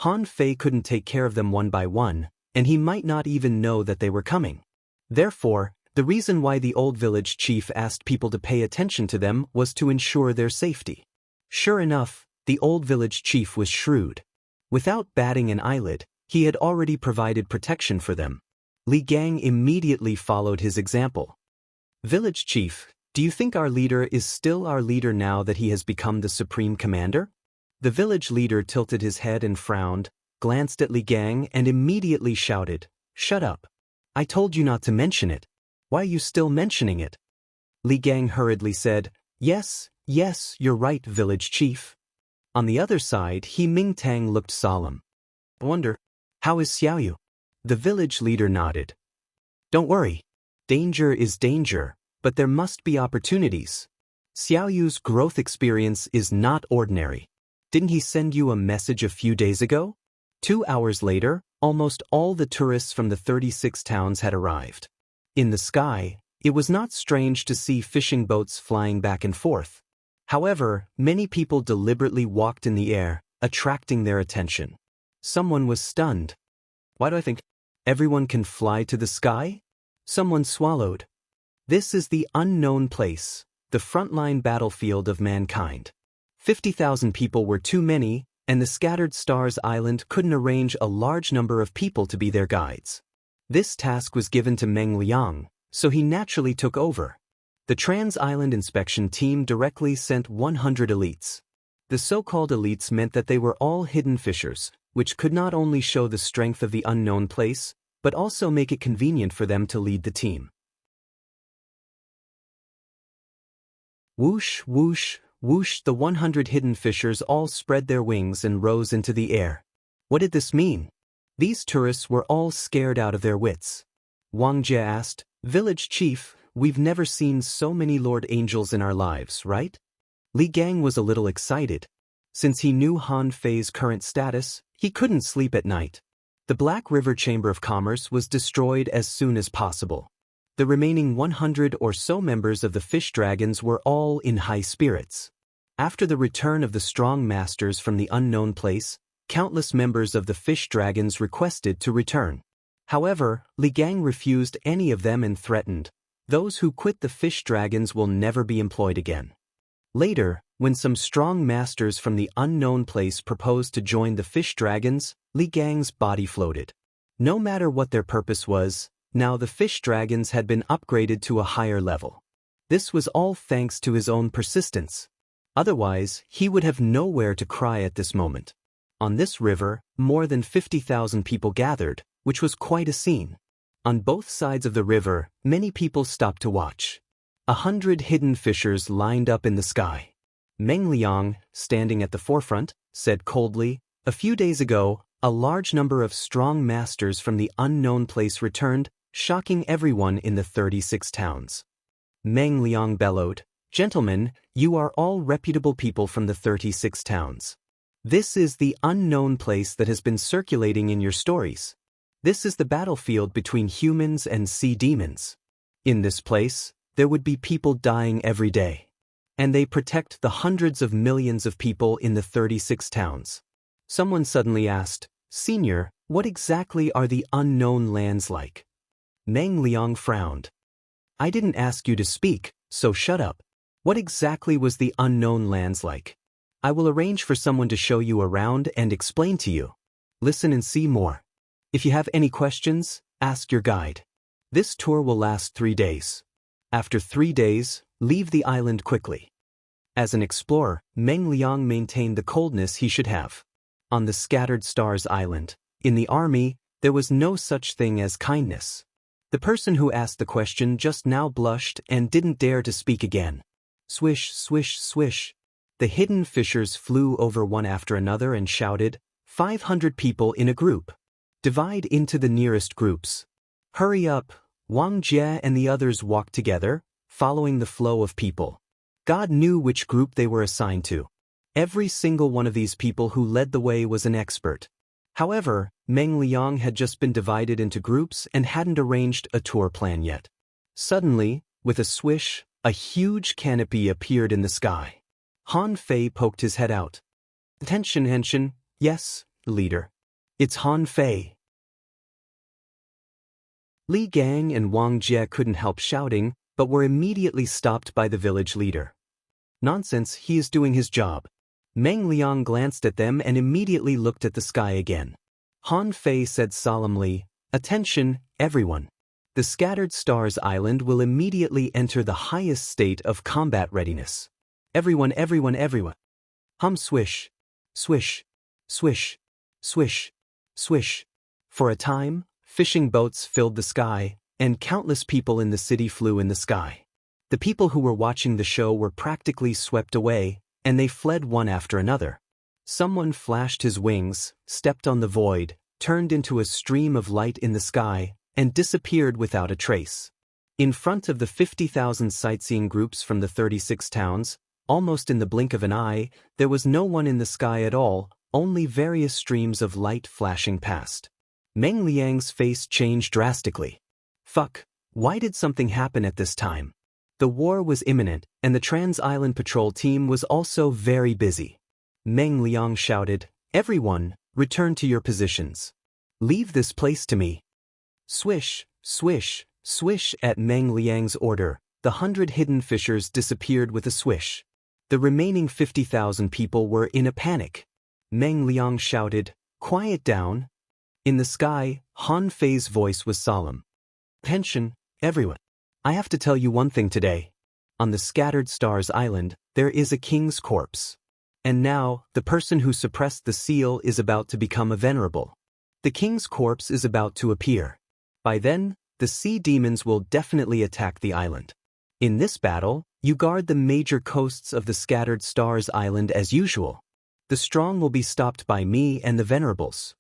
Han Fei couldn't take care of them one by one, and he might not even know that they were coming. Therefore, the reason why the old village chief asked people to pay attention to them was to ensure their safety. Sure enough, the old village chief was shrewd. Without batting an eyelid, he had already provided protection for them. Li Gang immediately followed his example. Village chief, do you think our leader is still our leader now that he has become the supreme commander? The village leader tilted his head and frowned, glanced at Li Gang and immediately shouted, "Shut up. I told you not to mention it. Why are you still mentioning it?" Li Gang hurriedly said, Yes, you're right, village chief." On the other side, He Mingtang looked solemn. "I wonder, how is Xiaoyu?" The village leader nodded. "Don't worry. Danger is danger, but there must be opportunities. Xiaoyu's growth experience is not ordinary. Didn't he send you a message a few days ago?" 2 hours later, almost all the tourists from the 36 towns had arrived. In the sky, it was not strange to see fishing boats flying back and forth. However, many people deliberately walked in the air, attracting their attention. Someone was stunned. "Why do I think everyone can fly to the sky?" Someone swallowed. This is the unknown place, the frontline battlefield of mankind. 50,000 people were too many, and the scattered stars island couldn't arrange a large number of people to be their guides. This task was given to Meng Liang, so he naturally took over. The Trans-Island Inspection Team directly sent 100 elites. The so-called elites meant that they were all hidden fishers, which could not only show the strength of the unknown place, but also make it convenient for them to lead the team. Whoosh, whoosh, whoosh, the 100 hidden fishers all spread their wings and rose into the air. What did this mean? These tourists were all scared out of their wits. Wang Jie asked, "Village chief, we've never seen so many Lord Angels in our lives, right?" Li Gang was a little excited. Since he knew Han Fei's current status, he couldn't sleep at night. The Black River Chamber of Commerce was destroyed as soon as possible. The remaining 100 or so members of the Fish Dragons were all in high spirits. After the return of the strong masters from the unknown place, countless members of the Fish Dragons requested to return. However, Li Gang refused any of them and threatened, "Those who quit the Fish Dragons will never be employed again." Later, when some strong masters from the unknown place proposed to join the Fish Dragons, Li Gang's body floated. No matter what their purpose was, now the Fish Dragons had been upgraded to a higher level. This was all thanks to his own persistence. Otherwise, he would have nowhere to cry at this moment. On this river, more than 50,000 people gathered, which was quite a scene. On both sides of the river, many people stopped to watch. 100 hidden fishers lined up in the sky. Meng Liang, standing at the forefront, said coldly, "A few days ago, a large number of strong masters from the unknown place returned, shocking everyone in the 36 towns." Meng Liang bellowed, "Gentlemen, you are all reputable people from the 36 towns. This is the unknown place that has been circulating in your stories. This is the battlefield between humans and sea demons. In this place, there would be people dying every day. And they protect the hundreds of millions of people in the 36 towns." Someone suddenly asked, "Senior, what exactly are the unknown lands like?" Meng Liang frowned. "I didn't ask you to speak, so shut up. What exactly was the unknown lands like? I will arrange for someone to show you around and explain to you. Listen and see more. If you have any questions, ask your guide. This tour will last 3 days. After 3 days, leave the island quickly." As an explorer, Meng Liang maintained the coldness he should have. On the scattered stars island, in the army, there was no such thing as kindness. The person who asked the question just now blushed and didn't dare to speak again. Swish, swish, swish. The hidden fishers flew over one after another and shouted, 500 people in a group. Divide into the nearest groups. Hurry up." Wang Jie and the others walked together, following the flow of people. God knew which group they were assigned to. Every single one of these people who led the way was an expert. However, Meng Liang had just been divided into groups and hadn't arranged a tour plan yet. Suddenly, with a swish, a huge canopy appeared in the sky. Han Fei poked his head out. Attention. Yes, leader. It's Han Fei. Li Gang and Wang Jie couldn't help shouting, but were immediately stopped by the village leader. Nonsense, he is doing his job. Meng Liang glanced at them and immediately looked at the sky again. Han Fei said solemnly, "Attention, everyone. The Scattered Stars Island will immediately enter the highest state of combat readiness. Everyone. Hum swish. Swish. Swish. Swish. Swish." For a time, fishing boats filled the sky, and countless people in the city flew in the sky. The people who were watching the show were practically swept away, and they fled one after another. Someone flashed his wings, stepped on the void, turned into a stream of light in the sky, and disappeared without a trace. In front of the 50,000 sightseeing groups from the 36 towns, almost in the blink of an eye, there was no one in the sky at all, only various streams of light flashing past. Meng Liang's face changed drastically. Fuck, why did something happen at this time? The war was imminent, and the Trans-Island Patrol team was also very busy. Meng Liang shouted, "Everyone, return to your positions. Leave this place to me." Swish, swish, swish. At Meng Liang's order, the 100 hidden fishers disappeared with a swish. The remaining 50,000 people were in a panic. Meng Liang shouted, "Quiet down." In the sky, Han Fei's voice was solemn. "Attention, everyone. I have to tell you one thing today. On the Scattered Stars Island, there is a king's corpse. And now, the person who suppressed the seal is about to become a venerable. The king's corpse is about to appear. By then, the sea demons will definitely attack the island. In this battle, you guard the major coasts of the Scattered Stars Island as usual. The strong will be stopped by me and the venerables."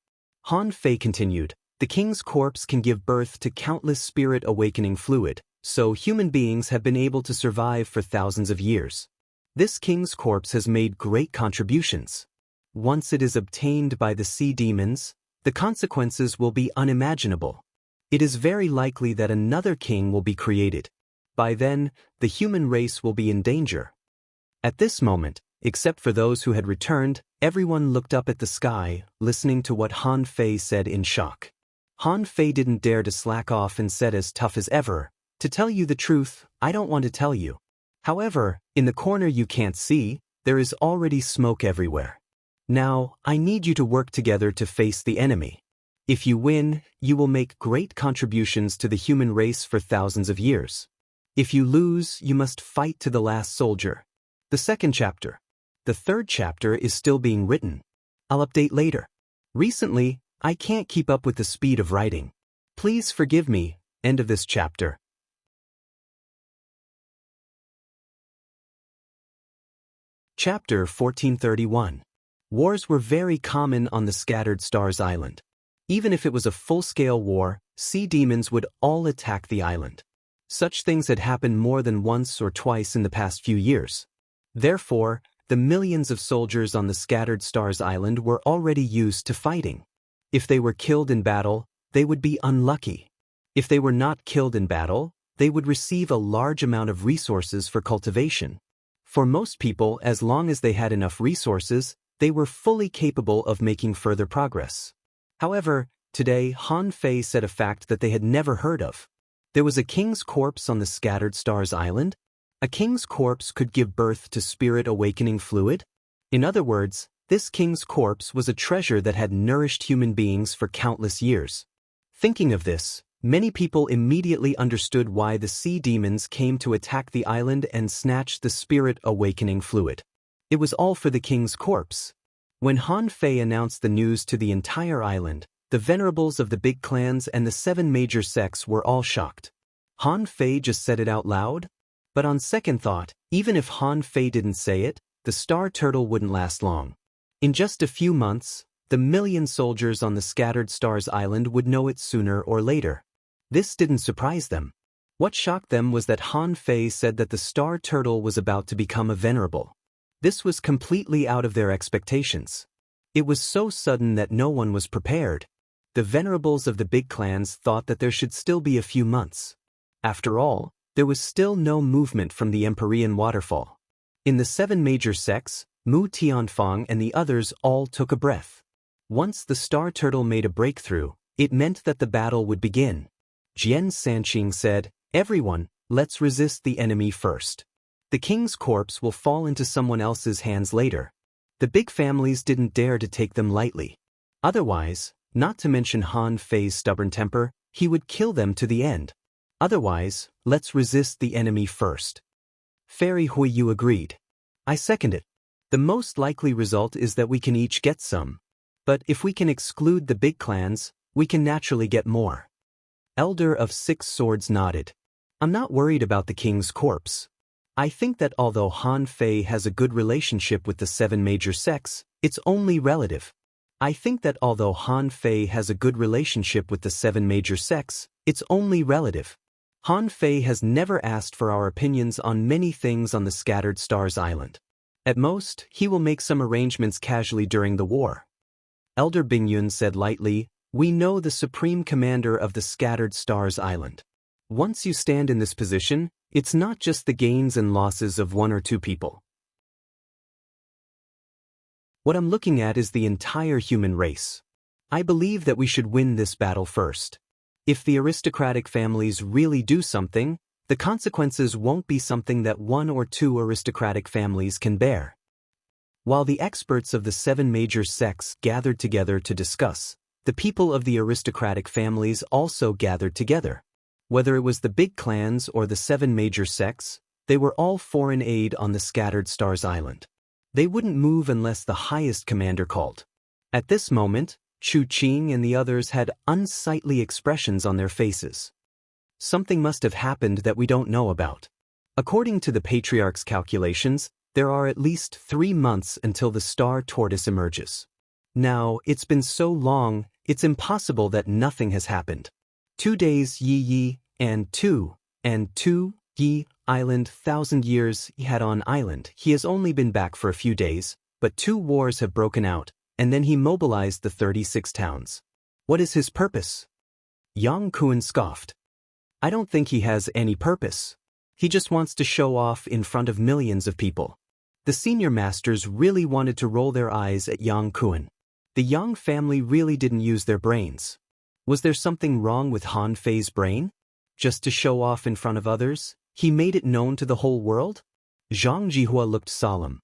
Han Fei continued, "The king's corpse can give birth to countless spirit awakening fluid, so human beings have been able to survive for thousands of years. This king's corpse has made great contributions. Once it is obtained by the sea demons, the consequences will be unimaginable. It is very likely that another king will be created. By then, the human race will be in danger." At this moment, except for those who had returned, everyone looked up at the sky, listening to what Han Fei said in shock. Han Fei didn't dare to slack off and said as tough as ever, "To tell you the truth, I don't want to tell you. However, in the corner you can't see, there is already smoke everywhere. Now, I need you to work together to face the enemy. If you win, you will make great contributions to the human race for thousands of years. If you lose, you must fight to the last soldier." The second chapter. The third chapter is still being written. I'll update later. Recently, I can't keep up with the speed of writing. Please forgive me. End of this chapter. Chapter 1431. Wars were very common on the Scattered Stars Island. Even if it was a full-scale war, sea demons would all attack the island. Such things had happened more than once or twice in the past few years. Therefore, the millions of soldiers on the Scattered Stars Island were already used to fighting. If they were killed in battle, they would be unlucky. If they were not killed in battle, they would receive a large amount of resources for cultivation. For most people, as long as they had enough resources, they were fully capable of making further progress. However, today Han Fei said a fact that they had never heard of. There was a king's corpse on the Scattered Stars Island? A king's corpse could give birth to spirit awakening fluid? In other words, this king's corpse was a treasure that had nourished human beings for countless years. Thinking of this, many people immediately understood why the sea demons came to attack the island and snatch the spirit awakening fluid. It was all for the king's corpse. When Han Fei announced the news to the entire island, the venerables of the big clans and the 7 major sects were all shocked. Han Fei just said it out loud? But on second thought, even if Han Fei didn't say it, the star turtle wouldn't last long. In just a few months, the million soldiers on the Scattered Stars Island would know it sooner or later. This didn't surprise them. What shocked them was that Han Fei said that the star turtle was about to become a venerable. This was completely out of their expectations. It was so sudden that no one was prepared. The venerables of the big clans thought that there should still be a few months. After all, there was still no movement from the Empyrean waterfall. In the 7 major sects, Mu Tianfang and the others all took a breath. Once the star turtle made a breakthrough, it meant that the battle would begin. Jian Sanqing said, "Everyone, let's resist the enemy first. The king's corpse will fall into someone else's hands later." The big families didn't dare to take them lightly. Otherwise, not to mention Han Fei's stubborn temper, he would kill them to the end. Otherwise, let's resist the enemy first. Fairy Huiyu agreed. I second it. The most likely result is that we can each get some. But if we can exclude the big clans, we can naturally get more. Elder of 6 Swords nodded. I'm not worried about the king's corpse. I think that although Han Fei has a good relationship with the 7 major sects, it's only relative. I think that although Han Fei has a good relationship with the 7 major sects, it's only relative. Han Fei has never asked for our opinions on many things on the Scattered Stars Island. At most, he will make some arrangements casually during the war. Elder Bingyun said lightly, "We know the Supreme Commander of the Scattered Stars Island. Once you stand in this position, it's not just the gains and losses of 1 or 2 people. What I'm looking at is the entire human race. I believe that we should win this battle first. If the aristocratic families really do something, the consequences won't be something that 1 or 2 aristocratic families can bear." While the experts of the 7 major sects gathered together to discuss, the people of the aristocratic families also gathered together. Whether it was the big clans or the 7 major sects, they were all foreign aid on the Scattered Stars Island. They wouldn't move unless the highest commander called. At this moment, Chu Qing and the others had unsightly expressions on their faces. Something must have happened that we don't know about. According to the Patriarch's calculations, there are at least 3 months until the star tortoise emerges. Now, it's been so long, it's impossible that nothing has happened. 2 days Yi and 2 Yi Island 1,000 years he had on island. He has only been back for a few days, but 2 wars have broken out, and then he mobilized the 36 towns. What is his purpose? Yang Kuan scoffed. I don't think he has any purpose. He just wants to show off in front of millions of people. The senior masters really wanted to roll their eyes at Yang Kuan. The Yang family really didn't use their brains. Was there something wrong with Han Fei's brain? Just to show off in front of others, he made it known to the whole world? Zhang Jihua looked solemn.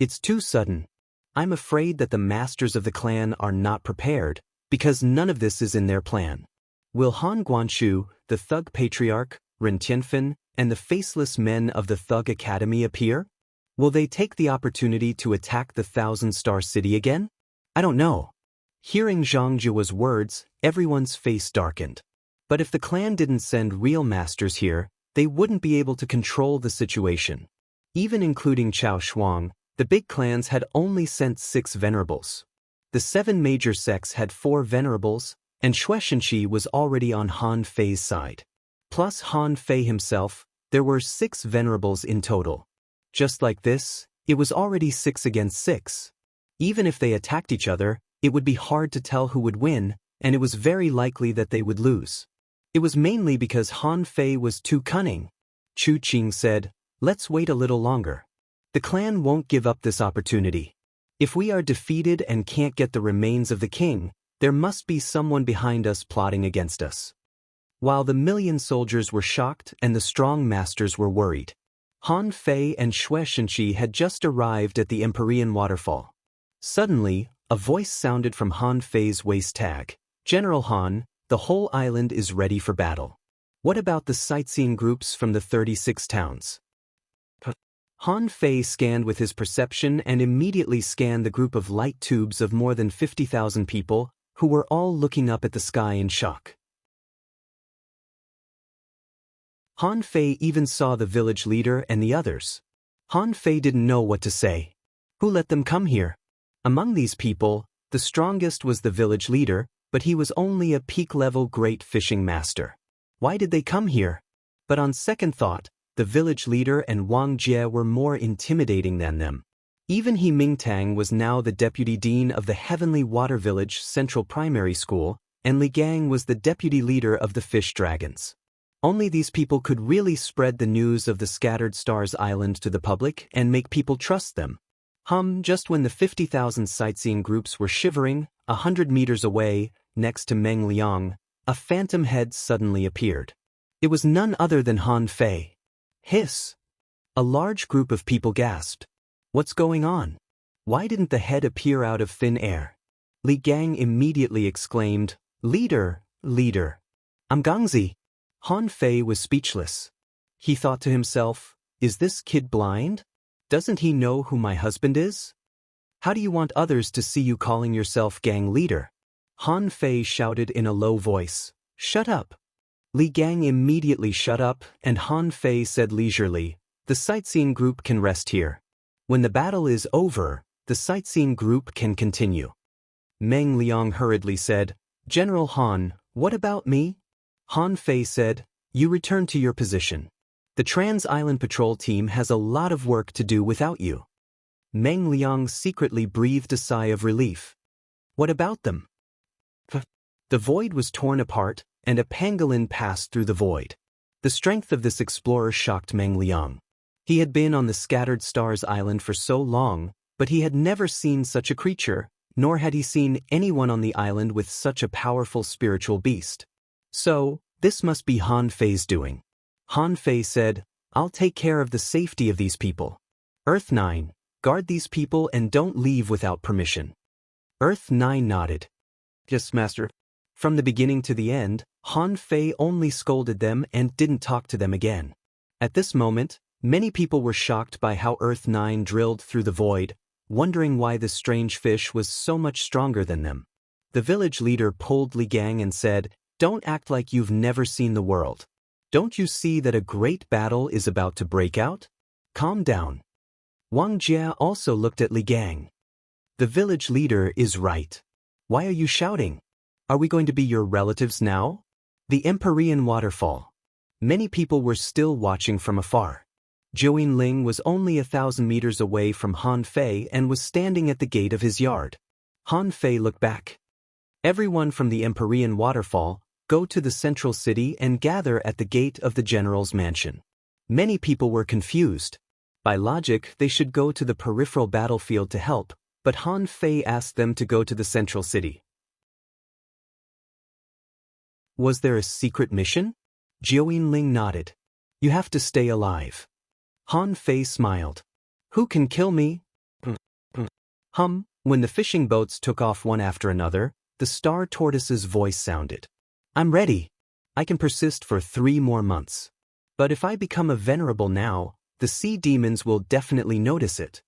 It's too sudden. I'm afraid that the masters of the clan are not prepared, because none of this is in their plan. Will Han Guanshu, the Thug Patriarch, Ren Tianfen, and the faceless men of the Thug Academy appear? Will they take the opportunity to attack the 1,000-star city again? I don't know. Hearing Zhang Jihua's words, everyone's face darkened. But if the clan didn't send real masters here, they wouldn't be able to control the situation. Even including Chao Shuang, the big clans had only sent 6 venerables. The 7 major sects had 4 venerables, and Shueishenqi was already on Han Fei's side. Plus Han Fei himself, there were 6 venerables in total. Just like this, it was already 6 against 6. Even if they attacked each other, it would be hard to tell who would win, and it was very likely that they would lose. It was mainly because Han Fei was too cunning. Chu Qing said, "Let's wait a little longer. The clan won't give up this opportunity. If we are defeated and can't get the remains of the king, there must be someone behind us plotting against us." While the million soldiers were shocked and the strong masters were worried, Han Fei and Shueishenqi had just arrived at the Empyrean waterfall. Suddenly, a voice sounded from Han Fei's waist tag. "General Han, the whole island is ready for battle. What about the sightseeing groups from the 36 towns?" Han Fei scanned with his perception and immediately scanned the group of light tubes of more than 50,000 people, who were all looking up at the sky in shock. Han Fei even saw the village leader and the others. Han Fei didn't know what to say. Who let them come here? Among these people, the strongest was the village leader, but he was only a peak-level great fishing master. Why did they come here? But on second thought, the village leader and Wang Jie were more intimidating than them. Even He Mingtang was now the deputy dean of the Heavenly Water Village Central Primary School, and Li Gang was the deputy leader of the Fish Dragons. Only these people could really spread the news of the Scattered Stars Island to the public and make people trust them. Just when the 50,000 sightseeing groups were shivering, 100 meters away, next to Meng Liang, a phantom head suddenly appeared. It was none other than Han Fei. Hiss! A large group of people gasped. What's going on? Why didn't the head appear out of thin air? Li Gang immediately exclaimed, Leader, leader. I'm Gangzi. Han Fei was speechless. He thought to himself, is this kid blind? Doesn't he know who my husband is? How do you want others to see you calling yourself gang leader? Han Fei shouted in a low voice, Shut up. Li Gang immediately shut up, and Han Fei said leisurely, The sightseeing group can rest here. When the battle is over, the sightseeing group can continue. Meng Liang hurriedly said, General Han, what about me? Han Fei said, You return to your position. The Trans-Island Patrol team has a lot of work to do without you. Meng Liang secretly breathed a sigh of relief. What about them? The void was torn apart, and a pangolin passed through the void. The strength of this explorer shocked Meng Liang. He had been on the Scattered Stars Island for so long, but he had never seen such a creature, nor had he seen anyone on the island with such a powerful spiritual beast. So, this must be Han Fei's doing. Han Fei said, I'll take care of the safety of these people. Earth 9, guard these people and don't leave without permission. Earth 9 nodded. Yes, Master. From the beginning to the end, Han Fei only scolded them and didn't talk to them again. At this moment, many people were shocked by how Earth 9 drilled through the void, wondering why this strange fish was so much stronger than them. The village leader pulled Li Gang and said, Don't act like you've never seen the world. Don't you see that a great battle is about to break out? Calm down. Wang Jia also looked at Li Gang. The village leader is right. Why are you shouting? Are we going to be your relatives now? The Empyrean Waterfall. Many people were still watching from afar. Zhou Ling was only 1,000 meters away from Han Fei and was standing at the gate of his yard. Han Fei looked back. Everyone from the Empyrean Waterfall, go to the central city and gather at the gate of the general's mansion. Many people were confused. By logic, they should go to the peripheral battlefield to help, but Han Fei asked them to go to the central city. Was there a secret mission? Zhou Ling nodded. You have to stay alive. Han Fei smiled. Who can kill me? When the fishing boats took off one after another, the star tortoise's voice sounded. I'm ready. I can persist for 3 more months. But if I become a venerable now, the sea demons will definitely notice it.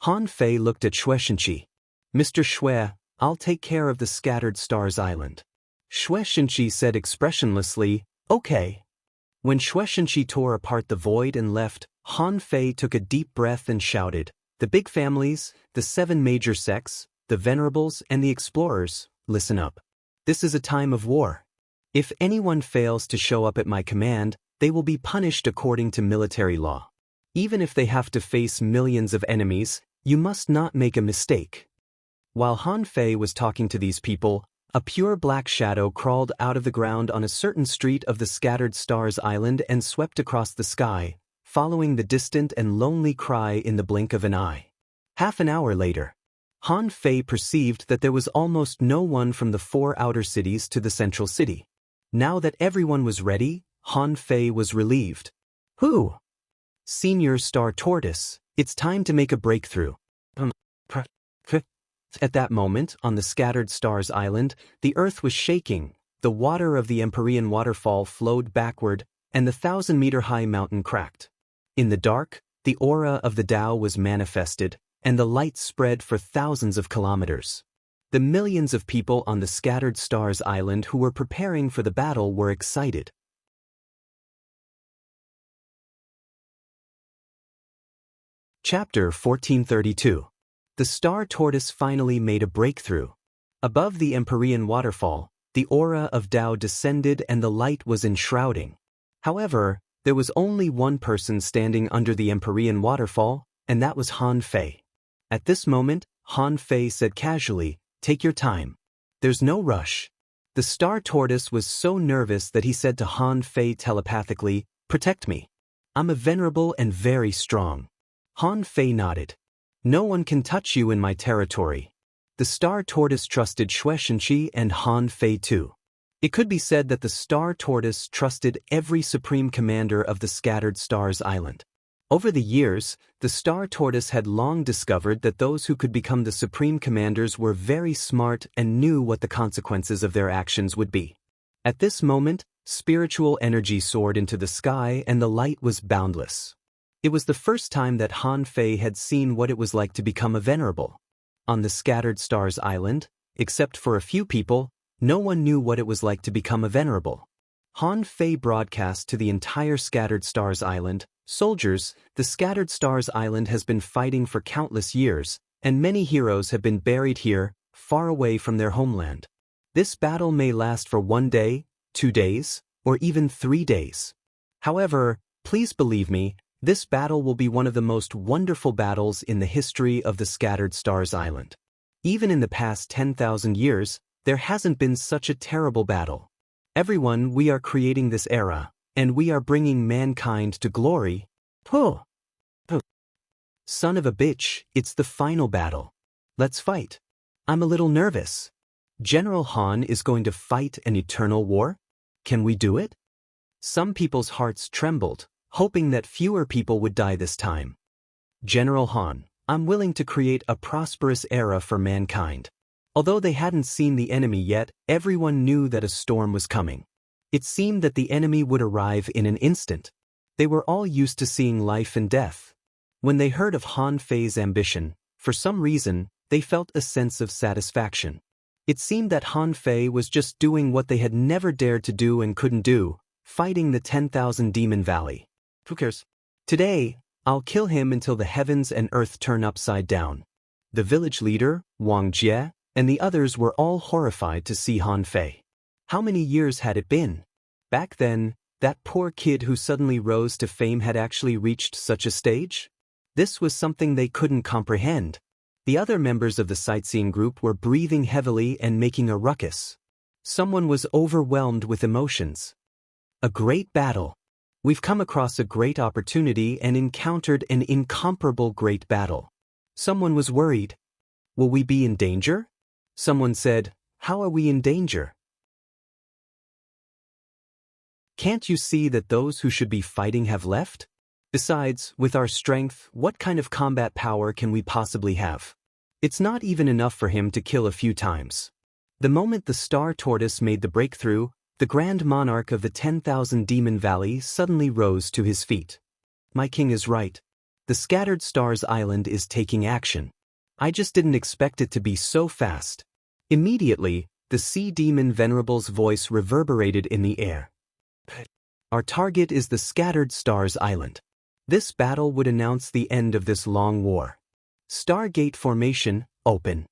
Han Fei looked at Xue Shenqi. Mr. Xue, I'll take care of the Scattered Stars Island. Xue Shenqi said expressionlessly, Okay. When Xue Shenqi tore apart the void and left, Han Fei took a deep breath and shouted, The big families, the 7 major sects, the venerables and the explorers, listen up. This is a time of war. If anyone fails to show up at my command, they will be punished according to military law. Even if they have to face millions of enemies, you must not make a mistake. While Han Fei was talking to these people, a pure black shadow crawled out of the ground on a certain street of the Scattered Stars Island and swept across the sky, following the distant and lonely cry in the blink of an eye. Half an hour later, Han Fei perceived that there was almost no one from the 4 outer cities to the central city. Now that everyone was ready, Han Fei was relieved. Who? Senior Star Tortoise, it's time to make a breakthrough. At that moment, on the Scattered Stars Island, the earth was shaking, the water of the Empyrean waterfall flowed backward, and the 1,000-meter-high mountain cracked. In the dark, the aura of the Tao was manifested, and the light spread for thousands of kilometers. The millions of people on the Scattered Stars Island who were preparing for the battle were excited. Chapter 1432. The Star Tortoise finally made a breakthrough. Above the Empyrean waterfall, the aura of Tao descended and the light was enshrouding. However, there was only one person standing under the Empyrean waterfall, and that was Han Fei. At this moment, Han Fei said casually, "Take your time. There's no rush." The star tortoise was so nervous that he said to Han Fei telepathically, "Protect me. I'm a venerable and very strong." Han Fei nodded. "No one can touch you in my territory." The star tortoise trusted Shueishenqi and Han Fei too. It could be said that the star tortoise trusted every supreme commander of the Scattered Stars Island. Over the years, the star tortoise had long discovered that those who could become the supreme commanders were very smart and knew what the consequences of their actions would be. At this moment, spiritual energy soared into the sky and the light was boundless. It was the first time that Han Fei had seen what it was like to become a venerable. On the Scattered Stars Island, except for a few people, no one knew what it was like to become a venerable. Han Fei broadcast to the entire Scattered Stars Island, "Soldiers, the Scattered Stars Island has been fighting for countless years, and many heroes have been buried here, far away from their homeland. This battle may last for 1 day, 2 days, or even 3 days. However, please believe me, this battle will be one of the most wonderful battles in the history of the Scattered Stars Island. Even in the past 10,000 years, there hasn't been such a terrible battle. Everyone, we are creating this era, and we are bringing mankind to glory." Puh! Puh! Son of a bitch, it's the final battle. Let's fight. I'm a little nervous. General Han is going to fight an eternal war? Can we do it? Some people's hearts trembled, hoping that fewer people would die this time. General Han, I'm willing to create a prosperous era for mankind. Although they hadn't seen the enemy yet, everyone knew that a storm was coming. It seemed that the enemy would arrive in an instant. They were all used to seeing life and death. When they heard of Han Fei's ambition, for some reason, they felt a sense of satisfaction. It seemed that Han Fei was just doing what they had never dared to do and couldn't do, fighting the 10,000 Demon Valley. Who cares? Today, I'll kill him until the heavens and earth turn upside down. The village leader, Wang Jie, and the others were all horrified to see Han Fei. How many years had it been? Back then, that poor kid who suddenly rose to fame had actually reached such a stage? This was something they couldn't comprehend. The other members of the sightseeing group were breathing heavily and making a ruckus. Someone was overwhelmed with emotions. A great battle. We've come across a great opportunity and encountered an incomparable great battle. Someone was worried. Will we be in danger? Someone said, how are we in danger? Can't you see that those who should be fighting have left? Besides, with our strength, what kind of combat power can we possibly have? It's not even enough for him to kill a few times. The moment the star tortoise made the breakthrough, the Grand Monarch of the 10,000 Demon Valley suddenly rose to his feet. My king is right. The Scattered Stars Island is taking action. I just didn't expect it to be so fast. Immediately, the Sea Demon Venerable's voice reverberated in the air. Our target is the Scattered Stars Island. This battle would announce the end of this long war. Stargate formation, open.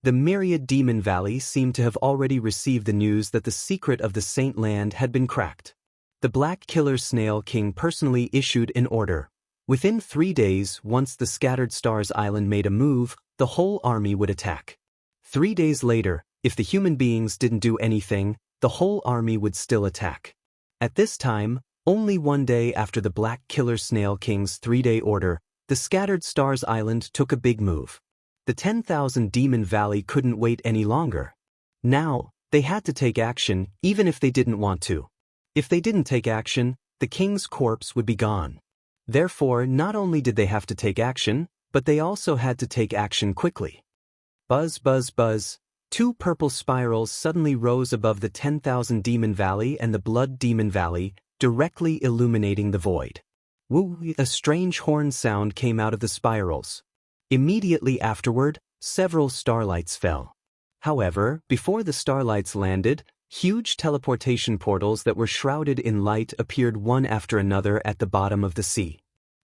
The myriad Demon Valley seemed to have already received the news that the secret of the Saint Land had been cracked. The Black Killer Snail King personally issued an order. Within 3 days, once the Scattered Stars Island made a move, the whole army would attack. 3 days later, if the human beings didn't do anything, the whole army would still attack. At this time, only 1 day after the Black Killer Snail King's 3-day order, the Scattered Stars Island took a big move. The 10,000 Demon Valley couldn't wait any longer. Now, they had to take action, even if they didn't want to. If they didn't take action, the king's corpse would be gone. Therefore, not only did they have to take action, but they also had to take action quickly. Buzz, buzz, buzz. 2 purple spirals suddenly rose above the 10,000 Demon Valley and the Blood Demon Valley, directly illuminating the void. Woo! A strange horn sound came out of the spirals. Immediately afterward, several starlights fell. However, before the starlights landed, huge teleportation portals that were shrouded in light appeared one after another at the bottom of the sea.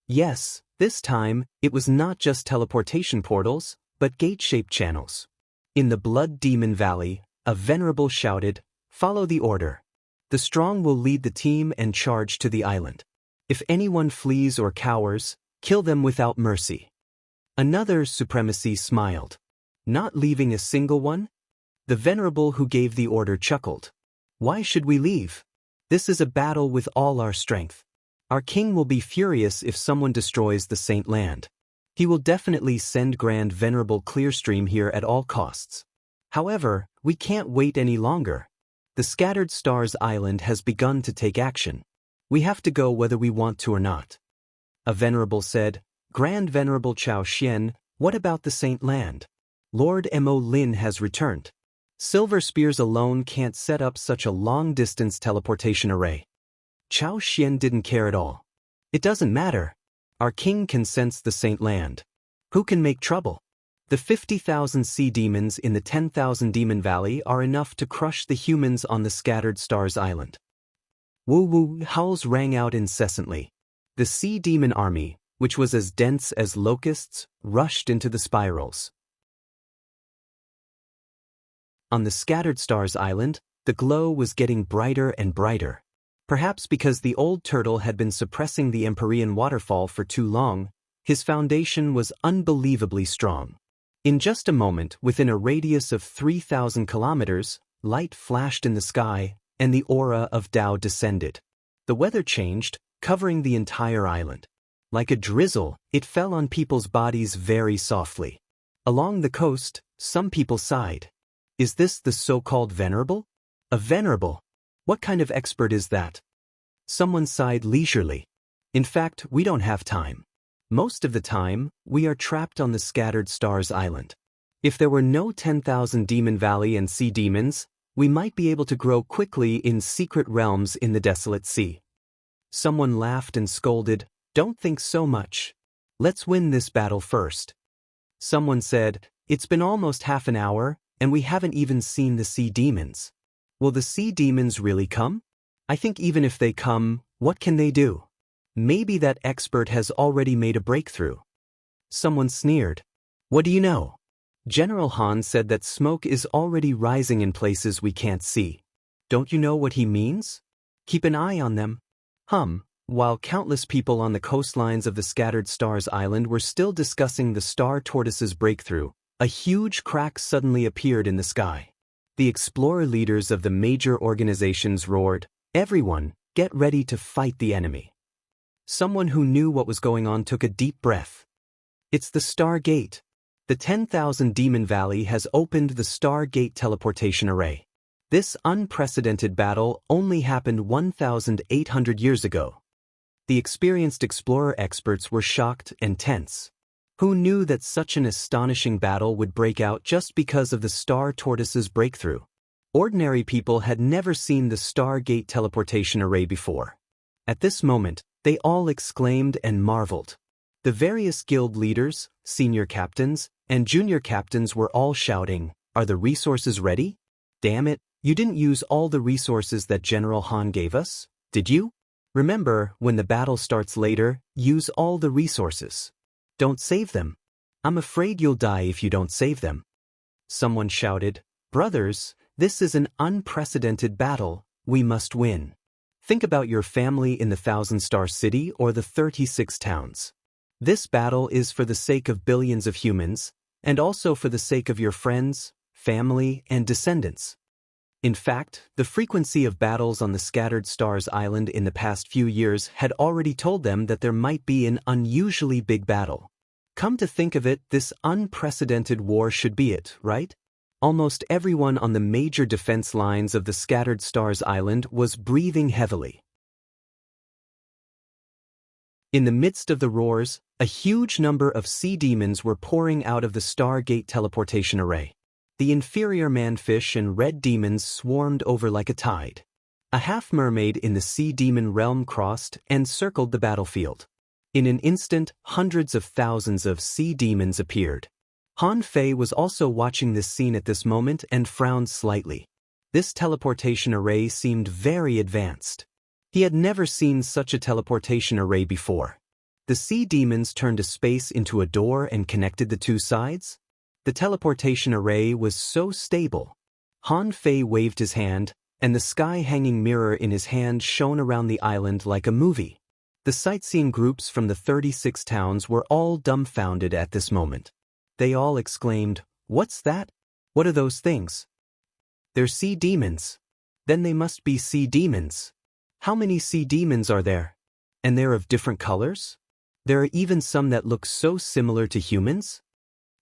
Yes, this time, it was not just teleportation portals, but gate-shaped channels. In the Blood Demon Valley, a venerable shouted, "Follow the order. The strong will lead the team and charge to the island. If anyone flees or cowers, kill them without mercy." Another supremacy smiled. Not leaving a single one? The venerable who gave the order chuckled. Why should we leave? This is a battle with all our strength. Our king will be furious if someone destroys the Saint Land. He will definitely send Grand Venerable Clearstream here at all costs. However, we can't wait any longer. The Scattered Stars Island has begun to take action. We have to go whether we want to or not. A venerable said, Grand Venerable Chao Xian, what about the Saint Land? Lord Mo Lin has returned. Silver Spears alone can't set up such a long-distance teleportation array. Chao Xian didn't care at all. It doesn't matter. Our king can sense the Saint Land. Who can make trouble? The 50,000 sea demons in the 10,000 Demon Valley are enough to crush the humans on the Scattered Stars Island. Woo-woo howls rang out incessantly. The sea demon army, which was as dense as locusts, rushed into the spirals. On the Scattered Stars Island, the glow was getting brighter and brighter. Perhaps because the old turtle had been suppressing the Empyrean waterfall for too long, his foundation was unbelievably strong. In just a moment, within a radius of 3,000 kilometers, light flashed in the sky, and the aura of Tao descended. The weather changed, covering the entire island. Like a drizzle, it fell on people's bodies very softly. Along the coast, some people sighed. Is this the so-called venerable? A venerable? What kind of expert is that? Someone sighed leisurely. In fact, we don't have time. Most of the time, we are trapped on the Scattered Stars Island. If there were no 10,000 Demon Valley and sea demons, we might be able to grow quickly in secret realms in the desolate sea. Someone laughed and scolded, Don't think so much. Let's win this battle first. Someone said, It's been almost half an hour, and we haven't even seen the sea demons. Will the sea demons really come? I think even if they come, what can they do? Maybe that expert has already made a breakthrough. Someone sneered. What do you know? General Han said that smoke is already rising in places we can't see. Don't you know what he means? Keep an eye on them. While countless people on the coastlines of the Scattered Stars Island were still discussing the Star Tortoise's breakthrough, a huge crack suddenly appeared in the sky. The explorer leaders of the major organizations roared, Everyone, get ready to fight the enemy. Someone who knew what was going on took a deep breath. It's the Star Gate. The 10,000 Demon Valley has opened the Star Gate teleportation array. This unprecedented battle only happened 1,800 years ago. The experienced explorer experts were shocked and tense. Who knew that such an astonishing battle would break out just because of the Star Tortoise's breakthrough? Ordinary people had never seen the Star Gate teleportation array before. At this moment, they all exclaimed and marveled. The various guild leaders, senior captains, and junior captains were all shouting, Are the resources ready? Damn it, you didn't use all the resources that General Han gave us, did you? Remember, when the battle starts later, use all the resources. Don't save them. I'm afraid you'll die if you don't save them. Someone shouted, Brothers, this is an unprecedented battle, we must win. Think about your family in the 1,000-star city or the 36 towns. This battle is for the sake of billions of humans, and also for the sake of your friends, family, and descendants. In fact, the frequency of battles on the Scattered Stars Island in the past few years had already told them that there might be an unusually big battle. Come to think of it, this unprecedented war should be it, right? Almost everyone on the major defense lines of the Scattered Stars Island was breathing heavily. In the midst of the roars, a huge number of sea demons were pouring out of the Star Gate teleportation array. The inferior manfish and red demons swarmed over like a tide. A half-mermaid in the sea demon realm crossed and circled the battlefield. In an instant, hundreds of thousands of sea demons appeared. Han Fei was also watching this scene at this moment and frowned slightly. This teleportation array seemed very advanced. He had never seen such a teleportation array before. The sea demons turned a space into a door and connected the two sides. The teleportation array was so stable. Han Fei waved his hand, and the sky-hanging mirror in his hand shone around the island like a movie. The sightseeing groups from the 36 towns were all dumbfounded at this moment. They all exclaimed, "What's that? What are those things?" "They're sea demons." "Then they must be sea demons." "How many sea demons are there? And they're of different colors? There are even some that look so similar to humans?"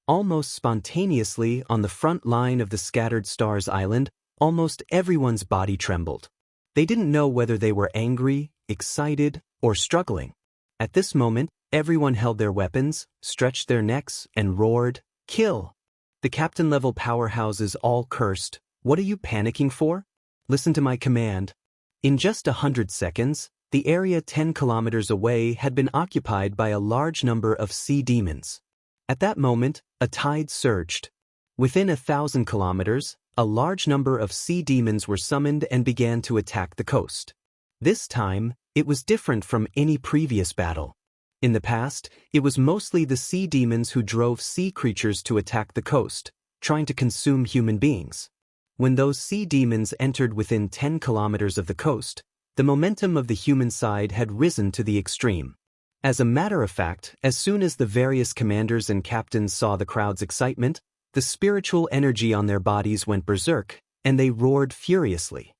Almost spontaneously, on the front line of the Scattered Stars Island, almost everyone's body trembled. They didn't know whether they were angry, excited, or struggling. At this moment, everyone held their weapons, stretched their necks, and roared, "Kill!" The captain-level powerhouses all cursed, "What are you panicking for? Listen to my command." In just 100 seconds, the area 10 kilometers away had been occupied by a large number of sea demons. At that moment, a tide surged. Within 1,000 kilometers, a large number of sea demons were summoned and began to attack the coast. This time, it was different from any previous battle. In the past, it was mostly the sea demons who drove sea creatures to attack the coast, trying to consume human beings. When those sea demons entered within 10 kilometers of the coast, the momentum of the human side had risen to the extreme. As a matter of fact, as soon as the various commanders and captains saw the crowd's excitement, the spiritual energy on their bodies went berserk, and they roared furiously.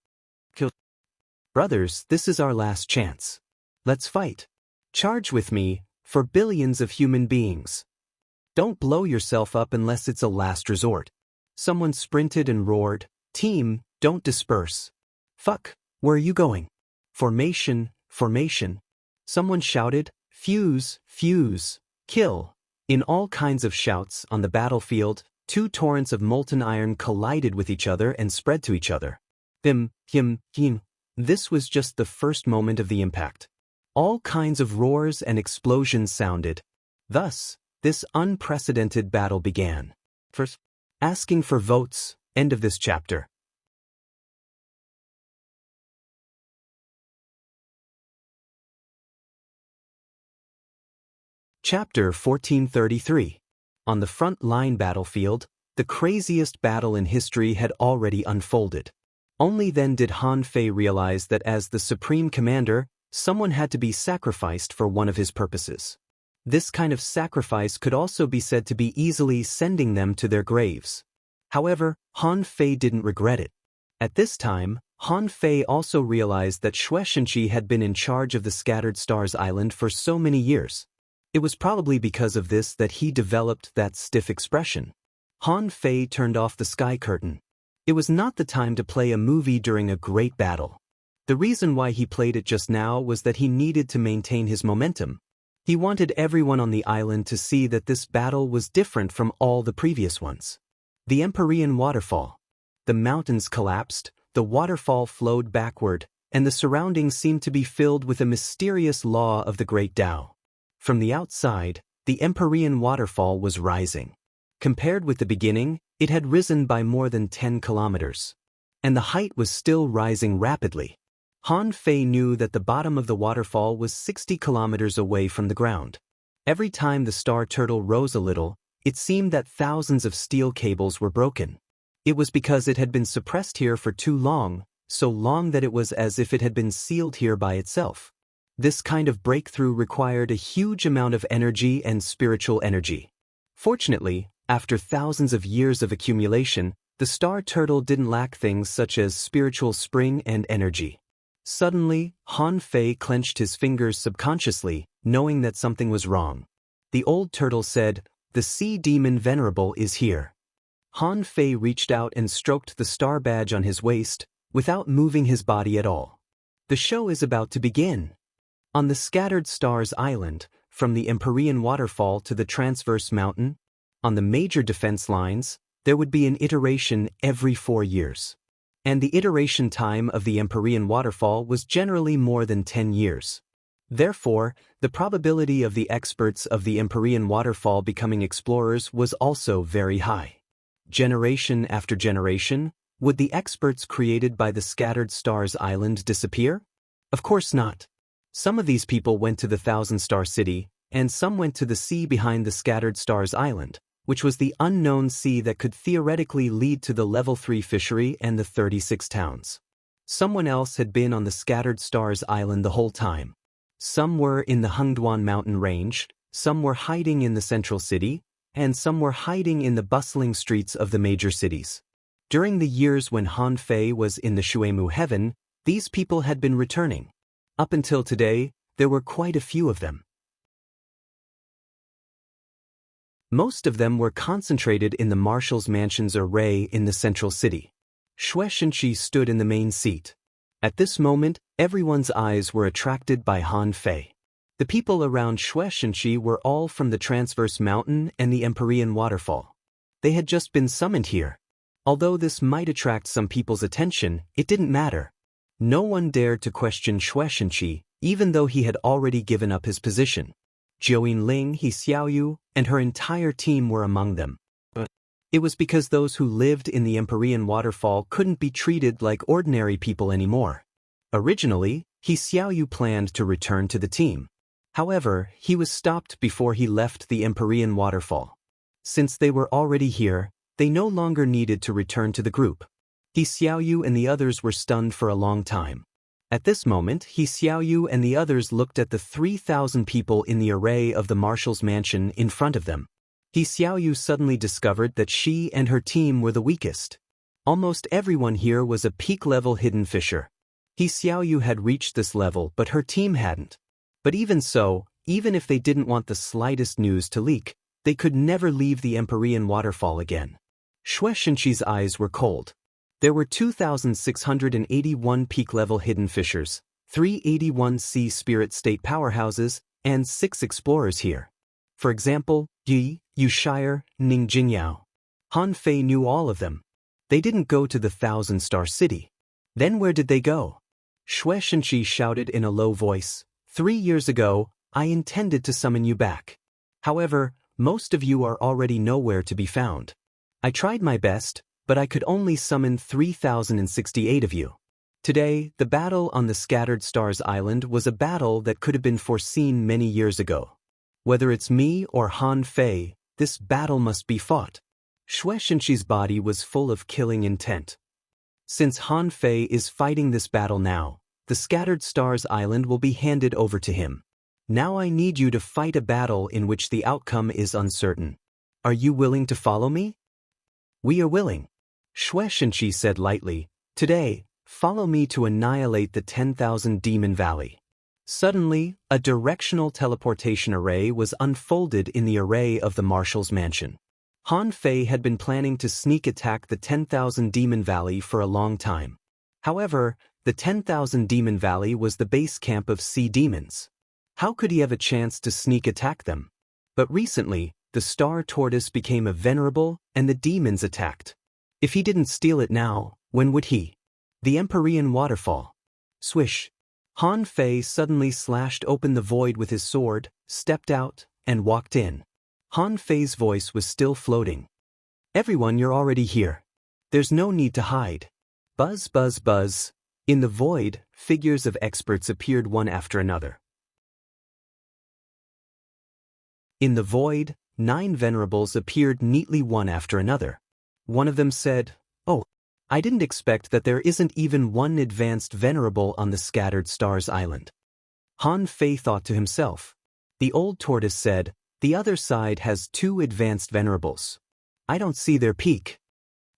"Kill! Brothers, this is our last chance. Let's fight. Charge with me, for billions of human beings. Don't blow yourself up unless it's a last resort." Someone sprinted and roared, "Team, don't disperse." "Fuck, where are you going?" "Formation, formation." Someone shouted, "Fuse, fuse, kill." In all kinds of shouts on the battlefield, two torrents of molten iron collided with each other and spread to each other. Him. This was just the first moment of the impact. All kinds of roars and explosions sounded. Thus, this unprecedented battle began. First, asking for votes. End of this chapter. Chapter 1433. On the front line battlefield, the craziest battle in history had already unfolded. Only then did Han Fei realize that as the supreme commander, someone had to be sacrificed for one of his purposes. This kind of sacrifice could also be said to be easily sending them to their graves. However, Han Fei didn't regret it. At this time, Han Fei also realized that Xue Shenqi had been in charge of the Scattered Stars Island for so many years. It was probably because of this that he developed that stiff expression. Han Fei turned off the sky curtain. It was not the time to play a movie during a great battle. The reason why he played it just now was that he needed to maintain his momentum. He wanted everyone on the island to see that this battle was different from all the previous ones. The Empyrean waterfall. The mountains collapsed, the waterfall flowed backward, and the surroundings seemed to be filled with a mysterious law of the Great Tao. From the outside, the Empyrean waterfall was rising. Compared with the beginning, it had risen by more than 10 kilometers. And the height was still rising rapidly. Han Fei knew that the bottom of the waterfall was 60 kilometers away from the ground. Every time the star turtle rose a little, it seemed that thousands of steel cables were broken. It was because it had been suppressed here for too long, so long that it was as if it had been sealed here by itself. This kind of breakthrough required a huge amount of energy and spiritual energy. Fortunately, after thousands of years of accumulation, the star turtle didn't lack things such as spiritual spring and energy. Suddenly, Han Fei clenched his fingers subconsciously, knowing that something was wrong. The old turtle said, "The sea demon venerable is here." Han Fei reached out and stroked the star badge on his waist, without moving his body at all. The show is about to begin. On the Scattered Stars Island, from the Empyrean waterfall to the transverse mountain, on the major defense lines, there would be an iteration every 4 years. And the iteration time of the Empyrean waterfall was generally more than 10 years. Therefore, the probability of the experts of the Empyrean waterfall becoming explorers was also very high. Generation after generation, would the experts created by the Scattered Stars Island disappear? Of course not. Some of these people went to the Thousand Star City, and some went to the sea behind the Scattered Stars Island, which was the unknown sea that could theoretically lead to the Level 3 fishery and the 36 towns. Someone else had been on the Scattered Stars Island the whole time. Some were in the Hengduan mountain range, some were hiding in the central city, and some were hiding in the bustling streets of the major cities. During the years when Han Fei was in the Shuemu heaven, these people had been returning. Up until today, there were quite a few of them. Most of them were concentrated in the marshal's mansion's array in the central city. Xue Shenqi stood in the main seat. At this moment, everyone's eyes were attracted by Han Fei. The people around Xue Shenqi were all from the Transverse Mountain and the Empyrean Waterfall. They had just been summoned here. Although this might attract some people's attention, it didn't matter. No one dared to question Xue Shenqi, even though he had already given up his position. Jiuyin Ling, He Xiaoyu, and her entire team were among them. But it was because those who lived in the Empyrean Waterfall couldn't be treated like ordinary people anymore. Originally, He Xiaoyu planned to return to the team. However, he was stopped before he left the Empyrean Waterfall. Since they were already here, they no longer needed to return to the group. He Xiaoyu and the others were stunned for a long time. At this moment, He Xiaoyu and the others looked at the 3,000 people in the array of the marshal's mansion in front of them. He Xiaoyu suddenly discovered that she and her team were the weakest. Almost everyone here was a peak-level hidden fisher. He Xiaoyu had reached this level, but her team hadn't. But even so, even if they didn't want the slightest news to leak, they could never leave the Empyrean Waterfall again. Xue Shenqi's eyes were cold. There were 2,681 peak-level hidden fishers, 381 sea spirit state powerhouses, and 6 explorers here. For example, Yi, Yushire, Ning Jinyao. Han Fei knew all of them. They didn't go to the Thousand-Star City. Then where did they go? Xue Shenqi shouted in a low voice, 3 years ago, I intended to summon you back. However, most of you are already nowhere to be found. I tried my best, but I could only summon 3,068 of you. Today, the battle on the Scattered Stars Island was a battle that could have been foreseen many years ago. Whether it's me or Han Fei, this battle must be fought. Xue Shenqi's body was full of killing intent. Since Han Fei is fighting this battle now, the Scattered Stars Island will be handed over to him. Now I need you to fight a battle in which the outcome is uncertain. Are you willing to follow me? We are willing. Xue Shenqi said lightly, Today, follow me to annihilate the 10,000 Demon Valley. Suddenly, a directional teleportation array was unfolded in the array of the Marshal's mansion. Han Fei had been planning to sneak attack the 10,000 Demon Valley for a long time. However, the 10,000 Demon Valley was the base camp of sea demons. How could he have a chance to sneak attack them? But recently, the Star Tortoise became a venerable, and the demons attacked. If he didn't steal it now, when would he? The Empyrean Waterfall. Swish. Han Fei suddenly slashed open the void with his sword, stepped out, and walked in. Han Fei's voice was still floating. Everyone, you're already here. There's no need to hide. Buzz, buzz, buzz. In the void, figures of experts appeared one after another. In the void, 9 venerables appeared neatly one after another. One of them said, Oh, I didn't expect that there isn't even one advanced venerable on the Scattered Stars Island. Han Fei thought to himself. The old tortoise said, The other side has 2 advanced venerables. I don't see their peak.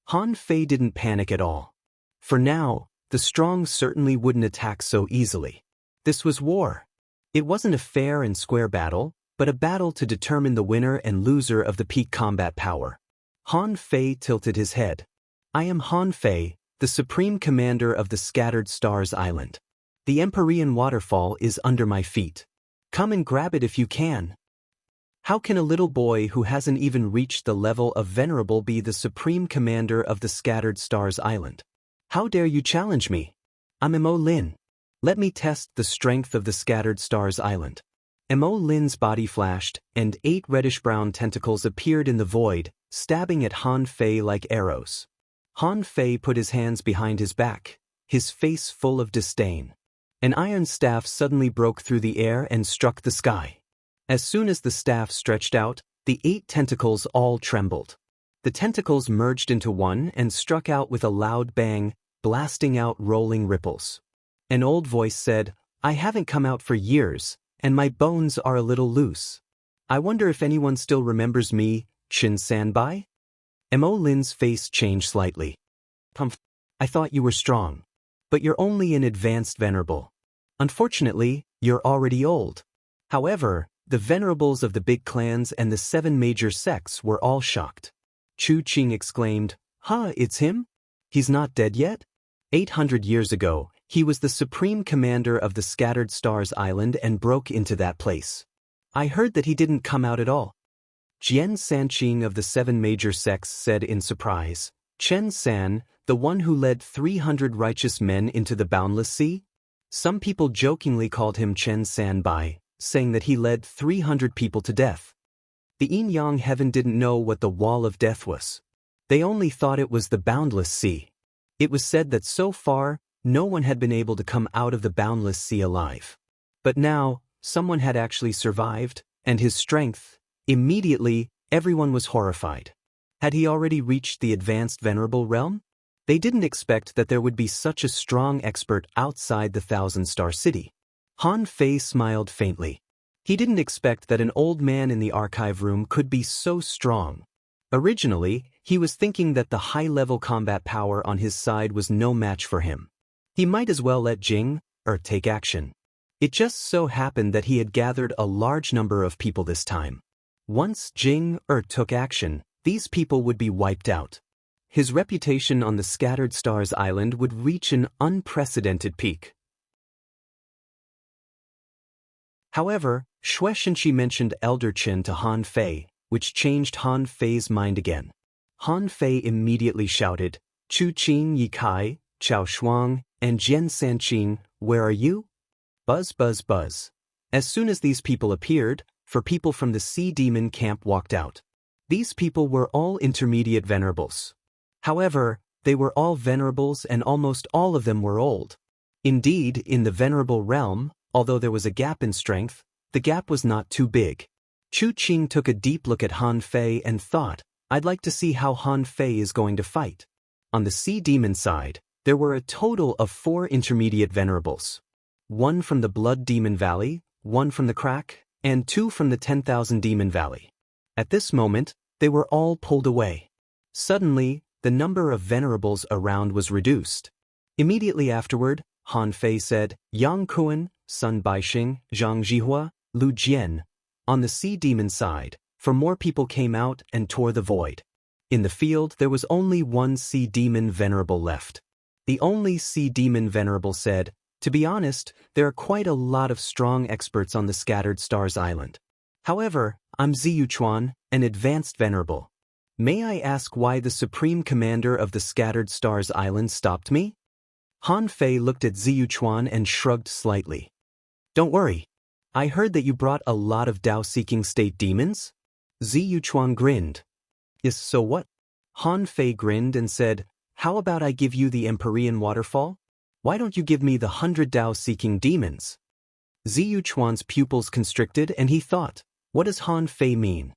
Han Fei didn't panic at all. For now, the strong certainly wouldn't attack so easily. This was war. It wasn't a fair and square battle, but a battle to determine the winner and loser of the peak combat power. Han Fei tilted his head. I am Han Fei, the Supreme Commander of the Scattered Stars Island. The Empyrean Waterfall is under my feet. Come and grab it if you can. How can a little boy who hasn't even reached the level of venerable be the Supreme Commander of the Scattered Stars Island? How dare you challenge me? I'm Mo Lin. Let me test the strength of the Scattered Stars Island. Mo Lin's body flashed, and 8 reddish-brown tentacles appeared in the void, stabbing at Han Fei like arrows. Han Fei put his hands behind his back, his face full of disdain. An iron staff suddenly broke through the air and struck the sky. As soon as the staff stretched out, the 8 tentacles all trembled. The tentacles merged into one and struck out with a loud bang, blasting out rolling ripples. An old voice said, I haven't come out for years, and my bones are a little loose. I wonder if anyone still remembers me, Chin Sanbai? Mo Lin's face changed slightly. Humph. I thought you were strong. But you're only an advanced venerable. Unfortunately, you're already old. However, the venerables of the big clans and the 7 major sects were all shocked. Chu Qing exclaimed, "Huh, it's him? He's not dead yet?" 800 years ago, he was the supreme commander of the Scattered Stars Island and broke into that place. I heard that he didn't come out at all. Jian Sanqing of the 7 major sects said in surprise, "Chen San, the one who led 300 righteous men into the boundless sea?" Some people jokingly called him Chen Sanbai, saying that he led 300 people to death. The yin-yang heaven didn't know what the wall of death was. They only thought it was the boundless sea. It was said that so far, no one had been able to come out of the boundless sea alive. But now, someone had actually survived, and his strength. Immediately, everyone was horrified. Had he already reached the advanced venerable realm? They didn't expect that there would be such a strong expert outside the Thousand-Star City. Han Fei smiled faintly. He didn't expect that an old man in the archive room could be so strong. Originally, he was thinking that the high-level combat power on his side was no match for him. He might as well let Jing, take action. It just so happened that he had gathered a large number of people this time. Once Jing, took action, these people would be wiped out. His reputation on the Scattered Stars Island would reach an unprecedented peak. However, Xue Shenqi mentioned Elder Qin to Han Fei, which changed Han Fei's mind again. Han Fei immediately shouted, "Chu Qing Yi Kai, Chao Shuang, and Jian Sanqing, where are you?" Buzz buzz buzz. As soon as these people appeared, 4 people from the Sea Demon camp walked out. These people were all intermediate venerables. However, they were all venerables and almost all of them were old. Indeed, in the venerable realm, although there was a gap in strength, the gap was not too big. Chu Qing took a deep look at Han Fei and thought, "I'd like to see how Han Fei is going to fight." On the Sea Demon side, there were a total of 4 intermediate venerables. 1 from the Blood Demon Valley, 1 from the Crack, and 2 from the 10,000 Demon Valley. At this moment, they were all pulled away. Suddenly, the number of venerables around was reduced. Immediately afterward, Han Fei said, "Yang Kuan, Sun Baixing, Zhang Jihua, Lu Jian." On the Sea Demon side, 4 more people came out and tore the void. In the field, there was only 1 Sea Demon venerable left. The only Sea Demon venerable said, "To be honest, there are quite a lot of strong experts on the Scattered Stars Island. However, I'm Ziyu Chuan, an advanced venerable. May I ask why the Supreme Commander of the Scattered Stars Island stopped me?" Han Fei looked at Ziyu Chuan and shrugged slightly. "Don't worry. I heard that you brought a lot of Tao-seeking state demons?" Ziyu Chuan grinned. "Yes, so what?" Han Fei grinned and said, "How about I give you the Empyrean waterfall? Why don't you give me the 100 Tao-seeking demons?" Ziyu Chuan's pupils constricted and he thought, what does Han Fei mean?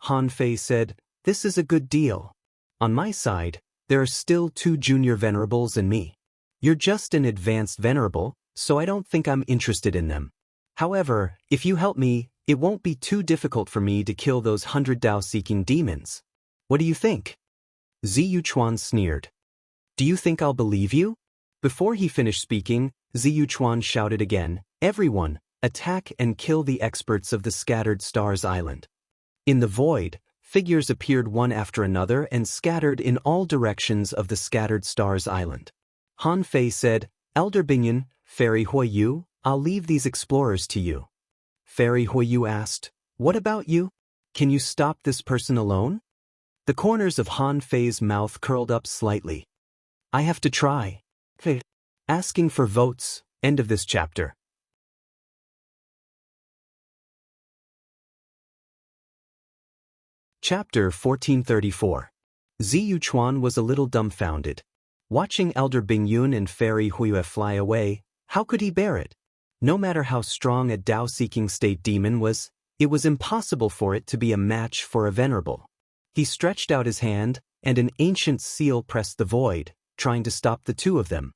Han Fei said, "This is a good deal. On my side, there are still 2 junior venerables and me. You're just an advanced venerable, so I don't think I'm interested in them. However, if you help me, it won't be too difficult for me to kill those 100 Tao-seeking demons. What do you think?" Ziyu Chuan sneered. "Do you think I'll believe you?" Before he finished speaking, Ziyu Chuan shouted again, "Everyone, attack and kill the experts of the Scattered Stars Island." In the void, figures appeared one after another and scattered in all directions of the Scattered Stars Island. Han Fei said, "Elder Binyan, Fairy Huiyu, I'll leave these explorers to you." Fairy Huiyu asked, "What about you? Can you stop this person alone?" The corners of Han Fei's mouth curled up slightly. "I have to try." Asking for votes, end of this chapter. Chapter 1434. Ziyu Chuan was a little dumbfounded. Watching Elder Bingyun and Fairy Huiyue fly away, how could he bear it? No matter how strong a Tao-seeking state demon was, it was impossible for it to be a match for a venerable. He stretched out his hand, and an ancient seal pressed the void, trying to stop the 2 of them.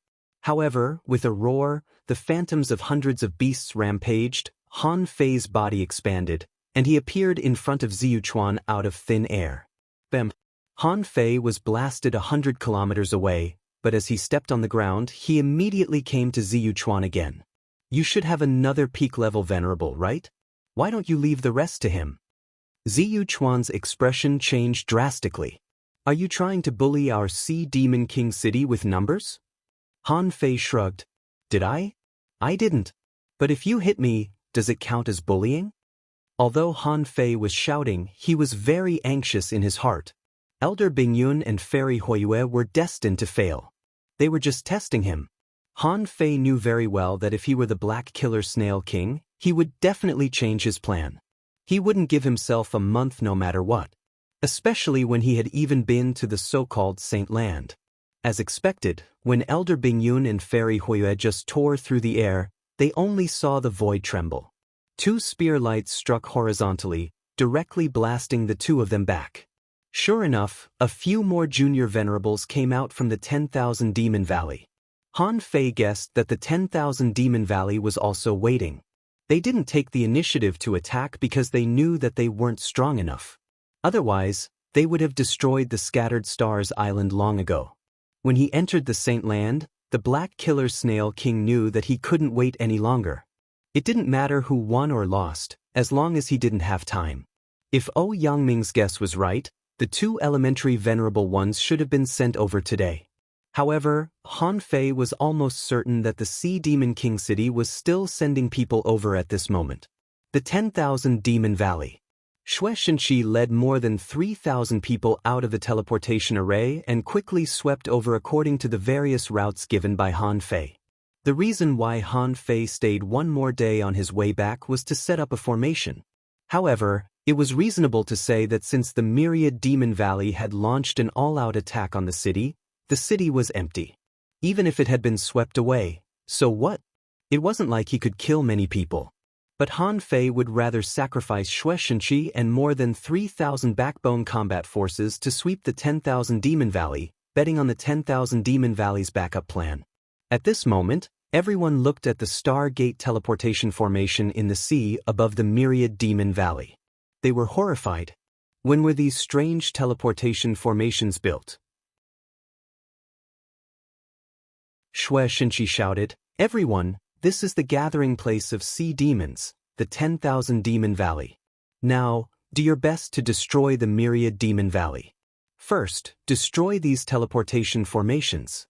However, with a roar, the phantoms of hundreds of beasts rampaged, Han Fei's body expanded, and he appeared in front of Ziyuchuan out of thin air. Bam! Han Fei was blasted 100 kilometers away, but as he stepped on the ground, he immediately came to Ziyuchuan again. You should have another peak-level venerable, right? Why don't you leave the rest to him? Ziyuchuan's expression changed drastically. Are you trying to bully our Sea Demon King city with numbers? Han Fei shrugged. Did I? I didn't. But if you hit me, does it count as bullying? Although Han Fei was shouting, he was very anxious in his heart. Elder Bingyun and Fairy Huiyue were destined to fail. They were just testing him. Han Fei knew very well that if he were the Black Killer Snail King, he would definitely change his plan. He wouldn't give himself a month no matter what. Especially when he had even been to the so-called Saint Land. As expected, when Elder Bingyun and Fairy Huiyue just tore through the air, they only saw the void tremble. 2 spear lights struck horizontally, directly blasting the 2 of them back. Sure enough, a few more junior venerables came out from the 10,000 Demon Valley. Han Fei guessed that the 10,000 Demon Valley was also waiting. They didn't take the initiative to attack because they knew that they weren't strong enough. Otherwise, they would have destroyed the Scattered Stars Island long ago. When he entered the Saint Land, the Black Killer Snail King knew that he couldn't wait any longer. It didn't matter who won or lost, as long as he didn't have time. If O Yangming's guess was right, the 2 elementary venerable ones should have been sent over today. However, Han Fei was almost certain that the Sea Demon King city was still sending people over at this moment. The 10,000 Demon Valley. Xue Shenqi led more than 3,000 people out of the teleportation array and quickly swept over according to the various routes given by Han Fei. The reason why Han Fei stayed one more day on his way back was to set up a formation. However, it was reasonable to say that since the Myriad Demon Valley had launched an all-out attack on the city was empty. Even if it had been swept away, so what? It wasn't like he could kill many people. But Han Fei would rather sacrifice Xue Shenqi and more than 3,000 backbone combat forces to sweep the 10,000 Demon Valley, betting on the 10,000 Demon Valley's backup plan. At this moment, everyone looked at the Stargate teleportation formation in the sea above the Myriad Demon Valley. They were horrified. When were these strange teleportation formations built? Xue Shenqi shouted, Everyone, this is the gathering place of sea demons, the 10,000 Demon Valley. Now, do your best to destroy the Myriad Demon Valley. First, destroy these teleportation formations.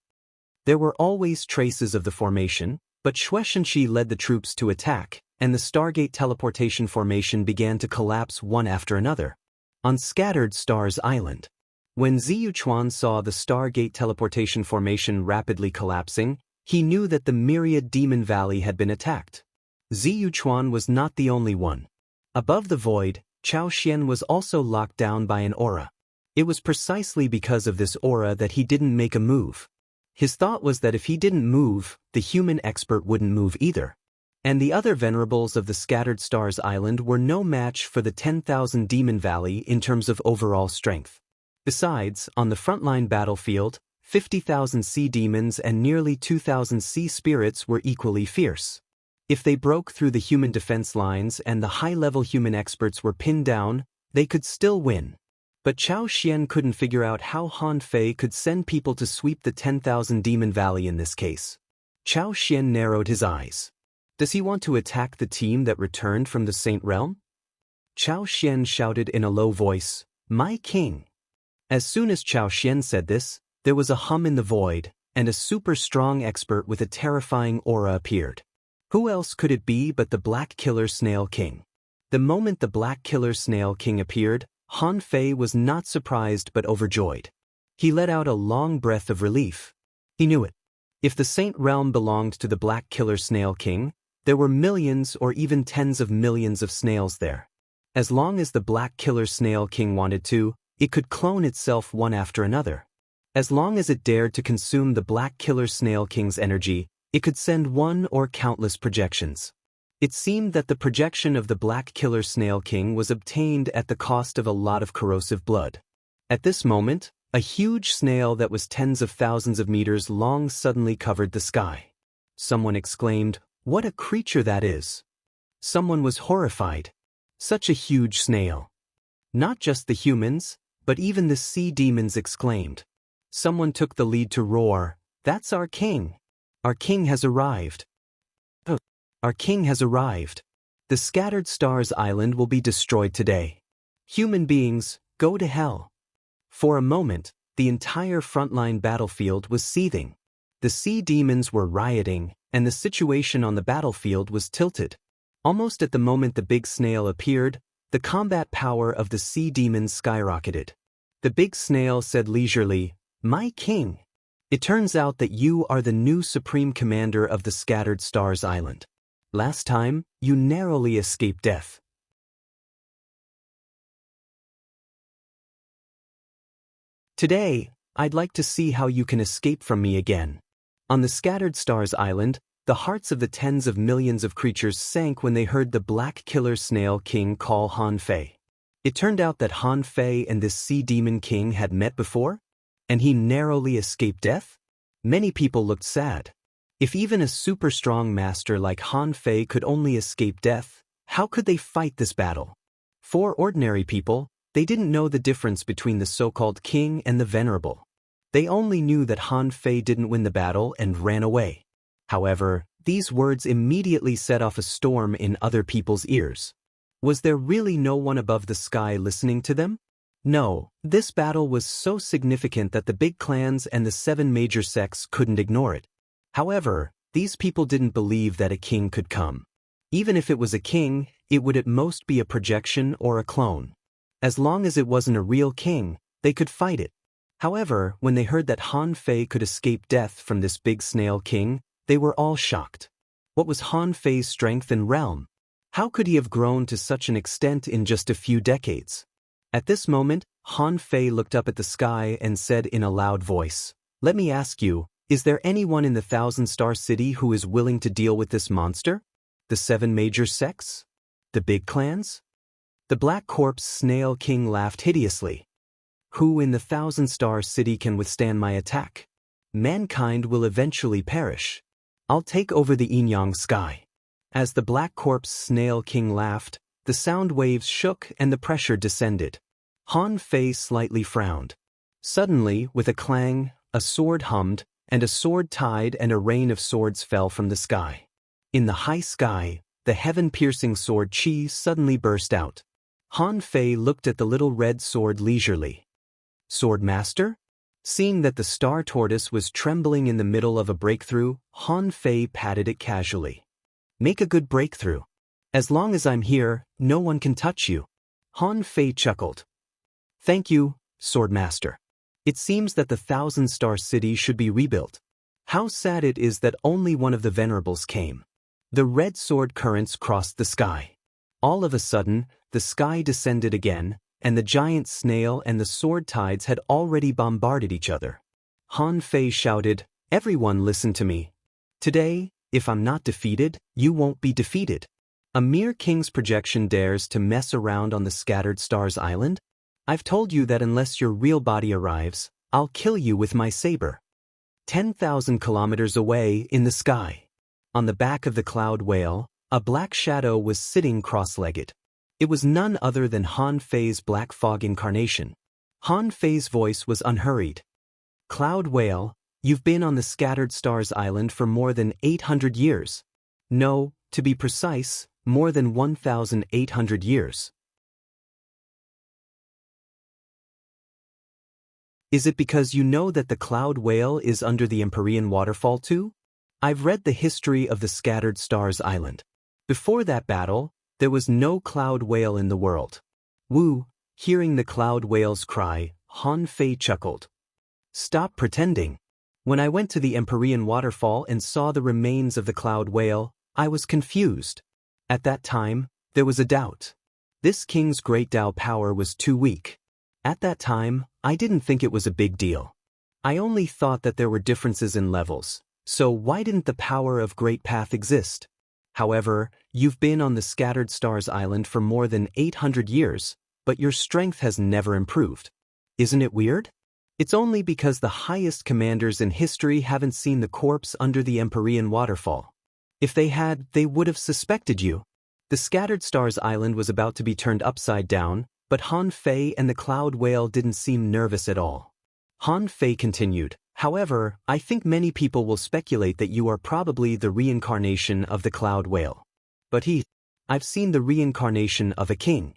There were always traces of the formation, but Xue Shenqi led the troops to attack, and the Stargate teleportation formation began to collapse one after another. On Scattered Stars Island. When Ziyuchuan saw the Stargate teleportation formation rapidly collapsing, he knew that the Myriad Demon Valley had been attacked. Ziyuchuan was not the only one. Above the void, Chao Xian was also locked down by an aura. It was precisely because of this aura that he didn't make a move. His thought was that if he didn't move, the human expert wouldn't move either. And the other venerables of the Scattered Stars Island were no match for the 10,000 Demon Valley in terms of overall strength. Besides, on the frontline battlefield, 50,000 sea demons and nearly 2,000 sea spirits were equally fierce. If they broke through the human defense lines and the high-level human experts were pinned down, they could still win. But Chao Xian couldn't figure out how Han Fei could send people to sweep the 10,000 Demon Valley in this case. Chao Xian narrowed his eyes. Does he want to attack the team that returned from the Saint Realm? Chao Xian shouted in a low voice, My king! As soon as Chao Xian said this, there was a hum in the void, and a super strong expert with a terrifying aura appeared. Who else could it be but the Black Killer Snail King? The moment the Black Killer Snail King appeared, Han Fei was not surprised but overjoyed. He let out a long breath of relief. He knew it. If the Saint Realm belonged to the Black Killer Snail King, there were millions or even tens of millions of snails there. As long as the Black Killer Snail King wanted to, it could clone itself one after another. As long as it dared to consume the Black Killer Snail King's energy, it could send one or countless projections. It seemed that the projection of the Black Killer Snail King was obtained at the cost of a lot of corrosive blood. At this moment, A huge snail that was tens of thousands of meters long suddenly covered the sky. Someone exclaimed, "What a creature that is!" Someone was horrified. Such a huge snail. Not just the humans, but even the sea demons exclaimed. Someone took the lead to roar, "That's our king! Our king has arrived! Oh, our king has arrived! The Scattered Stars Island will be destroyed today. Human beings, go to hell!" For a moment, the entire frontline battlefield was seething. The sea demons were rioting, and the situation on the battlefield was tilted. Almost at the moment the big snail appeared, the combat power of the sea demons skyrocketed. The big snail said leisurely, "My king, it turns out that you are the new supreme commander of the Scattered Stars Island. Last time, you narrowly escaped death. Today, I'd like to see how you can escape from me again." On the Scattered Stars Island, the hearts of the tens of millions of creatures sank when they heard the black killer snail king call Han Fei. It turned out that Han Fei and this sea demon king had met before, and he narrowly escaped death? Many people looked sad. If even a super strong master like Han Fei could only escape death, how could they fight this battle? For ordinary people, they didn't know the difference between the so-called king and the venerable. They only knew that Han Fei didn't win the battle and ran away. However, these words immediately set off a storm in other people's ears. Was there really no one above the sky listening to them? No, this battle was so significant that the big clans and the 7 major sects couldn't ignore it. However, these people didn't believe that a king could come. Even if it was a king, it would at most be a projection or a clone. As long as it wasn't a real king, they could fight it. However, when they heard that Han Fei could escape death from this big snail king, they were all shocked. What was Han Fei's strength and realm? How could he have grown to such an extent in just a few decades? At this moment, Han Fei looked up at the sky and said in a loud voice, "Let me ask you, is there anyone in the Thousand-Star City who is willing to deal with this monster? The 7 major sects? The big clans?" The Black Corpse Snail King laughed hideously. "Who in the Thousand-Star City can withstand my attack? Mankind will eventually perish. I'll take over the Inyang sky." As the Black Corpse Snail King laughed, the sound waves shook and the pressure descended. Han Fei slightly frowned. Suddenly, with a clang, a sword hummed, and a sword tied and a rain of swords fell from the sky. In the high sky, the heaven-piercing sword Qi suddenly burst out. Han Fei looked at the little red sword leisurely. "Sword Master?" Seeing that the star tortoise was trembling in the middle of a breakthrough, Han Fei patted it casually. "Make a good breakthrough. As long as I'm here, no one can touch you." Han Fei chuckled. "Thank you, Sword Master. It seems that the Thousand-Star City should be rebuilt. How sad it is that only one of the venerables came." The red sword currents crossed the sky. All of a sudden, the sky descended again, and the giant snail and the sword tides had already bombarded each other. Han Fei shouted, "Everyone listen to me. Today, if I'm not defeated, you won't be defeated. A mere king's projection dares to mess around on the Scattered Stars Island? I've told you that unless your real body arrives, I'll kill you with my saber." 10,000 kilometers away in the sky, on the back of the cloud whale, a black shadow was sitting cross-legged. It was none other than Han Fei's Black Fog incarnation. Han Fei's voice was unhurried. "Cloud whale, you've been on the Scattered Stars Island for more than 800 years. No, to be precise, more than 1,800 years. Is it because you know that the cloud whale is under the Empyrean waterfall too? I've read the history of the Scattered Stars Island. Before that battle, there was no cloud whale in the world." Wu, hearing the cloud whale's cry, Han Fei chuckled. "Stop pretending. When I went to the Empyrean waterfall and saw the remains of the cloud whale, I was confused. At that time, there was a doubt. This king's great Tao power was too weak. At that time, I didn't think it was a big deal. I only thought that there were differences in levels, so why didn't the power of Great Path exist? However, you've been on the Scattered Stars Island for more than 800 years, but your strength has never improved. Isn't it weird? It's only because the highest commanders in history haven't seen the corpse under the Empyrean waterfall. If they had, they would have suspected you. The Scattered Stars Island was about to be turned upside down, but Han Fei and the Cloud Whale didn't seem nervous at all. Han Fei continued, however, I think many people will speculate that you are probably the reincarnation of the Cloud Whale. But I've seen the reincarnation of a king.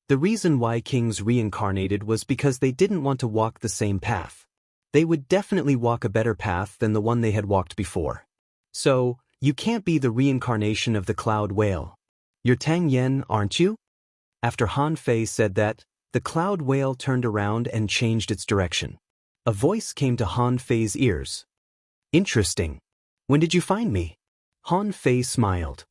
The reason why kings reincarnated was because they didn't want to walk the same path. They would definitely walk a better path than the one they had walked before. So, you can't be the reincarnation of the Cloud Whale. You're Tang Yen, aren't you? After Han Fei said that, the Cloud Whale turned around and changed its direction. A voice came to Han Fei's ears. Interesting. When did you find me? Han Fei smiled.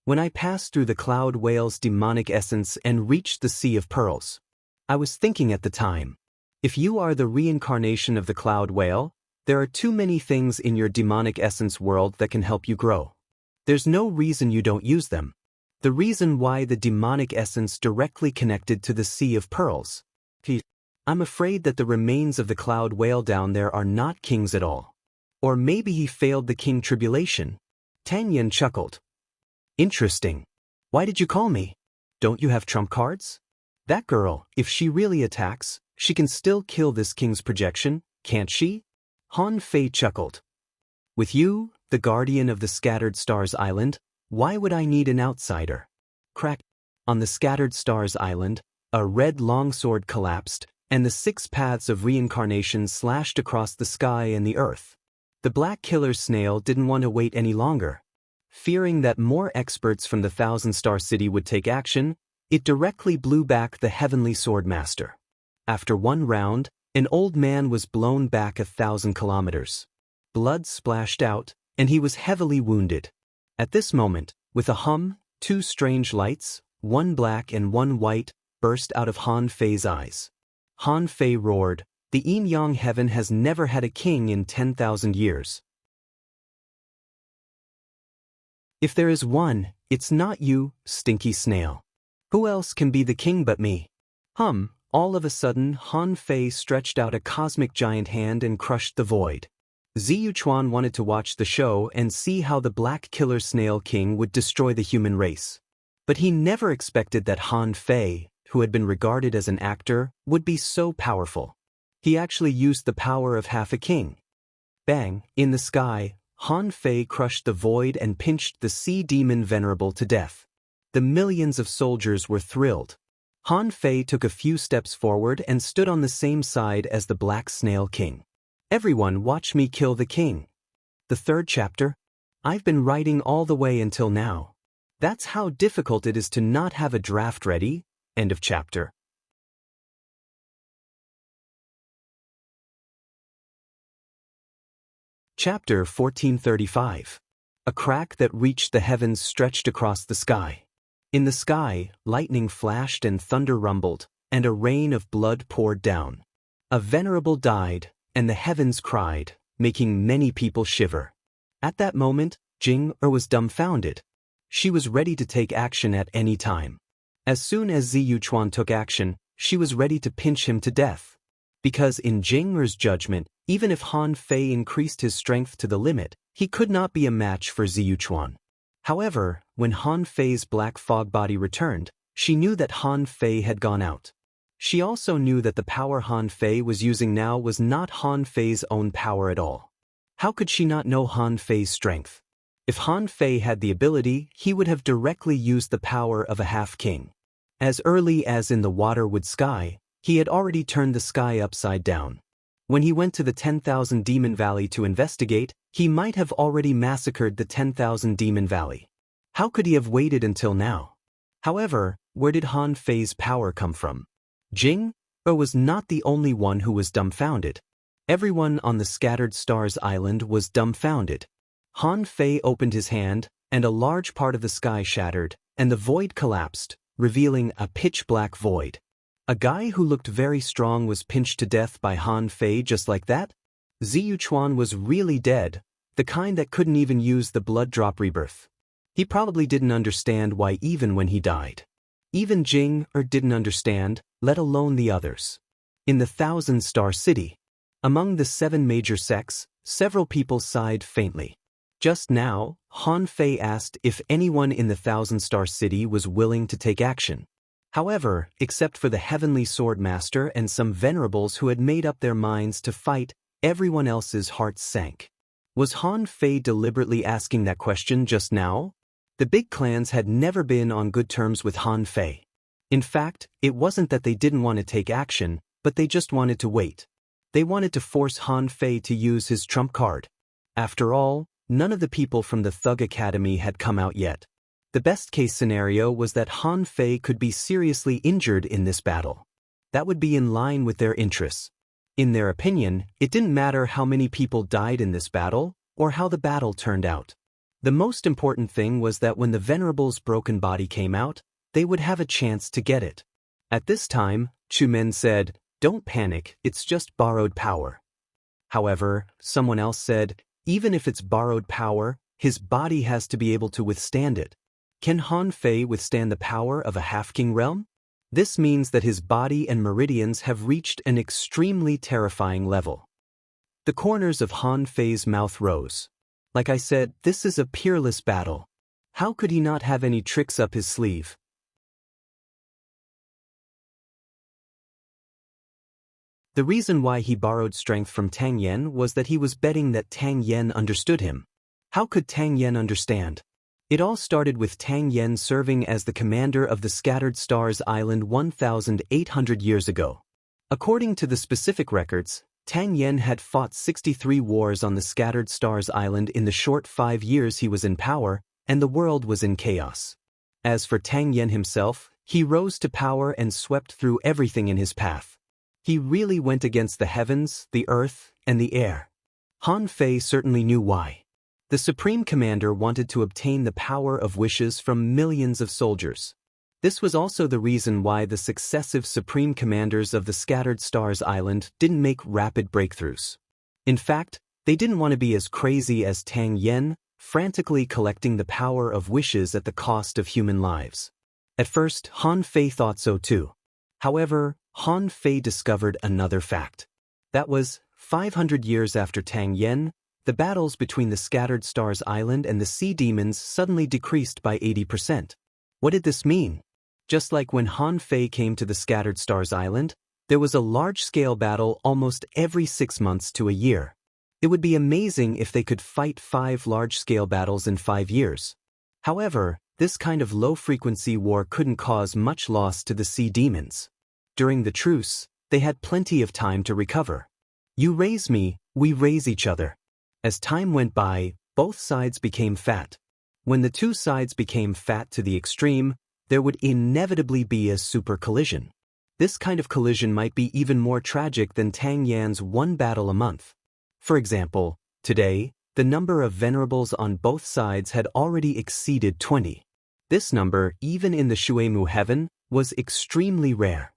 When I passed through the Cloud Whale's demonic essence and reached the Sea of Pearls. I was thinking at the time, if you are the reincarnation of the Cloud Whale, there are too many things in your demonic essence world that can help you grow. There's no reason you don't use them. The reason why the demonic essence directly connected to the Sea of Pearls. I'm afraid that the remains of the Cloud Whale down there are not kings at all. Or maybe he failed the King Tribulation. Tang Yen chuckled. Interesting. Why did you call me? Don't you have trump cards? That girl, if she really attacks, she can still kill this king's projection, can't she? Han Fei chuckled. With you, the guardian of the Scattered Stars Island, why would I need an outsider? Crack. On the Scattered Stars Island, a red longsword collapsed, and the 6 paths of reincarnation slashed across the sky and the earth. The Black Killer Snail didn't want to wait any longer. Fearing that more experts from the Thousand Star City would take action, it directly blew back the Heavenly Sword Master. After one round, an old man was blown back 1,000 kilometers. Blood splashed out, and he was heavily wounded. At this moment, with a hum, 2 strange lights, one black and one white, burst out of Han Fei's eyes. Han Fei roared, the Yin-Yang heaven has never had a king in 10,000 years. If there is one, it's not you, stinky snail. Who else can be the king but me? All of a sudden Han Fei stretched out a cosmic giant hand and crushed the void. Ziyu Chuan wanted to watch the show and see how the Black Killer Snail King would destroy the human race. But he never expected that Han Fei, who had been regarded as an actor, would be so powerful. He actually used the power of half a king. Bang, in the sky, Han Fei crushed the void and pinched the sea demon Venerable to death. The millions of soldiers were thrilled. Han Fei took a few steps forward and stood on the same side as the Black Snail King. Everyone watch me kill the king. The 3rd chapter? I've been writing all the way until now. That's how difficult it is to not have a draft ready. End of chapter. Chapter 1435. A crack that reached the heavens stretched across the sky. In the sky, lightning flashed and thunder rumbled, and a rain of blood poured down. A venerable died, and the heavens cried, making many people shiver. At that moment, Jing-Er was dumbfounded. She was ready to take action at any time. As soon as Ziyu Chuan took action, she was ready to pinch him to death. Because in Jing-Er's judgment, even if Han Fei increased his strength to the limit, he could not be a match for Ziyu Chuan. However, when Han Fei's black fog body returned, she knew that Han Fei had gone out. She also knew that the power Han Fei was using now was not Han Fei's own power at all. How could she not know Han Fei's strength? If Han Fei had the ability, he would have directly used the power of a half-king. As early as in the Waterwood Sky, he had already turned the sky upside down. When he went to the 10,000 Demon Valley to investigate, he might have already massacred the 10,000 Demon Valley. How could he have waited until now? However, where did Han Fei's power come from? Jing-Er was not the only one who was dumbfounded. Everyone on the Scattered Stars Island was dumbfounded. Han Fei opened his hand, and a large part of the sky shattered, and the void collapsed, revealing a pitch-black void. A guy who looked very strong was pinched to death by Han Fei just like that? Ziyu Chuan was really dead, the kind that couldn't even use the blood drop rebirth. He probably didn't understand why even when he died. Even Jing-Er didn't understand, let alone the others. In the Thousand Star City, Among the 7 major sects, several people sighed faintly. Just now, Han Fei asked if anyone in the Thousand-Star City was willing to take action. However, except for the Heavenly Sword Master and some venerables who had made up their minds to fight, everyone else's hearts sank. Was Han Fei deliberately asking that question just now? The big clans had never been on good terms with Han Fei. In fact, it wasn't that they didn't want to take action, but they just wanted to wait. They wanted to force Han Fei to use his trump card. After all, none of the people from the Thug Academy had come out yet. The best-case scenario was that Han Fei could be seriously injured in this battle. That would be in line with their interests. In their opinion, it didn't matter how many people died in this battle, or how the battle turned out. The most important thing was that when the Venerable's broken body came out, they would have a chance to get it. At this time, Chu Men said, "Don't panic, it's just borrowed power." However, someone else said, even if it's borrowed power, his body has to be able to withstand it. Can Han Fei withstand the power of a half-king realm? This means that his body and meridians have reached an extremely terrifying level. The corners of Han Fei's mouth rose. Like I said, this is a peerless battle. How could he not have any tricks up his sleeve? The reason why he borrowed strength from Tang Yen was that he was betting that Tang Yen understood him. How could Tang Yen understand? It all started with Tang Yen serving as the commander of the Scattered Stars Island 1,800 years ago. According to the specific records, Tang Yen had fought 63 wars on the Scattered Stars Island in the short 5 years he was in power, and the world was in chaos. As for Tang Yen himself, he rose to power and swept through everything in his path. He really went against the heavens, the earth, and the air. Han Fei certainly knew why. The Supreme Commander wanted to obtain the power of wishes from millions of soldiers. This was also the reason why the successive Supreme Commanders of the Scattered Stars Island didn't make rapid breakthroughs. In fact, they didn't want to be as crazy as Tang Yen, frantically collecting the power of wishes at the cost of human lives. At first, Han Fei thought so too. However, Han Fei discovered another fact. That was, 500 years after Tang Yen, the battles between the Scattered Stars Island and the Sea Demons suddenly decreased by 80%. What did this mean? Just like when Han Fei came to the Scattered Stars Island, there was a large-scale battle almost every 6 months to a year. It would be amazing if they could fight 5 large-scale battles in 5 years. However, this kind of low-frequency war couldn't cause much loss to the Sea Demons. During the truce, they had plenty of time to recover. You raise me, we raise each other. As time went by, both sides became fat. When the two sides became fat to the extreme, there would inevitably be a super collision. This kind of collision might be even more tragic than Tang Yan's one battle a month. For example, today, the number of venerables on both sides had already exceeded 20. This number, even in the Shuemu heaven, was extremely rare.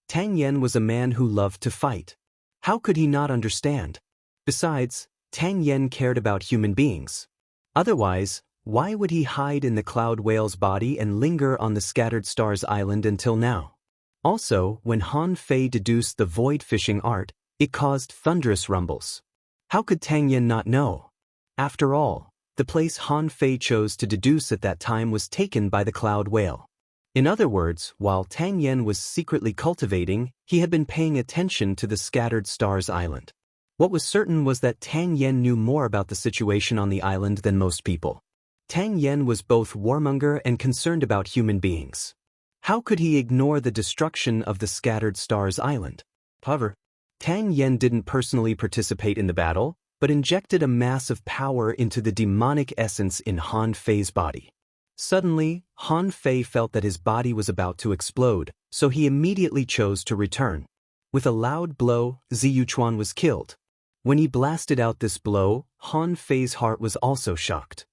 Tang Yen was a man who loved to fight. How could he not understand? Besides, Tang Yen cared about human beings. Otherwise, why would he hide in the Cloud Whale's body and linger on the Scattered Stars Island until now? Also, when Han Fei deduced the void fishing art, it caused thunderous rumbles. How could Tang Yen not know? After all, the place Han Fei chose to deduce at that time was taken by the Cloud Whale. In other words, while Tang Yen was secretly cultivating, he had been paying attention to the Scattered Stars Island. What was certain was that Tang Yen knew more about the situation on the island than most people. Tang Yen was both warmonger and concerned about human beings. How could he ignore the destruction of the Scattered Stars Island? However, Tang Yen didn't personally participate in the battle, but injected a mass of power into the demonic essence in Han Fei's body. Suddenly, Han Fei felt that his body was about to explode, so he immediately chose to return. With a loud blow, Ziyu Chuan was killed. When he blasted out this blow, Han Fei's heart was also shocked.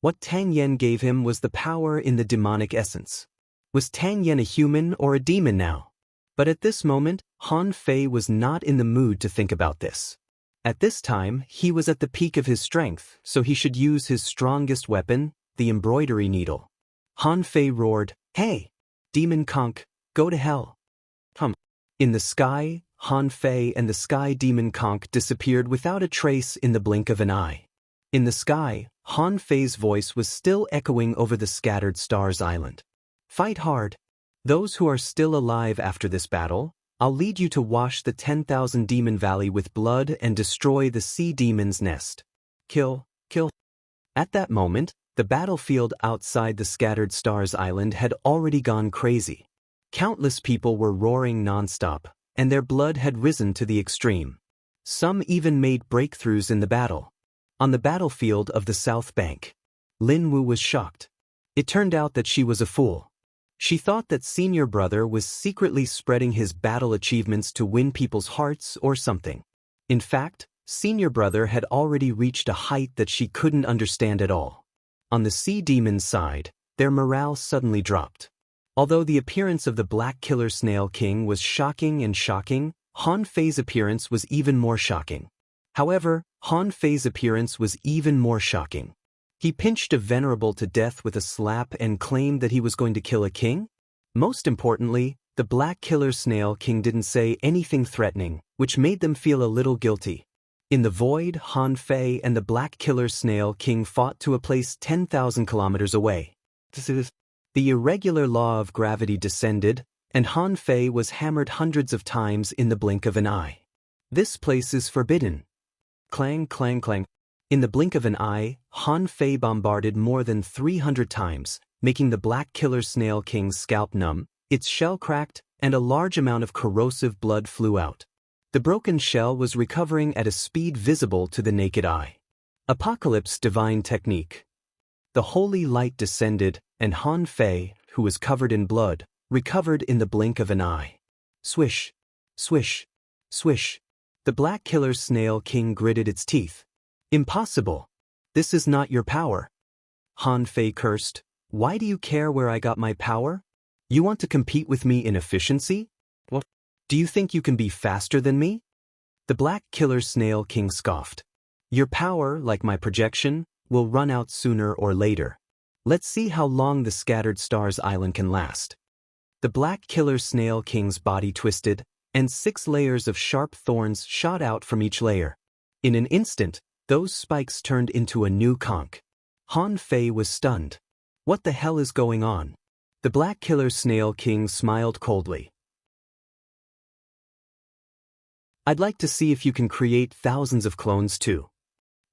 What Tang Yen gave him was the power in the demonic essence. Was Tang Yen a human or a demon now? But at this moment, Han Fei was not in the mood to think about this. At this time, he was at the peak of his strength, so he should use his strongest weapon, the embroidery needle. Han Fei roared, "Hey! Demon Conch, go to hell." In the sky, Han Fei and the sky demon conch disappeared without a trace in the blink of an eye. In the sky, Han Fei's voice was still echoing over the scattered stars island. Fight hard. Those who are still alive after this battle, I'll lead you to wash the 10,000 demon valley with blood and destroy the sea demon's nest. Kill, kill. At that moment, the battlefield outside the scattered stars island had already gone crazy. Countless people were roaring nonstop, and their blood had risen to the extreme. Some even made breakthroughs in the battle. On the battlefield of the South Bank, Lin Wu was shocked. It turned out that she was a fool. She thought that senior brother was secretly spreading his battle achievements to win people's hearts or something. In fact, senior brother had already reached a height that she couldn't understand at all. On the sea demon's side, their morale suddenly dropped. Although the appearance of the Black Killer Snail King was shocking, Han Fei's appearance was even more shocking. However, Han Fei's appearance was even more shocking. He pinched a venerable to death with a slap and claimed that he was going to kill a king? Most importantly, the Black Killer Snail King didn't say anything threatening, which made them feel a little guilty. In the void, Han Fei and the Black Killer Snail King fought to a place 10,000 kilometers away. The irregular law of gravity descended, and Han Fei was hammered hundreds of times in the blink of an eye. This place is forbidden. Clang, clang, clang. In the blink of an eye, Han Fei bombarded more than 300 times, making the Black Killer Snail King's scalp numb, its shell cracked, and a large amount of corrosive blood flew out. The broken shell was recovering at a speed visible to the naked eye. Apocalypse divine technique. The holy light descended, and Han Fei, who was covered in blood, recovered in the blink of an eye. Swish, swish, swish. The Black Killer Snail King gritted its teeth. Impossible. This is not your power. Han Fei cursed. Why do you care where I got my power? You want to compete with me in efficiency? What? Do you think you can be faster than me? The Black Killer Snail King scoffed. Your power, like my projection, will run out sooner or later. Let's see how long the scattered stars island can last. The Black Killer Snail King's body twisted, and 6 layers of sharp thorns shot out from each layer. In an instant, those spikes turned into a new conch. Han Fei was stunned. What the hell is going on? The Black Killer Snail King smiled coldly. I'd like to see if you can create thousands of clones too.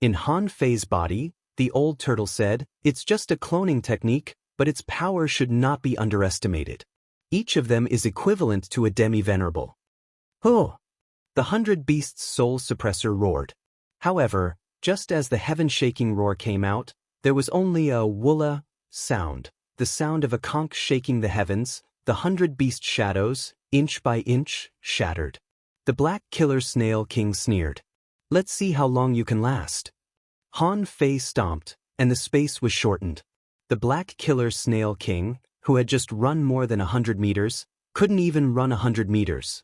In Han Fei's body, the old turtle said, it's just a cloning technique, but its power should not be underestimated. Each of them is equivalent to a demi-venerable. Oh! The 100 Beasts Soul Suppressor roared. However, just as the heaven-shaking roar came out, there was only a woola sound, the sound of a conch shaking the heavens. The 100 beast shadows, inch by inch, shattered. The Black Killer Snail King sneered. Let's see how long you can last. Han Fei stomped, and the space was shortened. The Black Killer Snail King, who had just run more than 100 meters, couldn't even run 100 meters.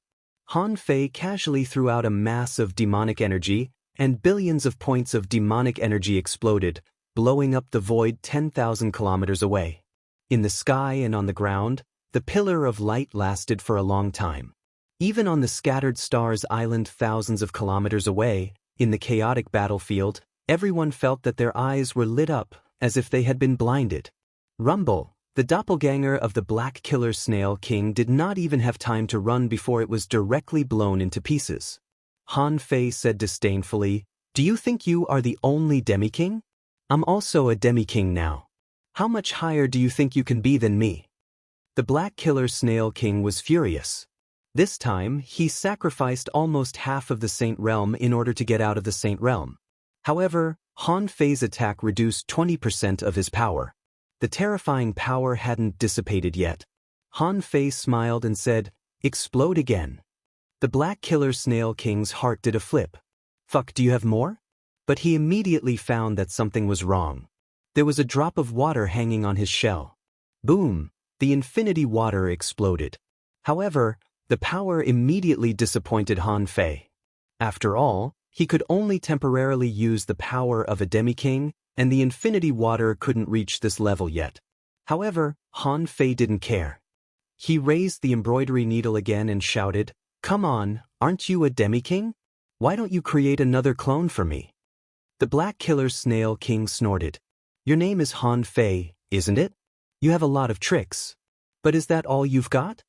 Han Fei casually threw out a mass of demonic energy, and billions of points of demonic energy exploded, blowing up the void 10,000 kilometers away. In the sky and on the ground, the pillar of light lasted for a long time. Even on the scattered stars island thousands of kilometers away, in the chaotic battlefield, everyone felt that their eyes were lit up, as if they had been blinded. Rumble, the doppelganger of the Black Killer Snail King, did not even have time to run before it was directly blown into pieces. Han Fei said disdainfully, "Do you think you are the only demi-king? I'm also a demi-king now. How much higher do you think you can be than me?" The Black Killer Snail King was furious. This time, he sacrificed almost half of the Saint Realm in order to get out of the Saint Realm. However, Han Fei's attack reduced 20% of his power. The terrifying power hadn't dissipated yet. Han Fei smiled and said, "Explode again." The Black Killer Snail King's heart did a flip. "Fuck, do you have more?" But he immediately found that something was wrong. There was a drop of water hanging on his shell. Boom! The infinity water exploded. However, the power immediately disappointed Han Fei. After all, he could only temporarily use the power of a demi-king, and the infinity water couldn't reach this level yet. However, Han Fei didn't care. He raised the embroidery needle again and shouted, Come on, aren't you a demi-king? Why don't you create another clone for me? The Black Killer Snail King snorted. Your name is Han Fei, isn't it? You have a lot of tricks. But is that all you've got?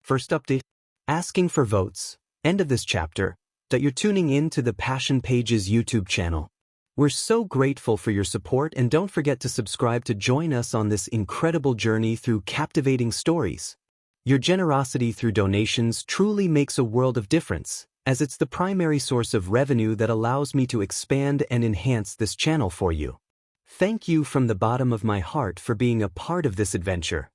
First update. Asking for votes. End of this chapter. That you're tuning in to the Passion Pages YouTube channel. We're so grateful for your support, and don't forget to subscribe to join us on this incredible journey through captivating stories. Your generosity through donations truly makes a world of difference, as it's the primary source of revenue that allows me to expand and enhance this channel for you. Thank you from the bottom of my heart for being a part of this adventure.